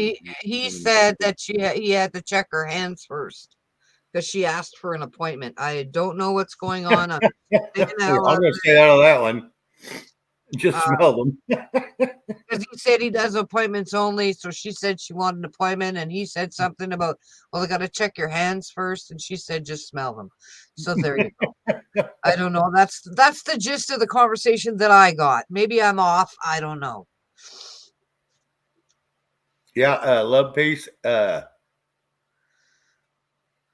[SPEAKER 2] He said that he had to check her hands first because she asked for an appointment. I don't know what's going on. I'm
[SPEAKER 1] gonna stay out of that one. Just smell them.
[SPEAKER 2] Because he said he does appointments only. So she said she wanted an appointment, and he said something about, well, I got to check your hands first, and she said just smell them. So there you go. I don't know. That's the gist of the conversation that I got. Maybe I'm off. I don't know.
[SPEAKER 1] Yeah, love, peace.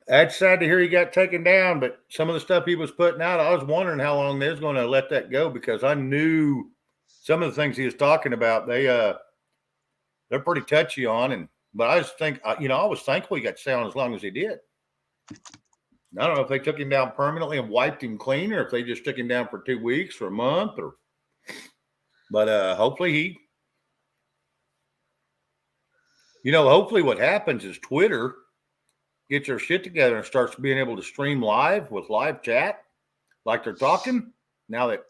[SPEAKER 1] That's sad to hear he got taken down, but some of the stuff he was putting out, I was wondering how long they was going to let that go, because I knew some of the things he was talking about, they're pretty touchy on. But I just think, I was thankful he got to stay on as long as he did. I don't know if they took him down permanently and wiped him clean, or if they just took him down for 2 weeks or a month, but hopefully hopefully what happens is Twitter gets their shit together and starts being able to stream live with live chat like they're talking. Now that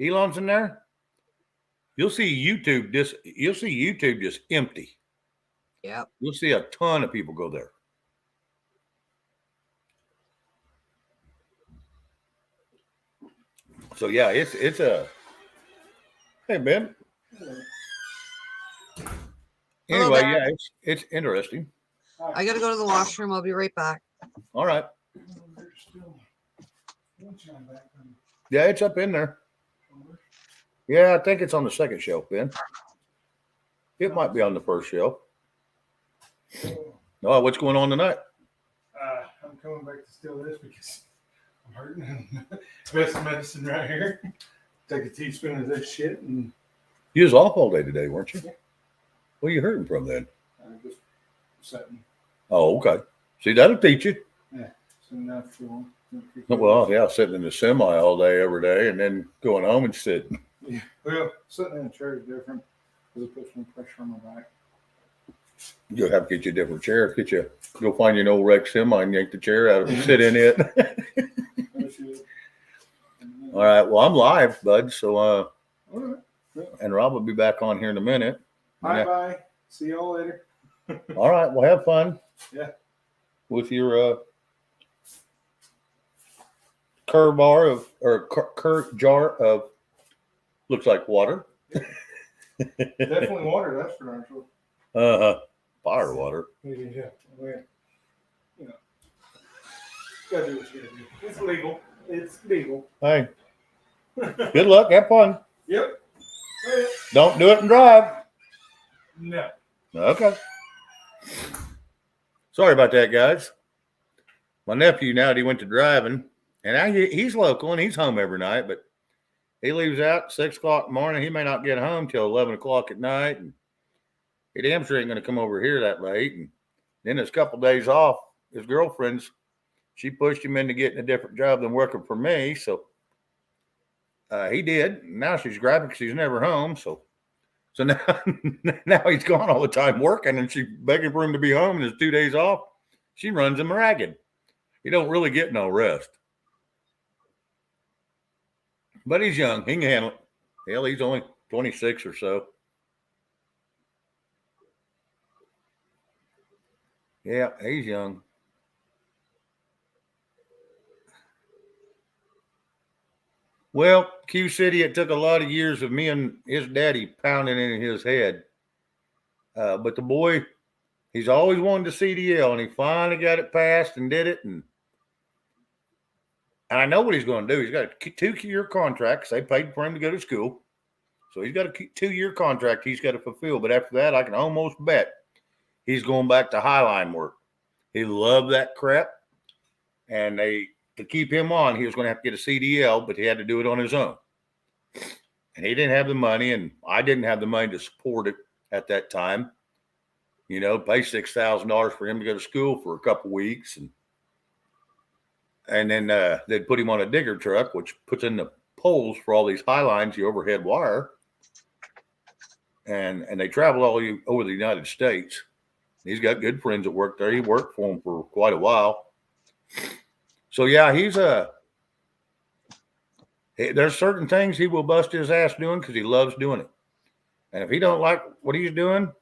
[SPEAKER 1] Elon's in there, you'll see YouTube just empty.
[SPEAKER 2] Yeah.
[SPEAKER 1] You'll see a ton of people go there. So yeah, it's a hey Ben. Anyway, yeah, it's interesting.
[SPEAKER 2] I gotta go to the washroom. I'll be right back.
[SPEAKER 1] All right. Yeah, it's up in there. Yeah, I think it's on the second shelf, Ben. It might be on the first shelf. Oh, what's going on tonight?
[SPEAKER 4] I'm coming back to steal this because I'm hurting. Best medicine right here. Take a teaspoon of this shit and.
[SPEAKER 1] You was off all day today, weren't you? What are you hurting from then?
[SPEAKER 4] Just something.
[SPEAKER 1] Oh, okay. See, that'll teach you.
[SPEAKER 4] Yeah, it's enough for them.
[SPEAKER 1] Well, yeah, sitting in the semi all day, every day, and then going home and sitting.
[SPEAKER 4] Yeah. Well, sitting in a chair is different because it puts more pressure on my back.
[SPEAKER 1] You'll have to get you a different chair. Go find you an old wrecked semi and yank the chair out of it, sit in it. All right. Well, I'm live, bud. So,
[SPEAKER 4] All right.
[SPEAKER 1] and Rob will be back on here in a minute.
[SPEAKER 4] Bye. See y'all later.
[SPEAKER 1] All right. Well, have fun.
[SPEAKER 4] Yeah.
[SPEAKER 1] With your cur jar of looks like water.
[SPEAKER 4] Definitely water, that's for darn sure.
[SPEAKER 1] Fire water.
[SPEAKER 4] Yeah. Well, you know, gotta do what you gotta do. It's legal. It's legal.
[SPEAKER 1] Hey, good luck. Have fun.
[SPEAKER 4] Yep.
[SPEAKER 1] Don't do it and drive.
[SPEAKER 4] No.
[SPEAKER 1] Okay. Sorry about that, guys. My nephew now, he went to driving, and he's local and he's home every night, but he leaves out at 6 o'clock in the morning. He may not get home till 11 o'clock at night, and he damn sure ain't going to come over here that late. And then there's a couple days off. His girlfriend's, she pushed him into getting a different job than working for me, so he did. Now she's grabbing because he's never home, so now, now he's gone all the time working, and she's begging for him to be home, and his 2 days off, she runs him ragged. He don't really get no rest. But he's young. He can handle it. Hell, he's only 26 or so. Yeah, he's young. Well, Q City, it took a lot of years of me and his daddy pounding in his head. But the boy, he's always wanted to CDL, and he finally got it passed and did it. And I know what he's going to do. He's got a 2-year contract because they paid for him to go to school. So he's got a 2-year contract he's got to fulfill. But after that, I can almost bet he's going back to highline work. He loved that crap. And to keep him on, he was going to have to get a CDL, but he had to do it on his own. And he didn't have the money, and I didn't have the money to support it at that time. You know, pay $6,000 for him to go to school for a couple weeks. And then they'd put him on a digger truck, which puts in the poles for all these high lines, the overhead wire. And they travel all over the United States. He's got good friends that work there. He worked for them for quite a while. So, yeah, there's certain things he will bust his ass doing because he loves doing it. And if he don't like what he's doing,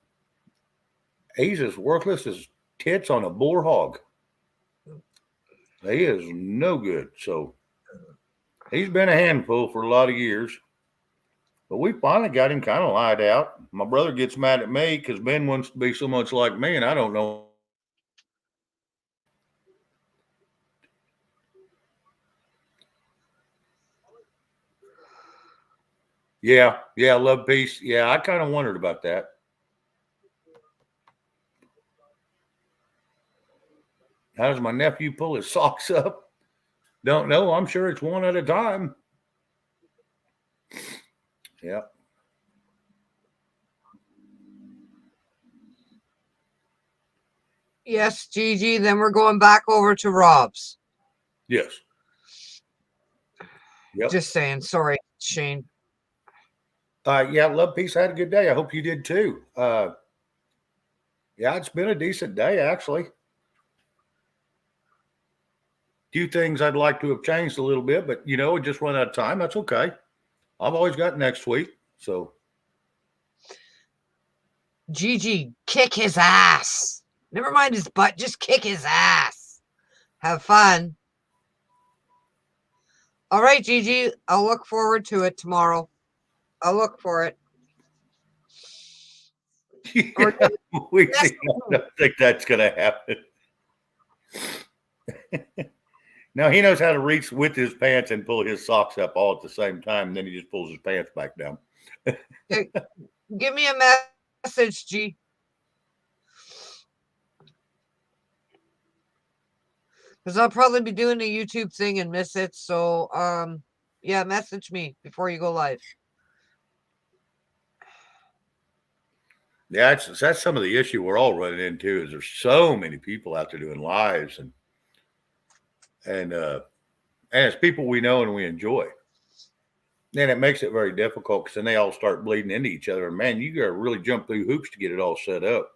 [SPEAKER 1] he's as worthless as tits on a boar hog. He is no good. So he's been a handful for a lot of years. But we finally got him kind of lied out. My brother gets mad at me because Ben wants to be so much like me, and I don't know. Yeah, love, peace. Yeah, I kind of wondered about that. How does my nephew pull his socks up? Don't know. I'm sure it's one at a time. Yeah.
[SPEAKER 2] Yes, Gigi. Then we're going back over to Rob's.
[SPEAKER 1] Yes. Yep.
[SPEAKER 2] Just saying. Sorry, Shane.
[SPEAKER 1] Yeah, love, peace. I had a good day. I hope you did too. Yeah, it's been a decent day, actually. Few things I'd like to have changed a little bit, but just run out of time. That's okay. I've always got next week. So
[SPEAKER 2] Gigi, kick his ass. Never mind his butt, just kick his ass. Have fun. All right, Gigi, I'll look forward to it tomorrow. I'll look for it.
[SPEAKER 1] I don't think that's going to happen. No, he knows how to reach with his pants and pull his socks up all at the same time. And then he just pulls his pants back down.
[SPEAKER 2] Hey, give me a message, G. Because I'll probably be doing a YouTube thing and miss it. So, yeah, message me before you go live.
[SPEAKER 1] Yeah, that's some of the issue we're all running into is there's so many people out there doing lives and And it's people we know and we enjoy. Then it makes it very difficult because then they all start bleeding into each other. And man, you got to really jump through hoops to get it all set up.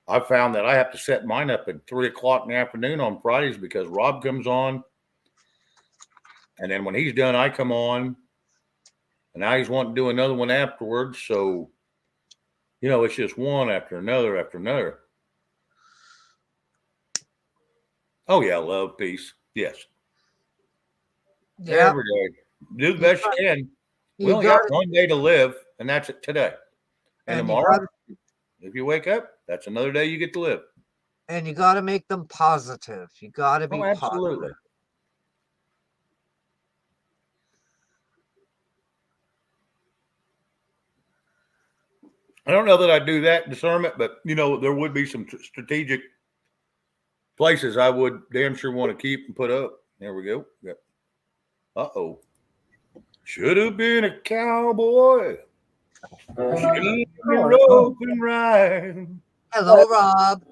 [SPEAKER 1] I found that I have to set mine up at 3:00 in the afternoon on Fridays because Rob comes on. And then when he's done, I come on. And now he's wanting to do another one afterwards. So, it's just one after another after another. Oh, yeah, love, peace. Yes.
[SPEAKER 2] Yeah.
[SPEAKER 1] Every day. Do the best you can. We
[SPEAKER 2] You
[SPEAKER 1] only
[SPEAKER 2] got
[SPEAKER 1] got one day to live, and that's it today. And
[SPEAKER 2] And you
[SPEAKER 1] tomorrow, if you wake up, that's another day you get to live.
[SPEAKER 2] and you got to make them positive. You got to be
[SPEAKER 1] Oh, absolutely.
[SPEAKER 2] positive.
[SPEAKER 1] I don't know that I do that discernment, but there would be some strategic places I would damn sure want to keep and put up. There we go. Yep. Uh-oh. Should have been a cowboy. Should rope and ride.
[SPEAKER 2] Hello, Rob.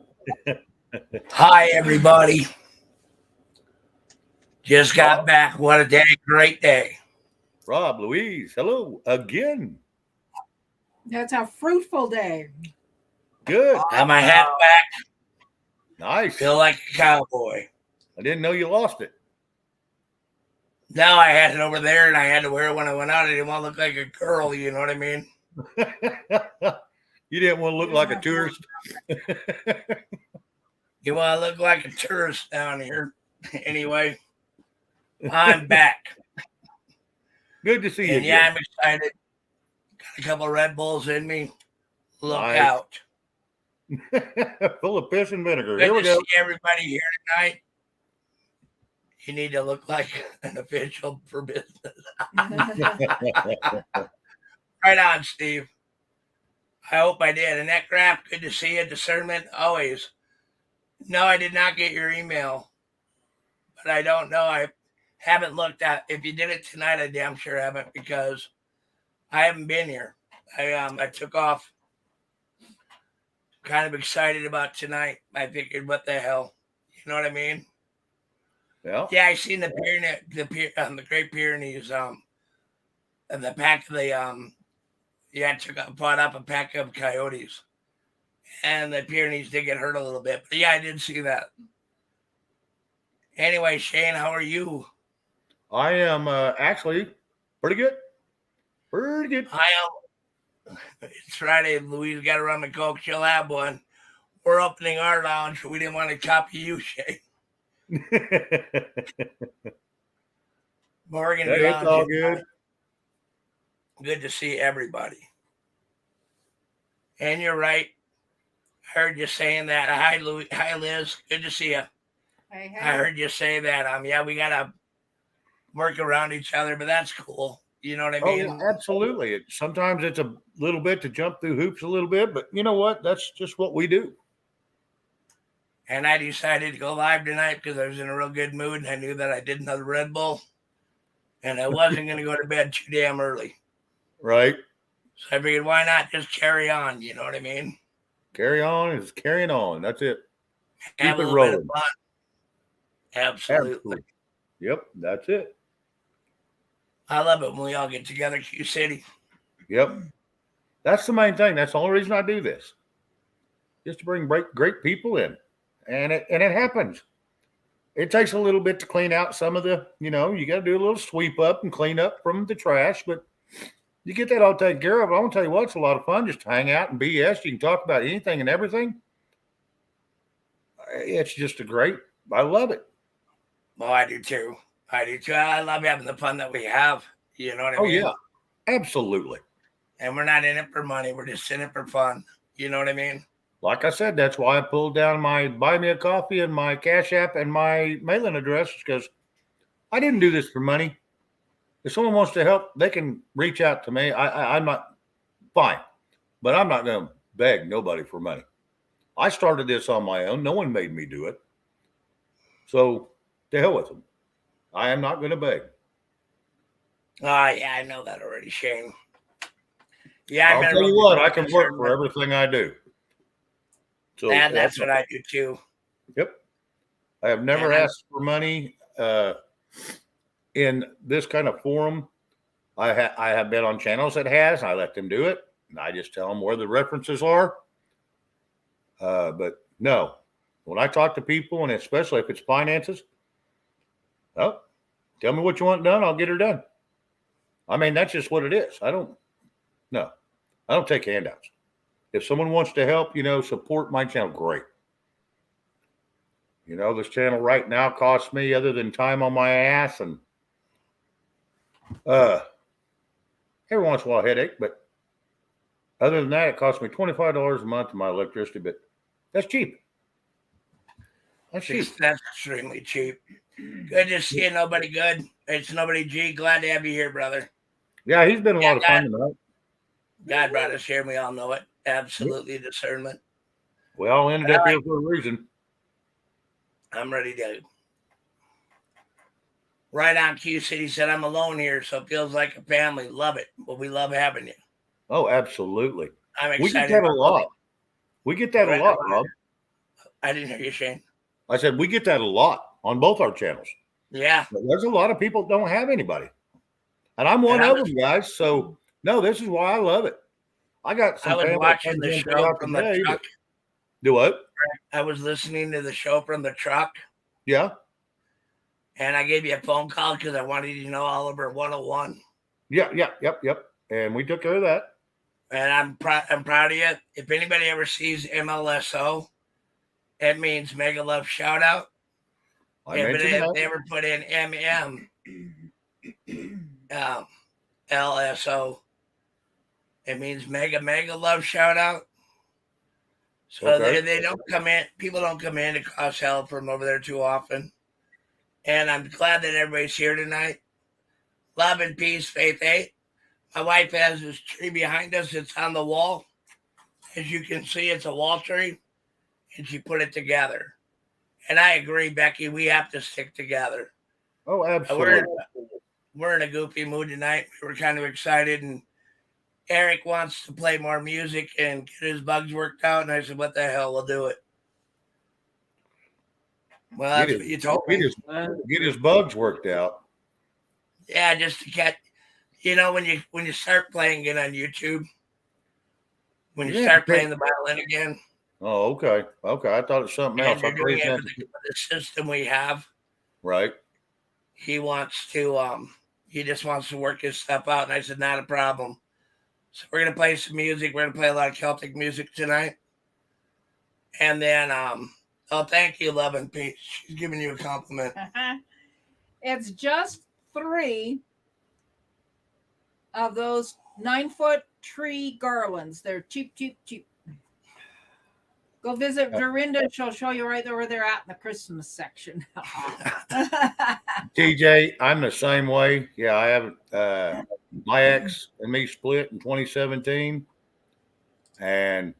[SPEAKER 5] Hi, everybody. Just got back. What a day. Great day.
[SPEAKER 1] Rob, Louise, hello again.
[SPEAKER 6] That's a fruitful day.
[SPEAKER 1] Good.
[SPEAKER 5] Have my hat back.
[SPEAKER 1] Nice.
[SPEAKER 5] Feel like a cowboy.
[SPEAKER 1] I didn't know you lost it.
[SPEAKER 5] Now I had it over there and I had to wear it when I went out. I didn't want to look like a girl. You know what I mean?
[SPEAKER 1] You didn't want to look like a tourist.
[SPEAKER 5] You want to look like a tourist down here. Anyway, I'm back.
[SPEAKER 1] Good to see you.
[SPEAKER 5] And yeah, I'm excited. Got a couple of Red Bulls in me. Look
[SPEAKER 1] Nice.
[SPEAKER 5] out.
[SPEAKER 1] Full of piss and vinegar.
[SPEAKER 5] Good
[SPEAKER 1] Here we
[SPEAKER 5] to
[SPEAKER 1] go.
[SPEAKER 5] see everybody here tonight. You need to look like an official for business. Right on, Steve. I hope I did. Annette Graff, good to see you. Discernment, always. No, I did not get your email. But I don't know. I haven't looked at. If you did it tonight, I damn sure haven't because I haven't been here. I took off. Kind of excited about tonight. I figured, what the hell? You know what I mean?
[SPEAKER 1] Yeah.
[SPEAKER 5] Yeah, I seen the Great Pyrenees, and the pack of the brought up a pack of coyotes, and the Pyrenees did get hurt a little bit. But yeah, I did see that. Anyway, Shane, how are you?
[SPEAKER 1] I am actually pretty good. Pretty good.
[SPEAKER 5] I am. It's Friday. Louise got to run the Coke. She'll have one. We're opening our lounge. We didn't want to copy you, Shane. Morgan,
[SPEAKER 1] Hey, it's all good.
[SPEAKER 5] Good to see everybody. And you're right. I heard you saying that. Hi, Louis. Hi, Liz. Good to see you. I heard you say that. Yeah, we gotta work around each other, but that's cool. You know what I mean?
[SPEAKER 1] Oh, absolutely. Sometimes it's a little bit to jump through hoops a little bit, but you know what? That's just what we do.
[SPEAKER 5] And I decided to go live tonight because I was in a real good mood and I knew that I did another Red Bull and I wasn't going to go to bed too damn early.
[SPEAKER 1] Right.
[SPEAKER 5] So I figured, why not just carry on? You know what I mean?
[SPEAKER 1] Carry on is carrying on. That's it.
[SPEAKER 5] Have
[SPEAKER 1] Keep
[SPEAKER 5] a
[SPEAKER 1] it
[SPEAKER 5] little bit
[SPEAKER 1] rolling.
[SPEAKER 5] of fun. Absolutely.
[SPEAKER 1] Yep, that's it.
[SPEAKER 5] I love it when we all get together, Q City.
[SPEAKER 1] Yep. That's the main thing. That's the only reason I do this. Just to bring great people in. And it happens. It takes a little bit to clean out some of the, you got to do a little sweep up and clean up from the trash, but you get that all taken care of. I'm going to tell you what, it's a lot of fun just to hang out and BS. You can talk about anything and everything. It's just I love it.
[SPEAKER 5] Well, I do too. I love having the fun that we have. You know what I mean?
[SPEAKER 1] Oh, yeah. Absolutely.
[SPEAKER 5] And we're not in it for money. We're just in it for fun. You know what I mean?
[SPEAKER 1] Like I said, that's why I pulled down my Buy Me a Coffee and my Cash App and my mailing address, because I didn't do this for money. If someone wants to help, they can reach out to me. I'm not fine, but I'm not going to beg nobody for money. I started this on my own. No one made me do it. So to hell with them. I am not going to beg.
[SPEAKER 5] Oh, yeah, I know that already, Shane. Yeah,
[SPEAKER 1] I'll tell you what, I can work for everything I do. So
[SPEAKER 5] that's what I do too.
[SPEAKER 1] Yep. I have never asked for money. in this kind of forum, I have been on channels that has, and I let them do it, and I just tell them where the references are. But no, when I talk to people, and especially if it's finances, oh, tell me what you want done, I'll get her done. I mean, that's just what it is. I don't take handouts. If someone wants to help, support my channel, great. This channel right now costs me, other than time on my ass and every once in a while a headache, but other than that, it costs me $25 a month in my electricity, but that's cheap.
[SPEAKER 5] That's extremely cheap. Good to see you, Nobody Good. It's Nobody G. Glad to have you here, brother.
[SPEAKER 1] Yeah, he's been a lot of fun tonight.
[SPEAKER 5] God brought us here, and we all know it. Absolutely discernment.
[SPEAKER 1] We all ended up here for a reason.
[SPEAKER 5] I'm ready to. Right on Q City said, I'm alone here, so it feels like a family. Love it. But we love having you.
[SPEAKER 1] Oh, absolutely.
[SPEAKER 5] I'm excited.
[SPEAKER 1] We get that a lot. We get that a lot, Rob.
[SPEAKER 5] I didn't hear you, Shane.
[SPEAKER 1] I said we get that a lot on both our channels.
[SPEAKER 5] Yeah.
[SPEAKER 1] But there's a lot of people that don't have anybody. And I'm one of them, guys. So, no, this is why I love it. I got some
[SPEAKER 5] I was watching the show from the truck.
[SPEAKER 1] Do what?
[SPEAKER 5] I was listening to the show from the truck.
[SPEAKER 1] Yeah.
[SPEAKER 5] And I gave you a phone call because I wanted you to know Oliver 101.
[SPEAKER 1] Yep. And we took care of that.
[SPEAKER 5] And I'm proud of you. If anybody ever sees MLSO, it means Mega Love Shout Out. If they ever put in LSO, it means Mega Love Shout Out. So they don't come in. People don't come in to cause hell from over there too often. And I'm glad that everybody's here tonight. Love and peace, Faith 8. My wife has this tree behind us. It's on the wall. As you can see, it's a wall tree. And she put it together. And I agree, Becky, we have to stick together.
[SPEAKER 1] Oh, absolutely.
[SPEAKER 5] We're in a goofy mood tonight. We were kind of excited. And Eric wants to play more music and get his bugs worked out. And I said, what the hell, we'll do it. Well, that's what you told me.
[SPEAKER 1] Get his bugs worked out.
[SPEAKER 5] Yeah, just to get, when you start playing it on YouTube, when you start playing the violin again.
[SPEAKER 1] Oh, okay. I thought it was something else.
[SPEAKER 5] You're doing it with the system we have.
[SPEAKER 1] Right.
[SPEAKER 5] He wants to, he just wants to work his stuff out. And I said, not a problem. So we're going to play some music. We're going to play a lot of Celtic music tonight. And then, thank you, Love and Peace. She's giving you a compliment.
[SPEAKER 6] It's just 3 of those 9-foot tree garlands. They're cheap. Go visit Dorinda. She'll show you right where they're at in the Christmas section.
[SPEAKER 1] TJ, I'm the same way. Yeah, I have my ex and me split in 2017. And,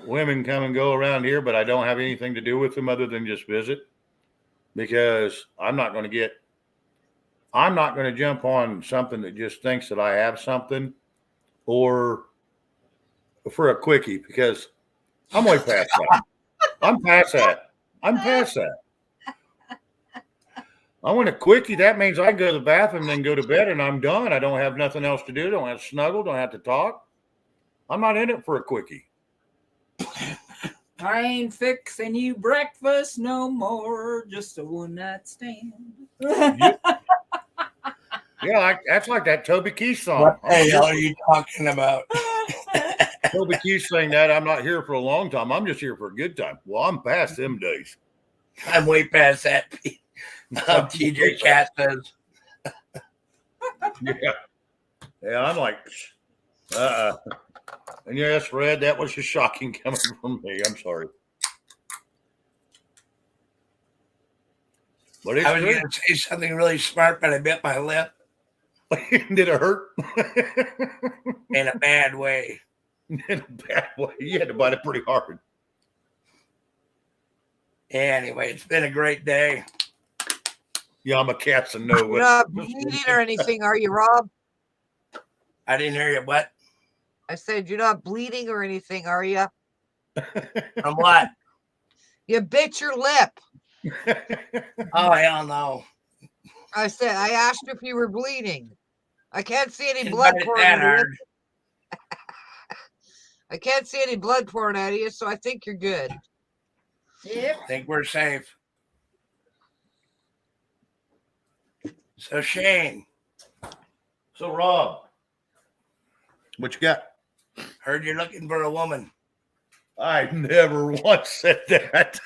[SPEAKER 1] women come and go around here, but I don't have anything to do with them other than just visit, because I'm not going to jump on something that just thinks that I have something, or for a quickie, because I'm way past that. I'm past that. I want a quickie. That means I go to the bathroom and then go to bed and I'm done. I don't have nothing else to do. Don't have to snuggle. Don't have to talk. I'm not in it for a quickie.
[SPEAKER 6] I ain't fixing you breakfast no more. Just a one-night stand.
[SPEAKER 1] Yeah, that's like that Toby Keith song.
[SPEAKER 5] What the hell are you talking about?
[SPEAKER 1] Toby Keith saying that I'm not here for a long time. I'm just here for a good time. Well, I'm past them days.
[SPEAKER 5] I'm way past that. TJ Cat says.
[SPEAKER 1] Yeah, I'm like, And yes, Red, that was just shocking coming from me. I'm sorry. But
[SPEAKER 5] I was going to say something really smart, but I bit my lip.
[SPEAKER 1] Did it hurt?
[SPEAKER 5] In a bad way.
[SPEAKER 1] In a bad way. You had to bite it pretty hard.
[SPEAKER 5] Anyway, it's been a great day.
[SPEAKER 1] Yeah, I'm a Casanova.
[SPEAKER 2] You're not bleeding or anything, are you, Rob?
[SPEAKER 5] I didn't hear you. What?
[SPEAKER 2] I said you're not bleeding or anything, are you?
[SPEAKER 5] From what?
[SPEAKER 2] You bit your lip.
[SPEAKER 5] Oh, hell no.
[SPEAKER 2] I said, I asked if you were bleeding. I can't see any
[SPEAKER 5] Didn't
[SPEAKER 2] blood
[SPEAKER 5] bite it
[SPEAKER 2] pouring
[SPEAKER 5] that
[SPEAKER 2] out of you.
[SPEAKER 5] hard.
[SPEAKER 2] I can't see any blood pouring out of you, so I think you're good.
[SPEAKER 6] Yep.
[SPEAKER 5] Think we're safe. So, Shane,
[SPEAKER 1] So, Rob, what you got?
[SPEAKER 5] heard you're looking for a woman.
[SPEAKER 1] I never once said that.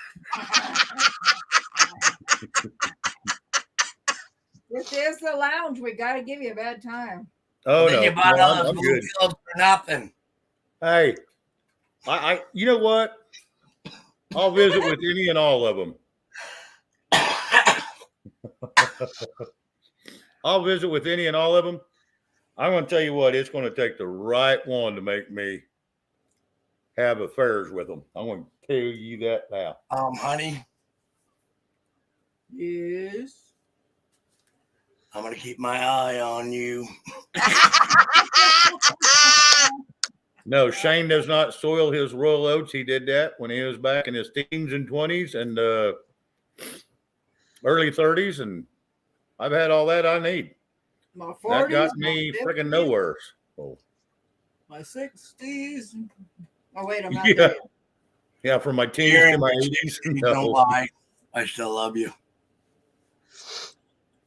[SPEAKER 6] This is the lounge. We got to give you a bad time.
[SPEAKER 1] Oh,
[SPEAKER 5] Then
[SPEAKER 1] no.
[SPEAKER 5] you bought
[SPEAKER 1] No,
[SPEAKER 5] all those
[SPEAKER 1] I'm
[SPEAKER 5] blue
[SPEAKER 1] good.
[SPEAKER 5] pills for nothing.
[SPEAKER 1] Hey, you know what? I'll visit with any and all of them. I'll visit with any and all of them. I'm going to tell you what, it's going to take the right one to make me have affairs with them. I'm going to tell you that now.
[SPEAKER 5] Honey,
[SPEAKER 6] Yes.
[SPEAKER 5] I'm going to keep my eye on you.
[SPEAKER 1] No, Shane does not soil his royal oats. He did that when he was back in his teens and 20s and early 30s, and I've had all that I need.
[SPEAKER 6] My 40s.
[SPEAKER 1] That got
[SPEAKER 6] my
[SPEAKER 1] me
[SPEAKER 6] 50s,
[SPEAKER 1] freaking nowhere. Oh.
[SPEAKER 6] My 60s. Oh, wait, I'm not
[SPEAKER 1] Yeah.
[SPEAKER 6] there yet.
[SPEAKER 1] Yeah, from my teens
[SPEAKER 5] You're
[SPEAKER 1] to
[SPEAKER 5] in
[SPEAKER 1] my
[SPEAKER 5] good
[SPEAKER 1] 80s.
[SPEAKER 5] shape.
[SPEAKER 1] No.
[SPEAKER 5] Don't lie. I still love you.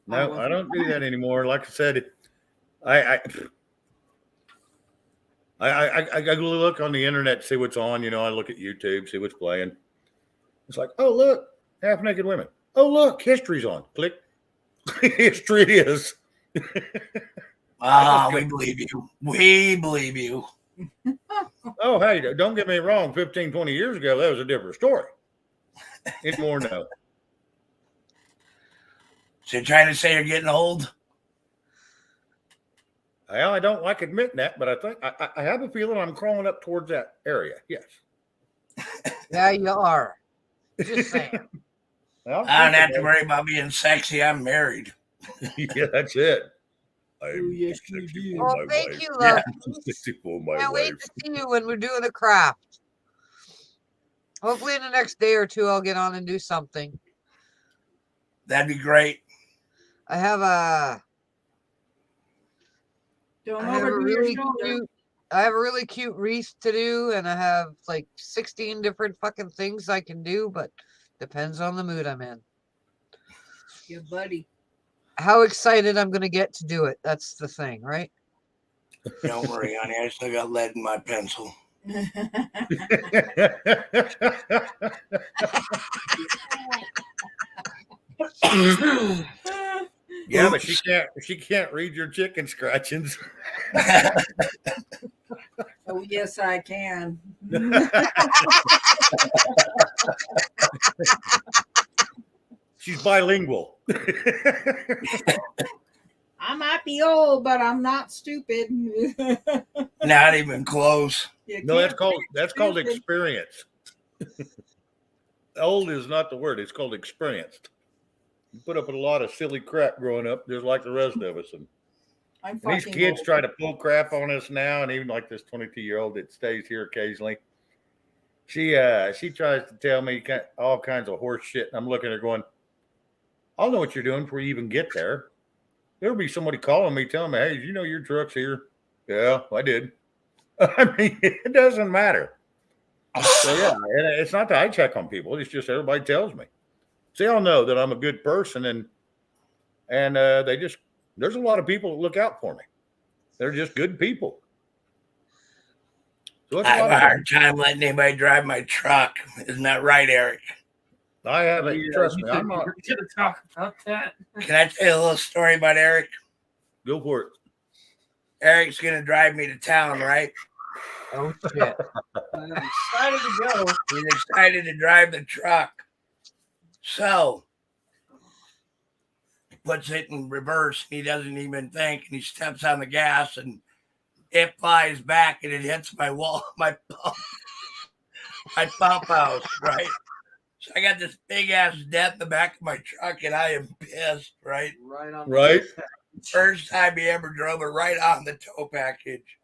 [SPEAKER 1] No, I don't do that anymore. Like I said, I go look on the internet, see what's on. You know, I look at YouTube, see what's playing. It's like, oh look, half naked women. Oh look, history's on. Click. History it is.
[SPEAKER 5] We believe you. We believe you.
[SPEAKER 1] Oh, hey, don't get me wrong. 15, 20 years ago, that was a different story. Anymore, no.
[SPEAKER 5] So you're trying to say you're getting old?
[SPEAKER 1] Well, I don't like admitting that, but I think I have a feeling I'm crawling up towards that area. Yes.
[SPEAKER 2] Yeah, you are. Just saying.
[SPEAKER 1] Well,
[SPEAKER 5] I don't have to worry about being sexy. I'm married.
[SPEAKER 1] Yeah, that's it. I'm
[SPEAKER 6] Oh, yes, you
[SPEAKER 1] sexy
[SPEAKER 6] do.
[SPEAKER 1] for
[SPEAKER 2] Well,
[SPEAKER 1] my
[SPEAKER 2] thank
[SPEAKER 1] wife.
[SPEAKER 2] you,
[SPEAKER 5] Yeah.
[SPEAKER 2] love.
[SPEAKER 1] I'm sexy for my
[SPEAKER 2] Can't wait
[SPEAKER 1] wife.
[SPEAKER 2] to see you when we're doing the craft. Hopefully, in the next day or two, I'll get on and do something.
[SPEAKER 5] That'd be great.
[SPEAKER 2] I have a
[SPEAKER 6] Don't
[SPEAKER 2] I have a
[SPEAKER 6] overdo your
[SPEAKER 2] really
[SPEAKER 6] shoulder.
[SPEAKER 2] cute. I have a really cute wreath to do, and I have like 16 different fucking things I can do, but depends on the mood I'm in.
[SPEAKER 6] Yeah, buddy.
[SPEAKER 2] How excited I'm gonna get to do it. That's the thing, right?
[SPEAKER 5] Don't worry, honey. I still got lead in my pencil.
[SPEAKER 1] Yeah, but she can't read your chicken scratchings.
[SPEAKER 6] Oh, yes, I can.
[SPEAKER 1] She's bilingual.
[SPEAKER 6] I might be old, but I'm not stupid.
[SPEAKER 5] Not even close.
[SPEAKER 1] No, that's called experience. Old is not the word. It's called experienced. You put up with a lot of silly crap growing up, just like the rest of us. And these kids try to pull crap on us now, and even like this 22-year-old that stays here occasionally. She tries to tell me all kinds of horse shit, and I'm looking at her going, I'll know what you're doing before you even get there. There'll be somebody calling me, telling me, hey, you know your truck's here? Yeah, I did. I mean, it doesn't matter. So yeah, and it's not that I check on people. It's just everybody tells me. So they all know that I'm a good person, and there's a lot of people that look out for me. They're just good people. So it's
[SPEAKER 5] I
[SPEAKER 1] a
[SPEAKER 5] have
[SPEAKER 1] lot
[SPEAKER 5] a
[SPEAKER 1] of
[SPEAKER 5] hard
[SPEAKER 1] fun.
[SPEAKER 5] time letting anybody drive my truck. Isn't that right, Eric?
[SPEAKER 1] I haven't. Trust me, I'm not.
[SPEAKER 7] We're gonna talk about that.
[SPEAKER 5] Can I tell you a little story about Eric?
[SPEAKER 1] Go for it.
[SPEAKER 5] Eric's going to drive me to town, right?
[SPEAKER 2] Oh shit!
[SPEAKER 6] I'm excited to go.
[SPEAKER 5] He's excited to drive the truck. So he puts it in reverse. And he doesn't even think, and he steps on the gas, and it flies back, and it hits my wall, my pump house, right? So I got this big ass dent in the back of my truck, and I am pissed, right?
[SPEAKER 7] Right on.
[SPEAKER 1] Right?
[SPEAKER 5] First time he ever drove it right on the tow package.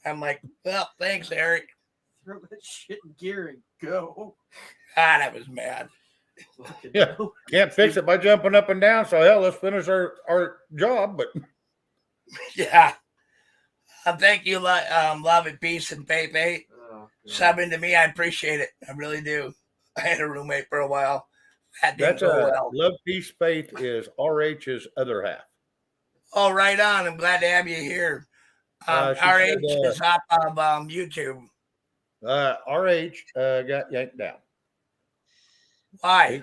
[SPEAKER 5] I'm like, well, thanks, Eric.
[SPEAKER 7] Throw that shit in gear and go.
[SPEAKER 5] God, I was mad.
[SPEAKER 1] Yeah. Can't fix it by jumping up and down. So hell, let's finish our job. But
[SPEAKER 5] Yeah. Thank you, Love and Peace and Pepe. Subbing to me, I appreciate it. I really do. I had a roommate for a while. That didn't
[SPEAKER 1] that's
[SPEAKER 5] go well.
[SPEAKER 1] Love, Peace, Faith is RH's other half.
[SPEAKER 5] Oh, right on. I'm glad to have you here.
[SPEAKER 1] She
[SPEAKER 5] RH
[SPEAKER 1] said,
[SPEAKER 5] is up of YouTube.
[SPEAKER 1] RH got yanked down.
[SPEAKER 5] Why?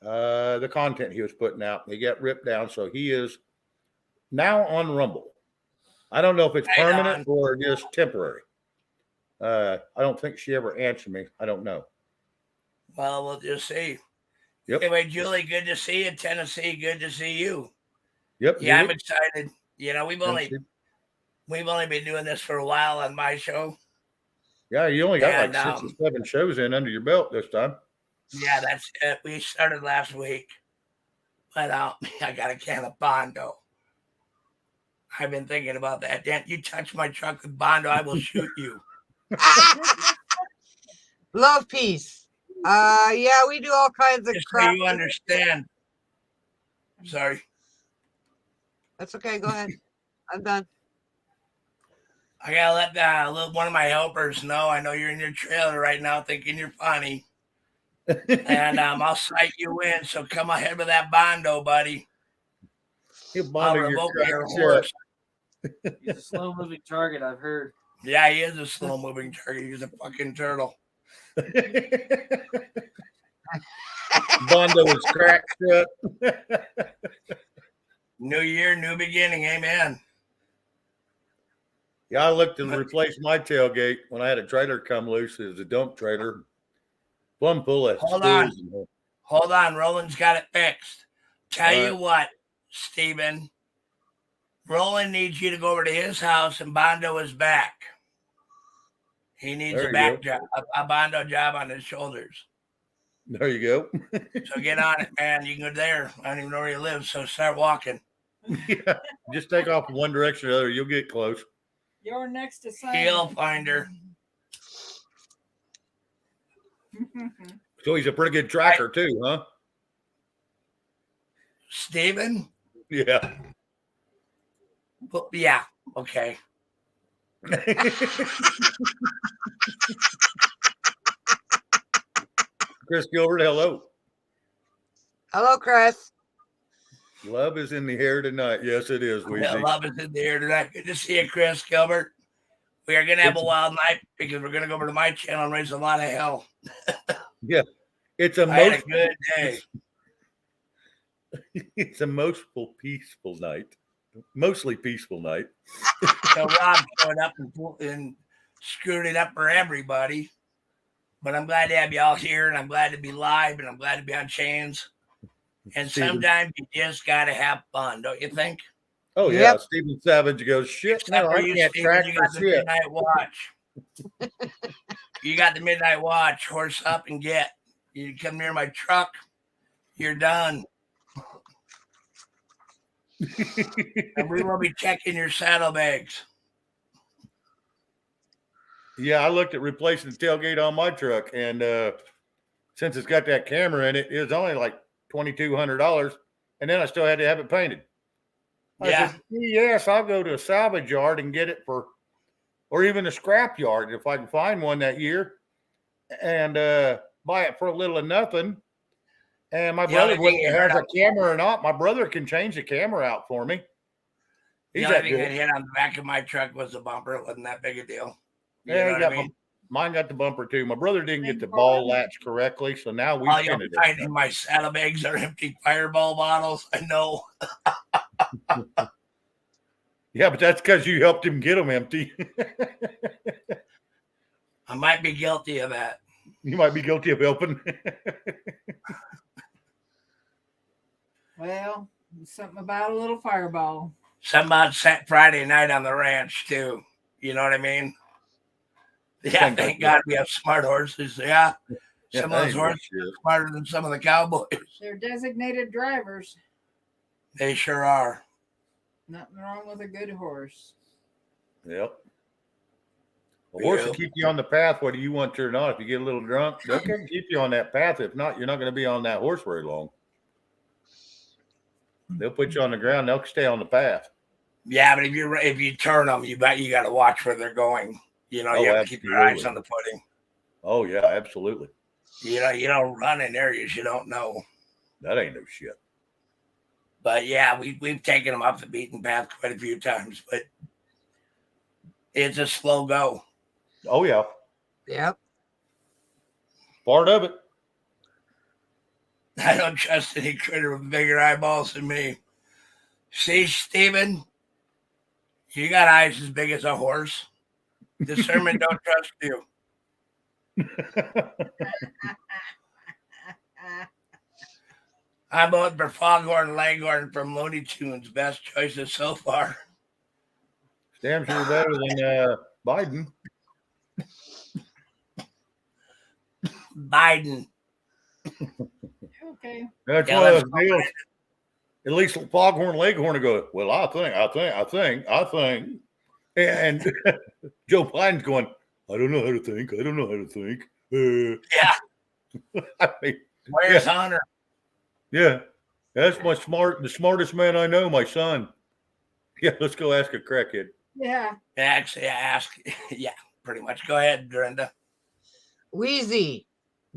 [SPEAKER 1] The content he was putting out, he got ripped down. So he is now on Rumble. I don't know if it's
[SPEAKER 5] Right
[SPEAKER 1] permanent
[SPEAKER 5] on.
[SPEAKER 1] or just temporary. I don't think she ever answered me. I don't know.
[SPEAKER 5] Well, we'll just see.
[SPEAKER 1] Yep.
[SPEAKER 5] Anyway, Julie, good to see you. Tennessee, good to see you.
[SPEAKER 1] Yep.
[SPEAKER 5] Yeah, I'm
[SPEAKER 1] Julie?
[SPEAKER 5] excited. You know, we've only been doing this for a while on my show.
[SPEAKER 1] Yeah, you only got
[SPEAKER 5] And,
[SPEAKER 1] like 6 or 7 shows in under your belt this time.
[SPEAKER 5] Yeah, that's it. We started last week. But I got a can of Bondo. I've been thinking about that. Dan, you touch my truck with Bondo, I will shoot you.
[SPEAKER 2] Love, peace. Yeah, we do all kinds of
[SPEAKER 5] Just so
[SPEAKER 2] crap.
[SPEAKER 5] you understand. Sorry.
[SPEAKER 2] That's okay. Go ahead. I'm done.
[SPEAKER 5] I gotta let one of my helpers know. I know you're in your trailer right now thinking you're funny. And I'll cite you in. So come ahead with that Bondo, buddy. I'll revoke your horse.
[SPEAKER 7] He's a slow moving target, I've heard.
[SPEAKER 5] Yeah, he is a slow moving target. He's a fucking turtle.
[SPEAKER 1] Bondo is cracked shut.
[SPEAKER 5] New year, new beginning. Amen.
[SPEAKER 1] Yeah, I looked to replace my tailgate when I had a trailer come loose. It was a dump trailer, plumb full of
[SPEAKER 5] Hold
[SPEAKER 1] stools.
[SPEAKER 5] on. Hold on. Roland's got it fixed. Tell you what, Steven. Roland needs you to go over to his house and Bondo is back. He needs
[SPEAKER 1] There
[SPEAKER 5] a
[SPEAKER 1] you
[SPEAKER 5] back
[SPEAKER 1] go.
[SPEAKER 5] job, a Bondo job on his shoulders.
[SPEAKER 1] There you go.
[SPEAKER 5] So get on it, man. You can go there. I don't even know where you live, so start walking.
[SPEAKER 1] Yeah, just take off one direction or the other. You'll get close.
[SPEAKER 6] You're next to
[SPEAKER 5] He'll find her.
[SPEAKER 1] So he's a pretty good tracker too, huh?
[SPEAKER 5] Steven?
[SPEAKER 1] Yeah.
[SPEAKER 5] Well, yeah. Okay.
[SPEAKER 1] Chris Gilbert, hello.
[SPEAKER 2] Hello, Chris.
[SPEAKER 1] Love is in the air tonight. Yes, it is,
[SPEAKER 5] Yeah,
[SPEAKER 1] Weezy.
[SPEAKER 5] love is in the air tonight. Good to see you, Chris Gilbert. We are going to have a wild night because we're going to go over to my channel and raise a lot of hell.
[SPEAKER 1] Yeah. It's a
[SPEAKER 5] I had a good day.
[SPEAKER 1] It's a mostly peaceful night. Mostly peaceful night.
[SPEAKER 5] So Rob showed up and screwed it up for everybody. But I'm glad to have you all here, and I'm glad to be live, and I'm glad to be on chains. And sometimes you just got to have fun, don't you think?
[SPEAKER 1] Oh, yeah.
[SPEAKER 2] Yep.
[SPEAKER 1] Stephen Savage goes, shit,
[SPEAKER 5] Except
[SPEAKER 1] no,
[SPEAKER 5] for
[SPEAKER 1] I
[SPEAKER 5] you,
[SPEAKER 1] can't
[SPEAKER 5] Steven,
[SPEAKER 1] track
[SPEAKER 5] you
[SPEAKER 1] for
[SPEAKER 5] got the
[SPEAKER 1] shit.
[SPEAKER 5] midnight watch. You got the midnight watch. Horse up and get. You come near my truck, you're done. And we will be checking your saddlebags.
[SPEAKER 1] Yeah, I looked at replacing the tailgate on my truck, and since it's got that camera in it, it was only like $2,200, and then I still had to have it painted. I said, yes, I'll go to a salvage yard and get it for, or even a scrap yard if I can find one that year, and buy it for a little of nothing. And my brother, whether it has a camera or not, my brother can change the camera out for me.
[SPEAKER 5] The only thing that hit on the back of my truck was the bumper. It wasn't that big a deal.
[SPEAKER 1] Mine got the bumper too. My brother didn't get the ball latch correctly, so now we
[SPEAKER 5] all you'll find in my saddlebags are empty Fireball bottles. I know.
[SPEAKER 1] Yeah, but that's because you helped him get them empty.
[SPEAKER 5] I might be guilty of that.
[SPEAKER 1] You might be guilty of helping.
[SPEAKER 6] Well, something about a little Fireball.
[SPEAKER 5] Something about Friday night on the ranch too. You know what I mean? Yeah, thank God we have smart horses. Yeah. Some of those horses are smarter than some of the cowboys.
[SPEAKER 6] They're designated drivers.
[SPEAKER 5] They sure are.
[SPEAKER 6] Nothing wrong with a good horse.
[SPEAKER 1] Yep. A horse will
[SPEAKER 5] Yep.
[SPEAKER 1] keep you on the path whether you want to or not. If you get a little drunk, they'll keep you on that path. If not, you're not going to be on that horse very long. They'll put you on the ground. They'll stay on the path.
[SPEAKER 5] Yeah, but if you turn them, you got to watch where they're going. You know, you
[SPEAKER 1] Oh,
[SPEAKER 5] have to keep your eyes
[SPEAKER 1] absolutely.
[SPEAKER 5] on the pudding.
[SPEAKER 1] Oh, yeah, absolutely.
[SPEAKER 5] You know, you don't run in areas you don't know.
[SPEAKER 1] That ain't no shit.
[SPEAKER 5] But yeah, we've taken them off the beaten path quite a few times, but it's a slow go.
[SPEAKER 1] Oh, yeah.
[SPEAKER 2] Yep.
[SPEAKER 1] Part of it.
[SPEAKER 5] I don't trust any critter with bigger eyeballs than me. See, Stephen, you got eyes as big as a horse. Discernment don't trust you. I'm voting for Foghorn Leghorn from Looney Tunes. Best choices so far.
[SPEAKER 1] Damn sure better than Biden.
[SPEAKER 5] Biden.
[SPEAKER 6] Okay.
[SPEAKER 1] That's
[SPEAKER 5] Yeah,
[SPEAKER 1] one of
[SPEAKER 5] let's
[SPEAKER 1] those deals. At least Foghorn Leghorn will go, well, I think. And Joe Biden's going, I don't know how to think.
[SPEAKER 5] Yeah.
[SPEAKER 1] I mean,
[SPEAKER 5] Where's Hunter?
[SPEAKER 1] yeah. That's the smartest man I know, my son. Yeah, let's go ask a crackhead.
[SPEAKER 6] Yeah.
[SPEAKER 5] Actually, I ask. Yeah, pretty much. Go ahead, Dorinda.
[SPEAKER 2] Wheezy,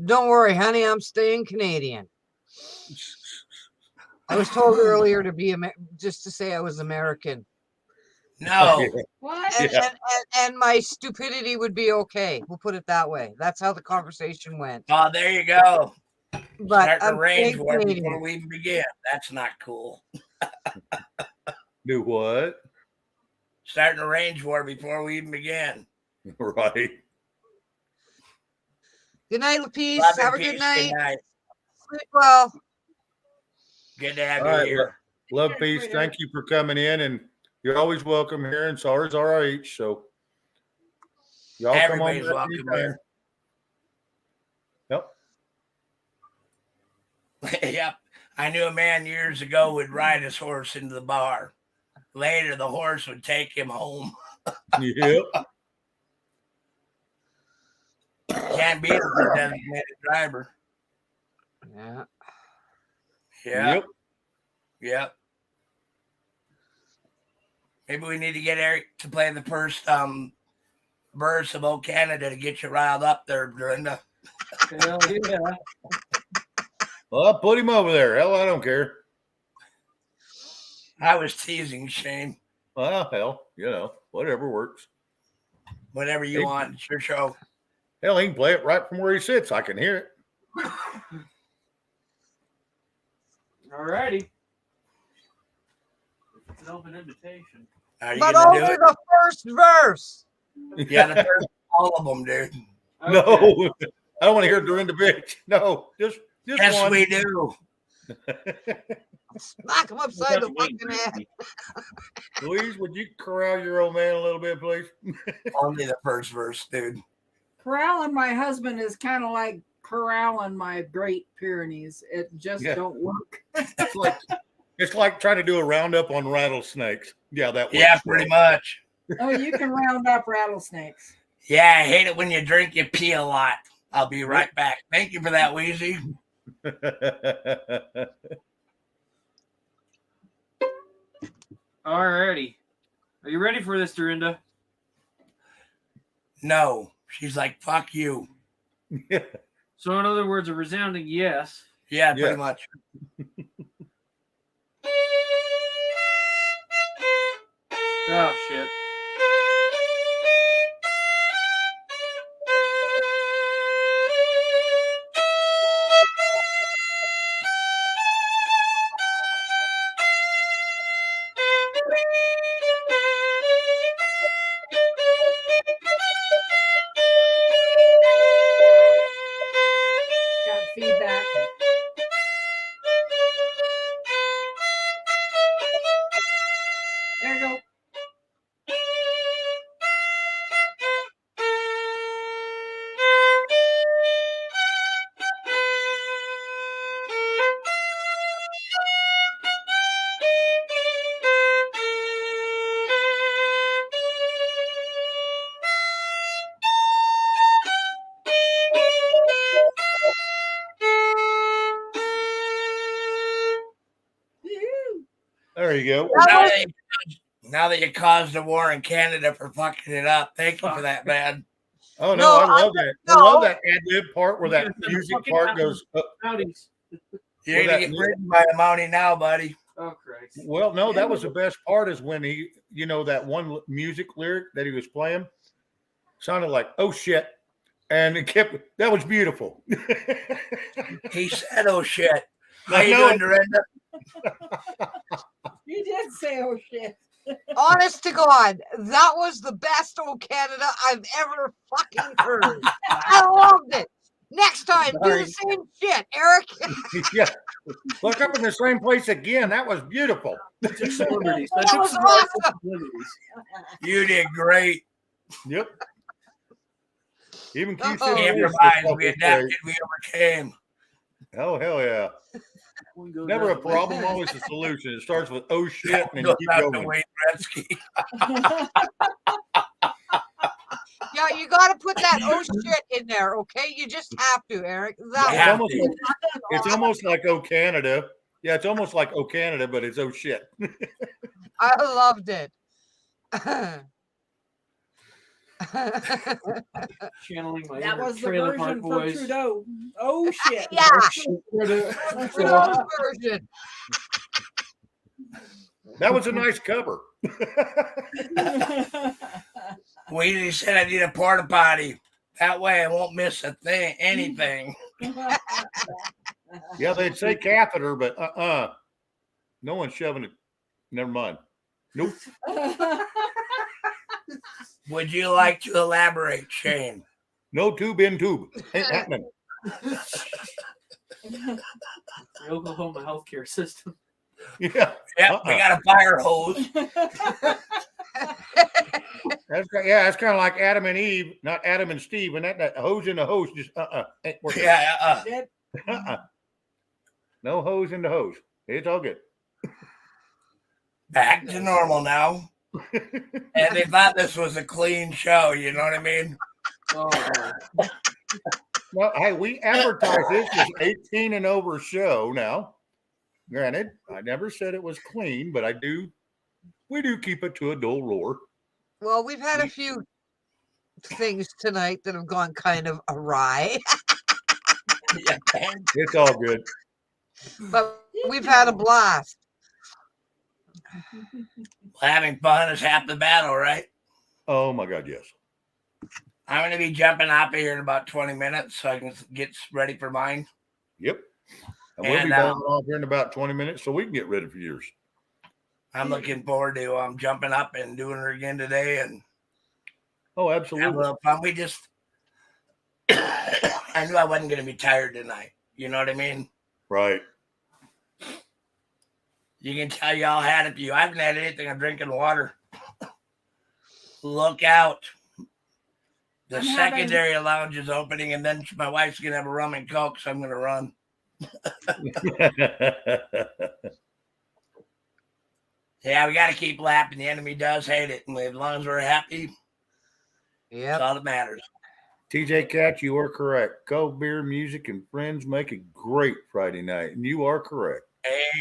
[SPEAKER 2] don't worry, honey. I'm staying Canadian. I was told earlier to be just to say I was American,
[SPEAKER 5] No.
[SPEAKER 1] Yeah.
[SPEAKER 6] What?
[SPEAKER 2] and my stupidity would be okay. We'll put it that way. That's how the conversation went.
[SPEAKER 5] Oh, there you go.
[SPEAKER 2] But
[SPEAKER 5] Starting
[SPEAKER 2] I'm
[SPEAKER 5] a range
[SPEAKER 2] staying
[SPEAKER 5] war before
[SPEAKER 2] Canadian.
[SPEAKER 5] we even begin. That's not cool.
[SPEAKER 1] Do what?
[SPEAKER 5] Starting a range war before we even begin.
[SPEAKER 1] Right.
[SPEAKER 2] Good night, Lapice.
[SPEAKER 5] Love and
[SPEAKER 2] Have a
[SPEAKER 5] peace.
[SPEAKER 2] good night.
[SPEAKER 5] Good night.
[SPEAKER 2] Sleep well.
[SPEAKER 5] Good to have
[SPEAKER 1] All
[SPEAKER 5] you
[SPEAKER 1] right,
[SPEAKER 5] here.
[SPEAKER 1] Love, peace. Thank you for coming in, and you're always welcome here. And SARS RH. So y'all
[SPEAKER 5] Everybody's
[SPEAKER 1] come on back
[SPEAKER 5] welcome
[SPEAKER 1] anytime.
[SPEAKER 5] here.
[SPEAKER 1] Yep.
[SPEAKER 5] Yep. I knew a man years ago would ride his horse into the bar. Later, the horse would take him home.
[SPEAKER 1] Yep.
[SPEAKER 5] Can't beat a designated driver.
[SPEAKER 2] Yeah.
[SPEAKER 5] Yeah.
[SPEAKER 1] Yep.
[SPEAKER 5] Yep. Maybe we need to get Eric to play the first verse of "Oh Canada" to get you riled up there, Dorinda.
[SPEAKER 7] Hell yeah.
[SPEAKER 1] Well, I'll put him over there. Hell, I don't care.
[SPEAKER 5] I was teasing Shane.
[SPEAKER 1] Well, hell, whatever works.
[SPEAKER 5] Whatever you want, it's your show.
[SPEAKER 1] Hell, he can play it right from where he sits. I can hear it.
[SPEAKER 7] Alrighty. It's an open invitation.
[SPEAKER 5] Are you
[SPEAKER 2] But
[SPEAKER 5] gonna
[SPEAKER 2] only
[SPEAKER 5] do it?
[SPEAKER 2] the first verse.
[SPEAKER 5] Yeah, the first all of them, dude.
[SPEAKER 7] Okay.
[SPEAKER 1] No, I don't want to hear Dorinda bitch. No, just
[SPEAKER 5] Yes,
[SPEAKER 1] one.
[SPEAKER 5] we do.
[SPEAKER 2] Smack him upside the fucking head.
[SPEAKER 1] Louise, would you corral your old man a little bit, please?
[SPEAKER 5] Only the first verse, dude.
[SPEAKER 6] Corralling my husband is kind of like corralling my Great Pyrenees. It just
[SPEAKER 1] Yeah.
[SPEAKER 6] don't work.
[SPEAKER 1] It's like trying to do a roundup on rattlesnakes. Yeah, that works.
[SPEAKER 5] Yeah, pretty much.
[SPEAKER 6] Oh, you can round up rattlesnakes.
[SPEAKER 5] Yeah, I hate it when you drink, you pee a lot. I'll be right back. Thank you for that, Wheezy.
[SPEAKER 7] Alrighty. Are you ready for this, Dorinda?
[SPEAKER 5] No. She's like, fuck you.
[SPEAKER 7] So, in other words, a resounding yes.
[SPEAKER 5] Yeah,
[SPEAKER 1] Yeah.
[SPEAKER 5] pretty much.
[SPEAKER 7] Oh, shit.
[SPEAKER 6] Got feedback. There you go.
[SPEAKER 1] There you go.
[SPEAKER 5] Now that you caused a war in Canada for fucking it up, thank you for that, man.
[SPEAKER 1] Oh no,
[SPEAKER 2] No,
[SPEAKER 1] I love that. I love that ad lib part where that music part goes.
[SPEAKER 7] Howdies.
[SPEAKER 5] You're gonna get written by a Mountie now, buddy.
[SPEAKER 7] Oh Christ.
[SPEAKER 1] Well, no, that was the best part is when he, that one music lyric that he was playing sounded like, oh shit. And it kept, that was beautiful.
[SPEAKER 5] He said, oh shit. How
[SPEAKER 1] I
[SPEAKER 5] you
[SPEAKER 1] know.
[SPEAKER 5] doing, Dorinda?
[SPEAKER 6] You did say, oh shit.
[SPEAKER 2] Honest to God, that was the best "Oh Canada" I've ever fucking heard. I loved it. Next time, do the same shit, Eric.
[SPEAKER 1] Yeah. Look up in the same place again. That was beautiful.
[SPEAKER 7] Celebrities.
[SPEAKER 2] That was awesome.
[SPEAKER 5] You did great.
[SPEAKER 1] Yep. Even Keith
[SPEAKER 2] Oh.
[SPEAKER 1] said,
[SPEAKER 5] Improvise, we adapted, we overcame.
[SPEAKER 1] oh, hell yeah. Never a problem, always a solution. It starts with, oh shit, and then
[SPEAKER 5] Goes
[SPEAKER 1] you keep
[SPEAKER 5] out to
[SPEAKER 1] going.
[SPEAKER 5] Wayne Gretzky.
[SPEAKER 2] Yeah, you got to put that "oh shit" in there, okay? You just have to, Eric. That
[SPEAKER 5] Yeah.
[SPEAKER 2] was
[SPEAKER 1] It's almost like Oh Canada. Yeah, it's almost like Oh Canada, but it's oh shit.
[SPEAKER 2] I loved it.
[SPEAKER 7] Channeling my
[SPEAKER 6] That
[SPEAKER 7] inner
[SPEAKER 6] was the
[SPEAKER 7] Trailer
[SPEAKER 6] version
[SPEAKER 7] Park
[SPEAKER 6] for
[SPEAKER 7] Boys.
[SPEAKER 6] Trudeau. Oh shit.
[SPEAKER 2] Yeah, Trudeau's version.
[SPEAKER 1] That was a nice cover.
[SPEAKER 5] Weedy said I need a porta potty. That way I won't miss a thing, anything.
[SPEAKER 1] Yeah, they'd say catheter, but no one's shoving it. Never mind. Nope.
[SPEAKER 5] Would you like to elaborate, Shane?
[SPEAKER 1] No tube in tube. Ain't happening.
[SPEAKER 7] The Oklahoma healthcare system.
[SPEAKER 1] Yeah.
[SPEAKER 5] Yep, we got a fire hose.
[SPEAKER 1] That's kind of like Adam and Eve, not Adam and Steve. And that hose in the hose just ain't working.
[SPEAKER 5] Yeah,
[SPEAKER 1] No hose in the hose. It's all good.
[SPEAKER 5] back to normal now. And they thought this was a clean show, you know what I mean?
[SPEAKER 7] Oh,
[SPEAKER 1] Well, hey, we advertise this as 18 and over show now. Granted, I never said it was clean, but we do keep it to a dull roar.
[SPEAKER 2] Well, we've had a few things tonight that have gone kind of awry,
[SPEAKER 1] It's all good.
[SPEAKER 2] but we've had a blast.
[SPEAKER 5] Having fun is half the battle, right?
[SPEAKER 1] Oh my God, yes.
[SPEAKER 5] I'm going to be jumping out of here in about 20 minutes so I can get ready for mine.
[SPEAKER 1] Yep. And we'll be bouncing off here in about 20 minutes so we can get ready for yours.
[SPEAKER 5] I'm looking forward to jumping up and doing her again today and
[SPEAKER 1] Oh,
[SPEAKER 5] have a
[SPEAKER 1] absolutely.
[SPEAKER 5] little fun. We just, I knew I wasn't going to be tired tonight. You know what I mean?
[SPEAKER 1] Right.
[SPEAKER 5] You can tell y'all had it. You haven't had anything. I'm drinking water. Look out. The secondary lounge is opening, and then my wife's going to have a rum and coke, so I'm going to run. Yeah, we got to keep laughing. The enemy does hate it. And as long as we're happy,
[SPEAKER 2] Yep.
[SPEAKER 5] that's all that matters.
[SPEAKER 1] TJ Cat, you are correct. Cold beer, music, and friends make a great Friday night. And you are correct.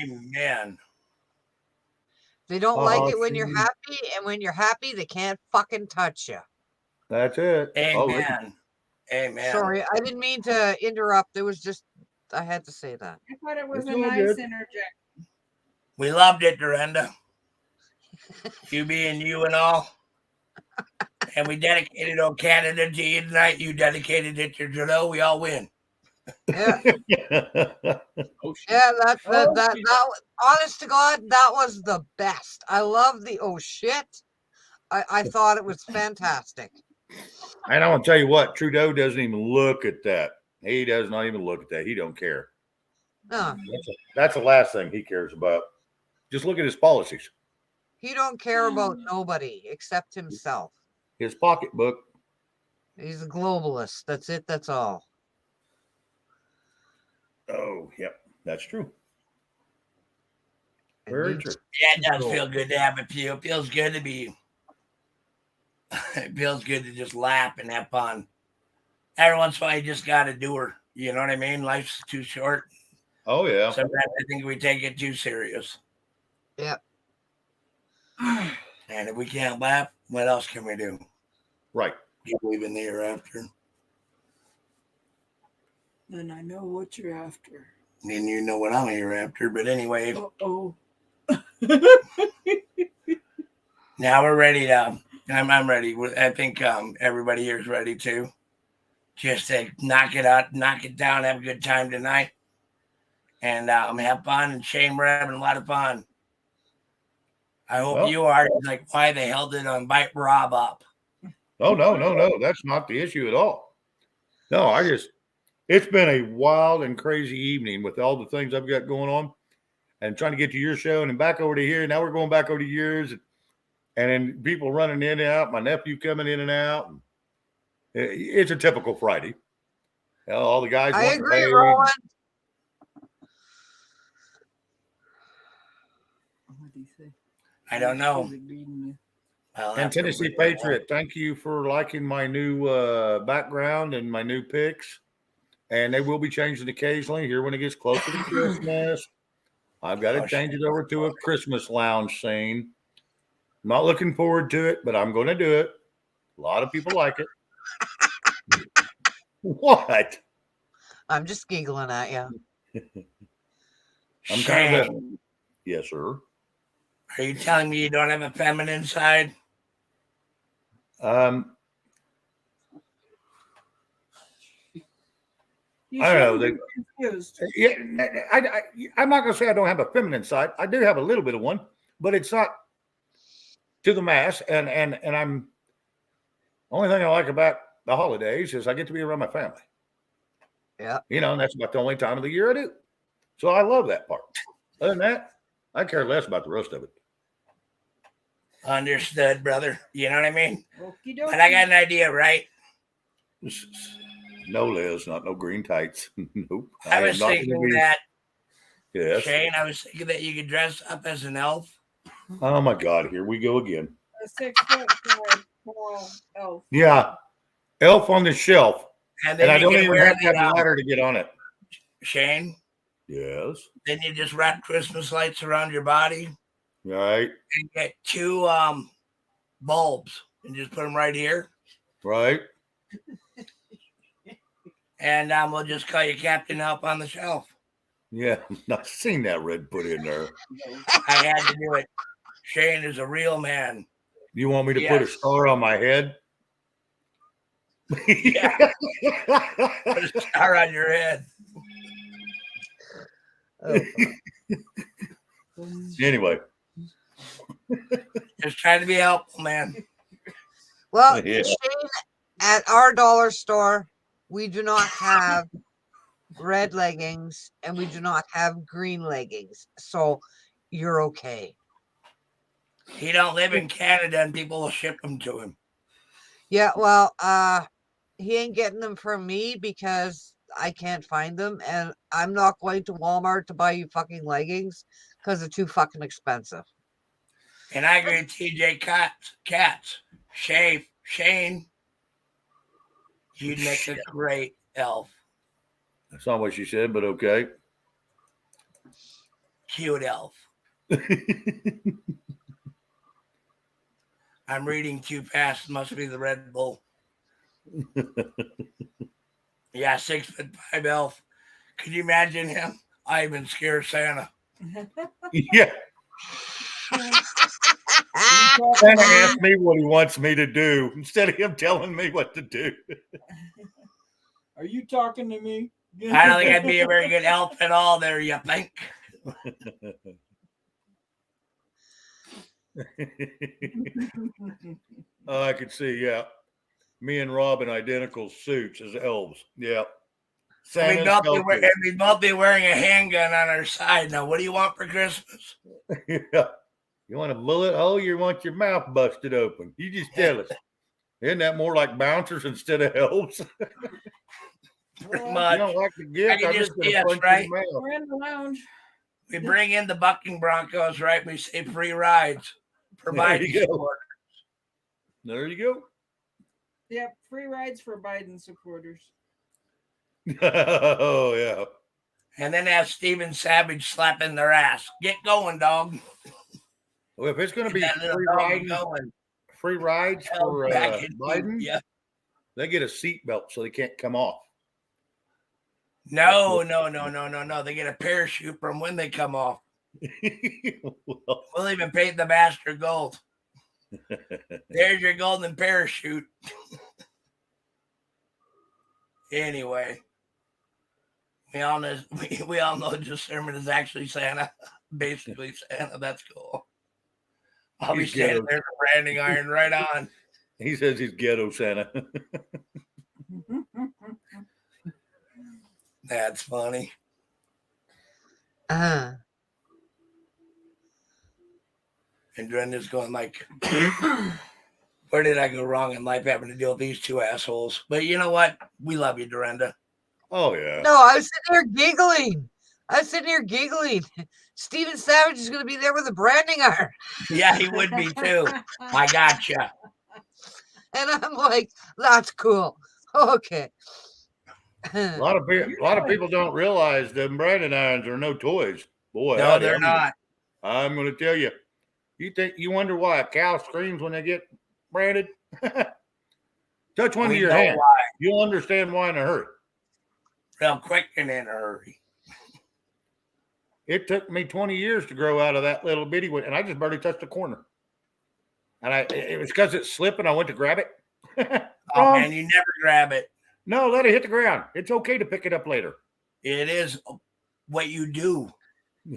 [SPEAKER 5] Amen.
[SPEAKER 2] They don't like
[SPEAKER 1] Oh,
[SPEAKER 2] it when you're
[SPEAKER 1] gee.
[SPEAKER 2] happy, and when you're happy, they can't fucking touch you.
[SPEAKER 1] That's it. Oh,
[SPEAKER 5] Amen. Amen.
[SPEAKER 2] Sorry, I didn't mean to interrupt. It was just, I had to say that.
[SPEAKER 6] I thought it was
[SPEAKER 1] It's
[SPEAKER 6] a
[SPEAKER 1] all
[SPEAKER 6] nice
[SPEAKER 1] good.
[SPEAKER 6] interjection.
[SPEAKER 5] We loved it, Dorinda. You being you and all. And we dedicated on Canada to you tonight. You dedicated it to Trudeau. We all win.
[SPEAKER 2] Yeah,
[SPEAKER 1] oh, shit.
[SPEAKER 2] yeah. That
[SPEAKER 6] Oh,
[SPEAKER 2] was, honest to God, that was the best. I love the oh shit. I thought it was fantastic.
[SPEAKER 1] And I want to tell you what, Trudeau doesn't even look at that. He does not even look at that. He don't care.
[SPEAKER 2] No,
[SPEAKER 1] That's the last thing he cares about. Just look at his policies,
[SPEAKER 2] he don't care about nobody except himself.
[SPEAKER 1] his pocketbook.
[SPEAKER 2] He's a globalist. That's it. That's all.
[SPEAKER 1] Oh, yep, that's true.
[SPEAKER 2] And
[SPEAKER 1] Very
[SPEAKER 2] you-
[SPEAKER 1] true.
[SPEAKER 5] Yeah, it does feel good to have a few. It feels good to be. It feels good to just laugh and have fun. Every once in a while, you just got to do her. You know what I mean? Life's too short.
[SPEAKER 1] Oh, yeah.
[SPEAKER 5] Sometimes I think we take it too serious.
[SPEAKER 2] Yep.
[SPEAKER 5] And if we can't laugh, what else can we do?
[SPEAKER 1] Right.
[SPEAKER 5] You believe in the hereafter?
[SPEAKER 6] Then I know what you're after.
[SPEAKER 5] And you know what I'm hereafter. But anyway,
[SPEAKER 6] Oh.
[SPEAKER 5] now we're ready to. I'm ready. I think everybody here is ready too. Just to knock it out, knock it down, have a good time tonight, and have fun. And Shane, we're having a lot of fun. I hope you are. Like, why they held it on Bite Rob up.
[SPEAKER 1] Oh, no. That's not the issue at all. No, it's been a wild and crazy evening with all the things I've got going on and trying to get to your show and then back over to here. Now we're going back over to yours and then people running in and out, my nephew coming in and out. It's a typical Friday. All the guys.
[SPEAKER 2] I agree, Roland.
[SPEAKER 6] What do you say?
[SPEAKER 5] I don't know.
[SPEAKER 1] And Tennessee Patriot, thank you for liking my new background and my new pics. And they will be changing occasionally here when it gets closer to Christmas. I've got to change it over to a Christmas lounge scene. I'm not looking forward to it, but I'm going to do it. A lot of people like it. What?
[SPEAKER 2] I'm just giggling at you.
[SPEAKER 1] I'm kind of yes, sir.
[SPEAKER 5] Are you telling me you don't have a feminine side?
[SPEAKER 1] I don't know. Yeah, I'm not going to say I don't have a feminine side. I do have a little bit of one, but it's not to the mass. And I'm only thing I like about the holidays is I get to be around my family.
[SPEAKER 2] Yeah.
[SPEAKER 1] And that's about the only time of the year I do. So I love that part. Other than that, I care less about the rest of it.
[SPEAKER 5] Understood, brother. You know what I mean?
[SPEAKER 6] Okey-dokey.
[SPEAKER 5] But I got an idea, right?
[SPEAKER 1] No, Liz, not no green tights. Nope.
[SPEAKER 5] I was thinking that,
[SPEAKER 1] yes.
[SPEAKER 5] Shane, I was thinking that you could dress up as an elf.
[SPEAKER 1] Oh, my God. Here we go again.
[SPEAKER 6] A 6 foot tall elf.
[SPEAKER 1] Yeah. Elf on the shelf.
[SPEAKER 5] And
[SPEAKER 1] I don't even have to have a ladder to get on it.
[SPEAKER 5] Shane?
[SPEAKER 1] Yes.
[SPEAKER 5] Then you just wrap Christmas lights around your body.
[SPEAKER 1] Right.
[SPEAKER 5] And get 2 bulbs and just put them right here.
[SPEAKER 1] Right.
[SPEAKER 5] And we'll just call you Captain Elf on the Shelf.
[SPEAKER 1] Yeah. I've seen that red put in there.
[SPEAKER 5] I had to do it. Shane is a real man.
[SPEAKER 1] You want me to put a star on my head?
[SPEAKER 5] Yeah. Put a star on your head.
[SPEAKER 2] Oh,
[SPEAKER 1] Anyway.
[SPEAKER 5] Just trying to be helpful, man.
[SPEAKER 2] well,
[SPEAKER 1] Yeah.
[SPEAKER 2] Shane, at our dollar store, we do not have red leggings and we do not have green leggings. So you're okay.
[SPEAKER 5] He don't live in Canada and people will ship them to him.
[SPEAKER 2] Yeah, well, he ain't getting them from me because I can't find them, and I'm not going to Walmart to buy you fucking leggings because they're too fucking expensive.
[SPEAKER 5] And I agree with TJ Katz. Shane, you'd make a great elf.
[SPEAKER 1] That's not what she said, but okay.
[SPEAKER 5] Cute elf. I'm reading too fast. Must be the Red Bull. Yeah, 6'5" elf. Could you imagine him? I even scare Santa.
[SPEAKER 1] Yeah. Santa asked me what he wants me to do instead of him telling me what to do.
[SPEAKER 6] Are you talking to me?
[SPEAKER 5] I don't think I'd be a very good elf at all there, you think?
[SPEAKER 1] Oh, I could see, yeah. Me and Rob in identical suits as elves. Yeah.
[SPEAKER 5] We'd both be wearing a handgun on our side. Now, what do you want for Christmas?
[SPEAKER 1] Yeah. You want a bullet hole? You want your mouth busted open? You just tell us. Isn't that more like bouncers instead of elves?
[SPEAKER 5] Pretty much.
[SPEAKER 1] You don't like the gift?
[SPEAKER 5] I can just see us, right?
[SPEAKER 6] We're in the lounge.
[SPEAKER 5] We bring in the bucking Broncos, right? We say free rides.
[SPEAKER 1] There you go. There you go.
[SPEAKER 6] Yep, free rides for Biden supporters.
[SPEAKER 1] Oh, yeah.
[SPEAKER 5] And then have Steven Savage slapping their ass. Get going, dog.
[SPEAKER 1] Well, if it's going to
[SPEAKER 5] And
[SPEAKER 1] be
[SPEAKER 5] that little doggy going.
[SPEAKER 1] free rides
[SPEAKER 5] held
[SPEAKER 1] for
[SPEAKER 5] back into-
[SPEAKER 1] Biden,
[SPEAKER 5] Yeah.
[SPEAKER 1] they get a seatbelt so they can't come off.
[SPEAKER 5] No. They get a parachute from when they come off.
[SPEAKER 1] Well,
[SPEAKER 5] We'll even paint the bastard gold. There's your golden parachute. Anyway, we all know discernment is actually Santa. Basically Santa. That's cool. I'll be
[SPEAKER 1] He's
[SPEAKER 5] standing
[SPEAKER 1] ghetto.
[SPEAKER 5] there with a branding iron right on.
[SPEAKER 1] He says he's ghetto Santa.
[SPEAKER 5] That's funny.
[SPEAKER 2] Uh,
[SPEAKER 5] And Brenda's going like, where did I go wrong in life having to deal with these two assholes? But you know what? We love you, Dorinda.
[SPEAKER 1] Oh yeah.
[SPEAKER 2] no, I was sitting here giggling. Steven Savage is going to be there with a branding iron.
[SPEAKER 5] Yeah, he would be too. I gotcha.
[SPEAKER 2] And I'm like, that's cool. Okay.
[SPEAKER 1] A lot of people don't realize them branding irons are no toys. Boy,
[SPEAKER 5] No,
[SPEAKER 1] howdy,
[SPEAKER 5] they're not.
[SPEAKER 1] I'm going to tell you. You wonder why a cow screams when they get branded? Touch one
[SPEAKER 5] We
[SPEAKER 1] of your
[SPEAKER 5] know
[SPEAKER 1] hands.
[SPEAKER 5] why.
[SPEAKER 1] You'll understand why in a hurry.
[SPEAKER 5] Real quick and in a hurry.
[SPEAKER 1] It took me 20 years to grow out of that little bitty one, and I just barely touched the corner. And it was because it's slipping. I went to grab it.
[SPEAKER 5] Oh man, you never grab it.
[SPEAKER 1] No, let it hit the ground. It's okay to pick it up later.
[SPEAKER 5] It is what you do.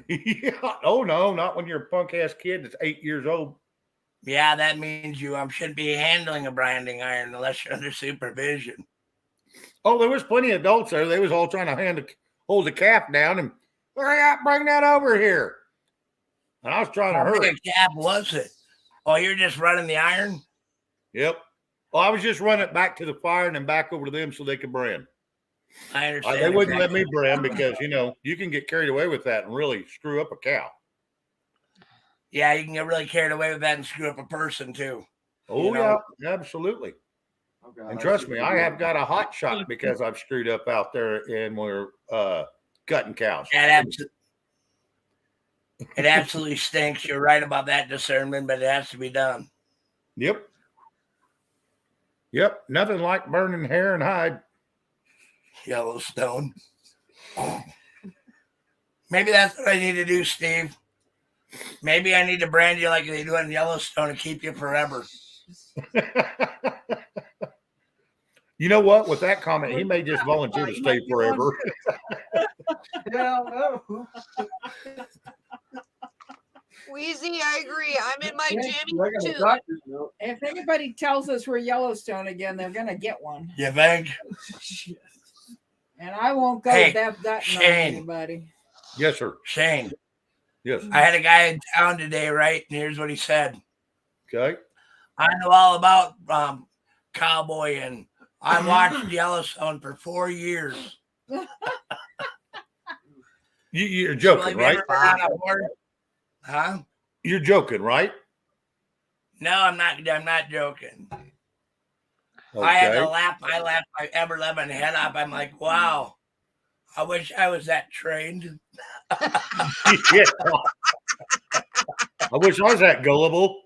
[SPEAKER 1] Yeah. Oh no, not when you're a punk ass kid that's 8 years old.
[SPEAKER 5] Yeah, that means you shouldn't be handling a branding iron unless you're under supervision.
[SPEAKER 1] Oh, there was plenty of adults there. They was all trying to hold the calf down and hurry up, bring that over here. And I was trying to
[SPEAKER 5] How
[SPEAKER 1] hurry.
[SPEAKER 5] big a cab was it? Oh, you're just running the iron?
[SPEAKER 1] Yep. Well, I was just running it back to the fire and then back over to them so they could brand.
[SPEAKER 5] I understand.
[SPEAKER 1] They wouldn't let me brand because, you can get carried away with that and really screw up a cow.
[SPEAKER 5] Yeah, you can get really carried away with that and screw up a person too.
[SPEAKER 1] Oh,
[SPEAKER 5] yeah,
[SPEAKER 1] absolutely. And trust me, I have got a hot shot because I've screwed up out there and we're cutting cows.
[SPEAKER 5] It absolutely stinks. You're right about that, discernment, but it has to be done.
[SPEAKER 1] Yep. Nothing like burning hair and hide.
[SPEAKER 5] Yellowstone. Maybe that's what I need to do, Steve. Maybe I need to brand you like they do in Yellowstone and keep you forever.
[SPEAKER 1] You know what? With that comment, he may just volunteer to stay forever.
[SPEAKER 6] Well, no.
[SPEAKER 2] Wheezy, I agree. I'm in my jammy too.
[SPEAKER 6] If anybody tells us we're Yellowstone again, they're gonna get one.
[SPEAKER 5] You think?
[SPEAKER 6] And I won't go
[SPEAKER 5] Hey,
[SPEAKER 6] that on
[SPEAKER 5] Shane.
[SPEAKER 6] anybody.
[SPEAKER 1] Yes, sir.
[SPEAKER 5] Shane,
[SPEAKER 1] Yes.
[SPEAKER 5] I had a guy in town today, right? And here's what he said.
[SPEAKER 1] Okay.
[SPEAKER 5] I know all about cowboy, and I watched Yellowstone for 4 years.
[SPEAKER 1] You're joking,
[SPEAKER 5] Well, have
[SPEAKER 1] right?
[SPEAKER 5] you ever been on a horse? Huh?
[SPEAKER 1] You're joking, right?
[SPEAKER 5] No, I'm not joking. I had to
[SPEAKER 1] Okay.
[SPEAKER 5] laugh. I laughed my ever loving head up. I'm like, wow. I wish I was that trained.
[SPEAKER 1] Yeah. I wish I was that gullible.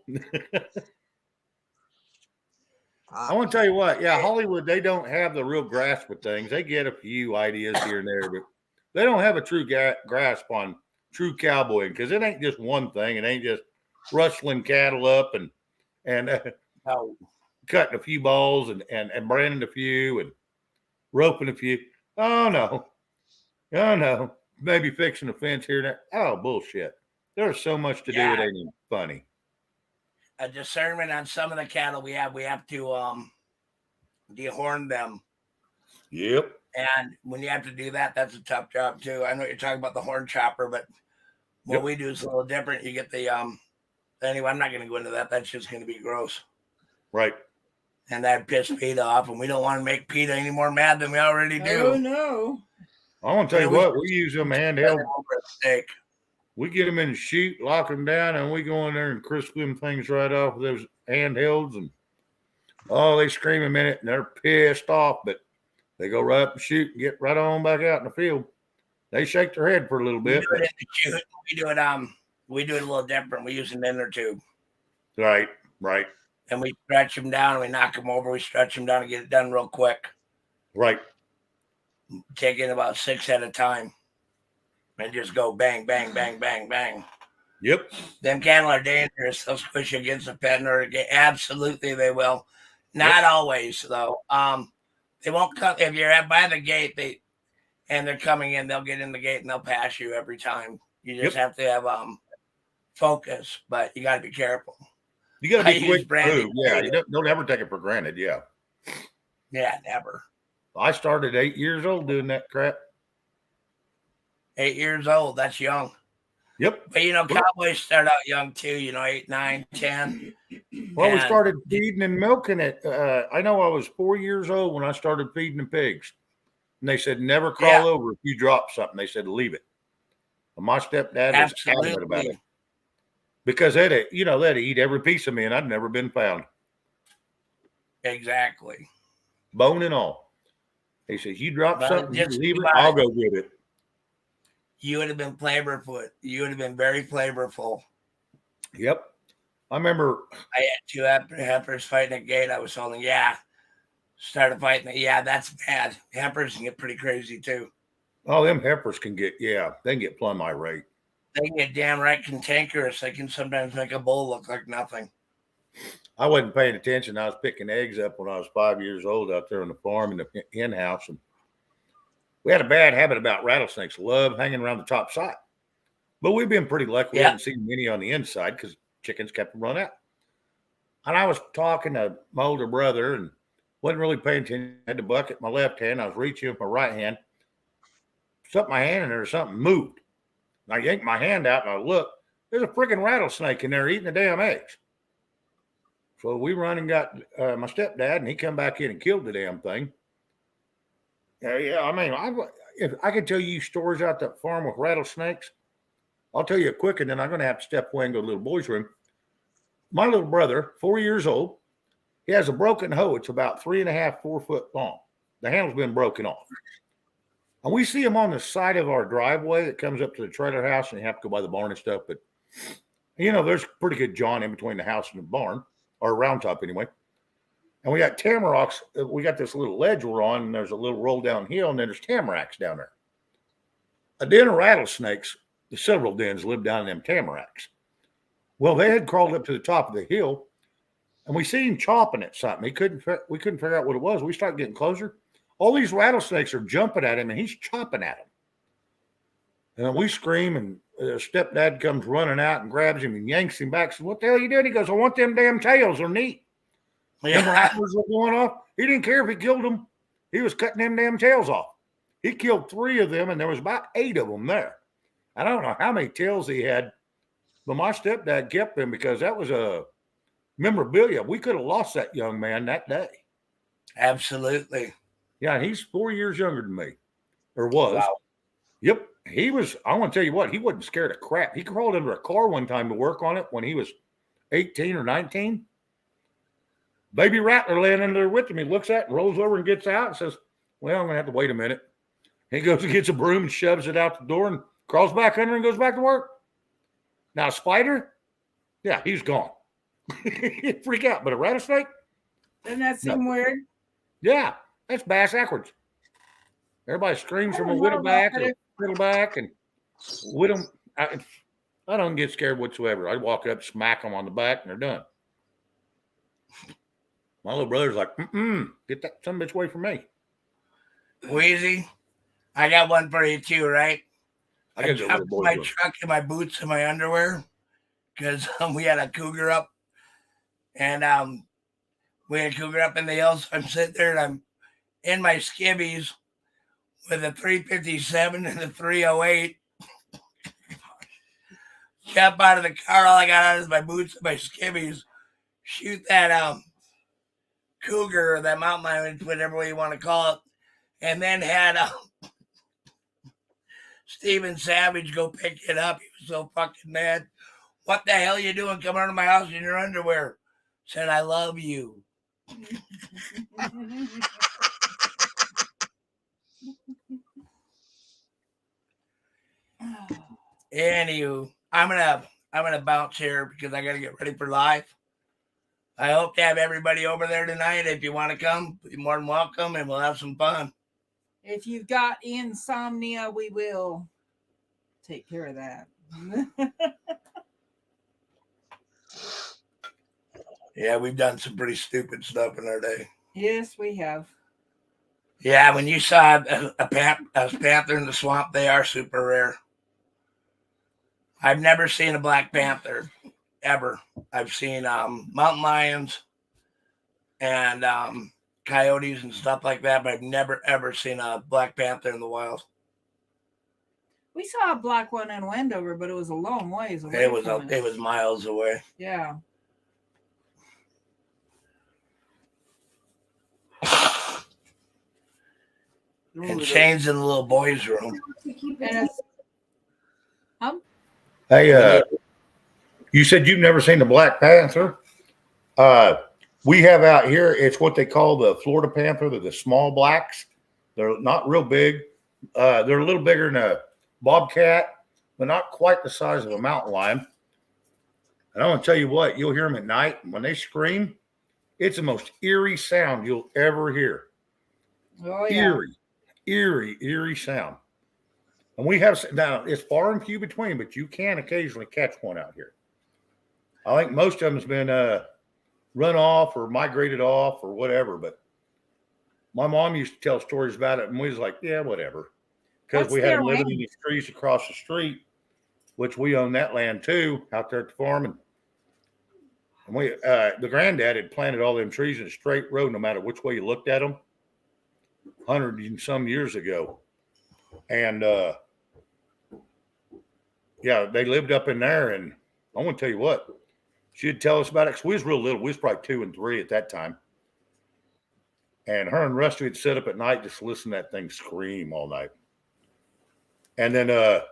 [SPEAKER 1] I want to tell you what, Hollywood, they don't have the real grasp of things. They get a few ideas here and there, but they don't have a true grasp on true cowboying because it ain't just one thing. It ain't just rustling cattle up and
[SPEAKER 5] No.
[SPEAKER 1] cutting a few balls and branding a few and roping a few. Oh, no. Maybe fixing a fence here and there. Oh, bullshit. There's so much to do. It ain't even funny.
[SPEAKER 5] A discernment on some of the cattle we have to dehorn them.
[SPEAKER 1] Yep.
[SPEAKER 5] And when you have to do that, that's a tough job too. I know you're talking about the horn chopper, but what we do is a little different. You get the anyway, I'm not going to go into that. That's just going to be gross.
[SPEAKER 1] Right.
[SPEAKER 5] And that pissed PETA off, and we don't want to make PETA any more mad than we already do.
[SPEAKER 6] Oh no.
[SPEAKER 1] I want to tell you what, we use them handheld.
[SPEAKER 5] Steak.
[SPEAKER 1] We get them in the chute, lock them down, and we go in there and crisp them things right off of those handhelds. And they scream a minute and they're pissed off, but they go right up and shoot and get right on back out in the field. They shake their head for a little bit.
[SPEAKER 5] We do it in the chute. We do it We do it a little different. We use an inner tube.
[SPEAKER 1] Right.
[SPEAKER 5] And we stretch them down. We knock them over. We stretch them down and get it done real quick.
[SPEAKER 1] Right.
[SPEAKER 5] Taking about 6 at a time. And just go bang, bang, bang, bang, bang.
[SPEAKER 1] Yep.
[SPEAKER 5] Them cattle are dangerous. They'll squish you against the pen or absolutely they will. Not always though. They won't come if you're by the gate. And they're coming in. They'll get in the gate and they'll pass you every time. You just have to have focus, but you got to be careful.
[SPEAKER 1] You got to be quick.
[SPEAKER 5] Brandy.
[SPEAKER 1] Yeah, you don't ever take it for granted. Yeah.
[SPEAKER 5] Yeah, never.
[SPEAKER 1] I started 8 years old doing that crap.
[SPEAKER 5] 8 years old. That's young.
[SPEAKER 1] Yep.
[SPEAKER 5] But, cowboys start out young too, 8, 9, 10.
[SPEAKER 1] Well, we started feeding and milking it. I know I was 4 years old when I started feeding the pigs. And they said, never crawl over if you drop something. They said, leave it. And my stepdad was adamant about it. Because they'd eat every piece of me, and I'd never been found.
[SPEAKER 5] Exactly.
[SPEAKER 1] Bone and all. He says, you drop something, you leave it, I'll go get it.
[SPEAKER 5] You would have been flavorful. You would have been very flavorful.
[SPEAKER 1] Yep. I remember.
[SPEAKER 5] I had 2 heifers fighting at gate. I was holding, started fighting. Yeah, that's bad. Heifers can get pretty crazy too.
[SPEAKER 1] Oh, them heifers can get, they can get plumb irate.
[SPEAKER 5] They can get damn right cantankerous. They can sometimes make a bull look like nothing.
[SPEAKER 1] I wasn't paying attention. I was picking eggs up when I was 5 years old out there on the farm in the hen house. And we had a bad habit about rattlesnakes. Love hanging around the top side. But we've been pretty lucky. We haven't seen many on the inside because chickens kept them run out. And I was talking to my older brother and wasn't really paying attention. I had the bucket in my left hand. I was reaching with my right hand. Stuck my hand in there, something moved. And I yanked my hand out and I looked. There's a freaking rattlesnake in there eating the damn eggs. So we run and got my stepdad, and he come back in and killed the damn thing. If I could tell you stories out that farm with rattlesnakes, I'll tell you a quick, and then I'm going to have to step away and go to the little boy's room. My little brother, 4 years old, he has a broken hoe. It's about 3.5, 4 foot long. The handle's been broken off. And we see him on the side of our driveway that comes up to the trailer house, and you have to go by the barn and stuff. But, there's pretty good john in between the house and the barn, or round top anyway. And we got tamaracks. We got this little ledge we're on, and there's a little roll down hill, and then there's tamaracks down there. A den of rattlesnakes, several dens live down in them tamaracks. Well, they had crawled up to the top of the hill, and we seen him chopping at something. We couldn't figure out what it was. We started getting closer. All these rattlesnakes are jumping at him, and he's chopping at them. And then we scream, and stepdad comes running out and grabs him and yanks him back. Says, "What the hell are you doing?" He goes, "I want them damn tails. They're neat." Them rattlers were going off. He didn't care if he killed them. He was cutting them damn tails off. He killed 3 of them, and there was about 8 of them there. I don't know how many tails he had, but my stepdad kept them because that was a memorabilia. We could have lost that young man that day.
[SPEAKER 5] Absolutely.
[SPEAKER 1] Yeah, and he's 4 years younger than me, or was.
[SPEAKER 5] Wow.
[SPEAKER 1] Yep. He was, I want to tell you what, he wasn't scared of crap. He crawled under a car one time to work on it when he was 18 or 19. Baby rattler laying in there with him. He looks at it and rolls over and gets out and says, "Well, I'm going to have to wait a minute." He goes and gets a broom and shoves it out the door and crawls back under and goes back to work. Now, a spider, yeah, he's gone. He'd freak out. But a rattlesnake?
[SPEAKER 6] Doesn't that seem weird?
[SPEAKER 1] Yeah, that's bass backwards. Everybody screams from a whittleback or fiddleback and whittle. I don't get scared whatsoever. I walk up, smack them on the back, and they're done. My little brother's like, get that son of a bitch away from me.
[SPEAKER 5] Wheezy, I got one for you too, right?
[SPEAKER 1] I
[SPEAKER 5] jumped in my truck in my boots and my underwear because we had a cougar up, and we had a cougar up in the hills. I'm sitting there and I'm in my skivvies with a 357 and a 308. Jump out of the car. All I got on is my boots and my skivvies. Shoot that cougar or that mountain lion, whatever way you want to call it, and then had Steven Savage go pick it up. He was so fucking mad. "What the hell are you doing coming out of my house in your underwear?" Said, "I love you." Anywho, I'm gonna I'm gonna bounce here because I gotta get ready for live. I hope to have everybody over there tonight. If you want to come, you're more than welcome, and we'll have some fun.
[SPEAKER 6] If you've got insomnia, we will take care of that.
[SPEAKER 5] Yeah, we've done some pretty stupid stuff in our day.
[SPEAKER 6] Yes, we have.
[SPEAKER 5] Yeah, when you saw a panther in the swamp, they are super rare. I've never seen a black panther, ever. I've seen mountain lions and coyotes and stuff like that, but I've never, ever seen a black panther in the wild.
[SPEAKER 6] We saw a black one in Wendover, but it was a long ways away.
[SPEAKER 5] It was miles away.
[SPEAKER 6] Yeah.
[SPEAKER 5] And Shane's in the little boys' room.
[SPEAKER 6] And
[SPEAKER 1] Hey, you said you've never seen the Black Panther. We have out here, it's what they call the Florida Panther. They're the small blacks. They're not real big. They're a little bigger than a bobcat, but not quite the size of a mountain lion. And I want to tell you what, you'll hear them at night. When they scream, it's the most eerie sound you'll ever hear.
[SPEAKER 6] oh yeah.
[SPEAKER 1] Eerie sound. And we have, now it's far and few between, but you can occasionally catch one out here. I think most of them's been run off or migrated off or whatever. But my mom used to tell stories about it, and we was like, yeah, whatever. Because we had them living in these trees across the street, which we own that land too, out there at the farm. And we, the granddad had planted all them trees in a straight row, no matter which way you looked at them, 100 and some years ago. And yeah, they lived up in there. And I want to tell you what, she'd tell us about it because we was real little. We was probably 2 and 3 at that time. And her and Rusty would sit up at night just listen to that thing scream all night. And then I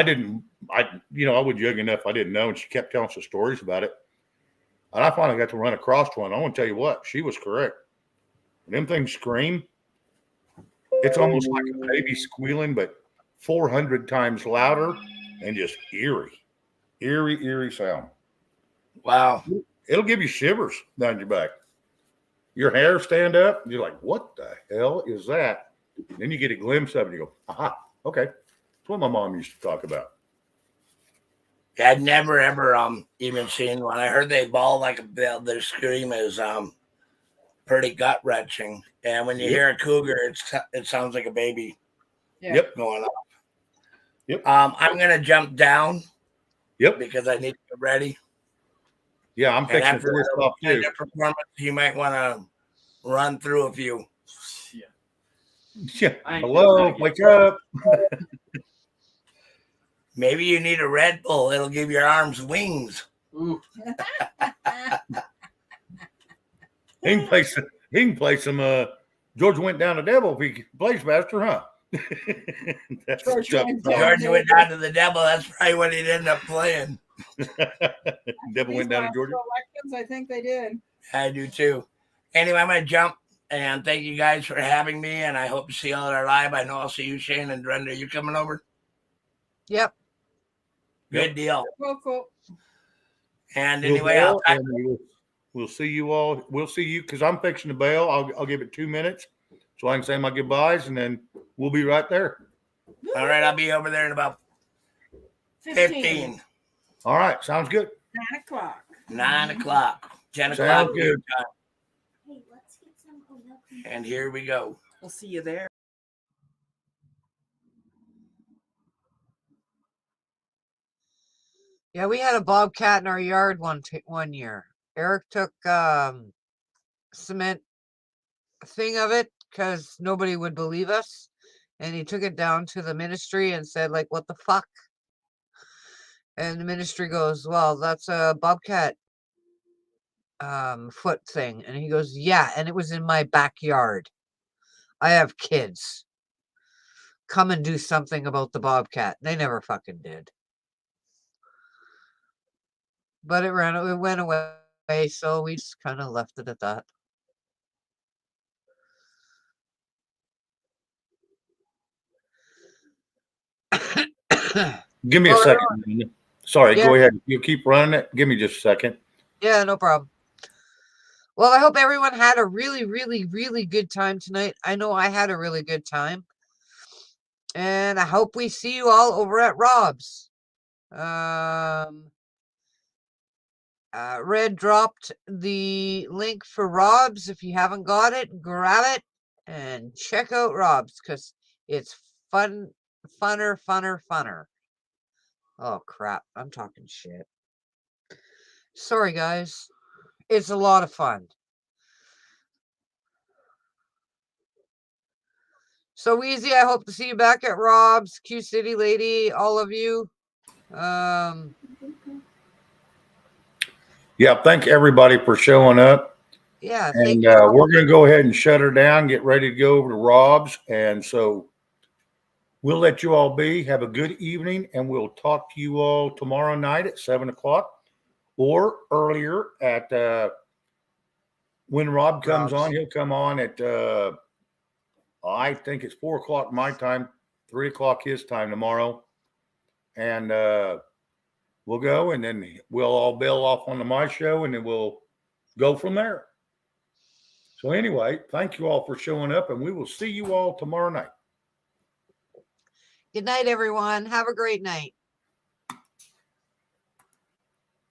[SPEAKER 1] was young enough, I didn't know. And she kept telling us the stories about it. And I finally got to run across one. I want to tell you what, she was correct. When them things scream, it's almost like a baby squealing, but 400 times louder and just eerie sound.
[SPEAKER 5] Wow.
[SPEAKER 1] It'll give you shivers down your back. Your hair stand up. You're like, what the hell is that? Then you get a glimpse of it. And you go, aha, okay. That's what my mom used to talk about.
[SPEAKER 5] Yeah, I'd never ever even seen one. I heard they bawl like a bell. Their scream is pretty gut wrenching. And when you hear a cougar, it sounds like a baby.
[SPEAKER 6] Yeah.
[SPEAKER 1] Yep.
[SPEAKER 5] Going up.
[SPEAKER 1] Yep.
[SPEAKER 5] I'm gonna jump down.
[SPEAKER 1] Yep.
[SPEAKER 5] Because I need to get ready.
[SPEAKER 1] Yeah, I'm fixing
[SPEAKER 5] after
[SPEAKER 1] this off too.
[SPEAKER 5] Performance, you might want to run through a few.
[SPEAKER 1] Yeah. Hello, wake up.
[SPEAKER 5] Maybe you need a Red Bull. It'll give your arms wings.
[SPEAKER 7] Ooh.
[SPEAKER 1] He can play some George Went Down the Devil if he plays faster, huh? That's
[SPEAKER 6] George Went
[SPEAKER 5] George went down to the devil. That's probably what he'd end up playing.
[SPEAKER 1] Devil went down to Georgia.
[SPEAKER 6] Elections, I think they did.
[SPEAKER 5] I do too. Anyway, I'm going to jump and thank you guys for having me. And I hope to see you all at our live. I know I'll see you, Shane and Brenda. You coming over?
[SPEAKER 2] Yep.
[SPEAKER 5] Good deal.
[SPEAKER 6] Cool.
[SPEAKER 5] And anyway,
[SPEAKER 1] we'll see you all. We'll see you because I'm fixing the bail. I'll give it 2 minutes so I can say my goodbyes, and then we'll be right there.
[SPEAKER 5] All right, I'll be over there in about 15.
[SPEAKER 1] All right, sounds good.
[SPEAKER 6] 9 o'clock.
[SPEAKER 5] 9 o'clock. 10 o'clock.
[SPEAKER 1] Sounds good.
[SPEAKER 8] Hey, let's get some milk.
[SPEAKER 5] And here we go.
[SPEAKER 6] We'll see you there.
[SPEAKER 2] Yeah, we had a bobcat in our yard one year. Eric took cement thing of it because nobody would believe us, and he took it down to the ministry and said, like, what the fuck? And the ministry goes, well, that's a bobcat foot thing. And he goes, yeah, and it was in my backyard. I have kids. Come and do something about the bobcat. They never fucking did. But it went away, so we just kind of left it at that.
[SPEAKER 1] Give me a second. Sorry,
[SPEAKER 2] Yeah.
[SPEAKER 1] go ahead. You keep running it. Give me just a second.
[SPEAKER 2] Yeah, no problem. Well, I hope everyone had a really, really, really good time tonight. I know I had a really good time. And I hope we see you all over at Rob's. Red dropped the link for Rob's. If you haven't got it, grab it and check out Rob's because it's funner. Oh crap, I'm talking shit. Sorry guys. It's a lot of fun. So Easy, I hope to see you back at Rob's, Q City Lady, all of you.
[SPEAKER 1] Yeah, thank everybody for showing up.
[SPEAKER 2] Yeah,
[SPEAKER 1] And
[SPEAKER 2] thank you.
[SPEAKER 1] we're going to go ahead and shut her down, get ready to go over to Rob's. And so we'll let you all be. Have a good evening, and we'll talk to you all tomorrow night at 7:00 or earlier at when Rob comes
[SPEAKER 2] Rob's.
[SPEAKER 1] on. He'll come on at I think it's 4:00 my time, 3:00 his time tomorrow, and we'll go, and then we'll all bail off on my show, and then we'll go from there. So anyway, thank you all for showing up, and we will see you all tomorrow night.
[SPEAKER 2] Good night, everyone. Have a great night.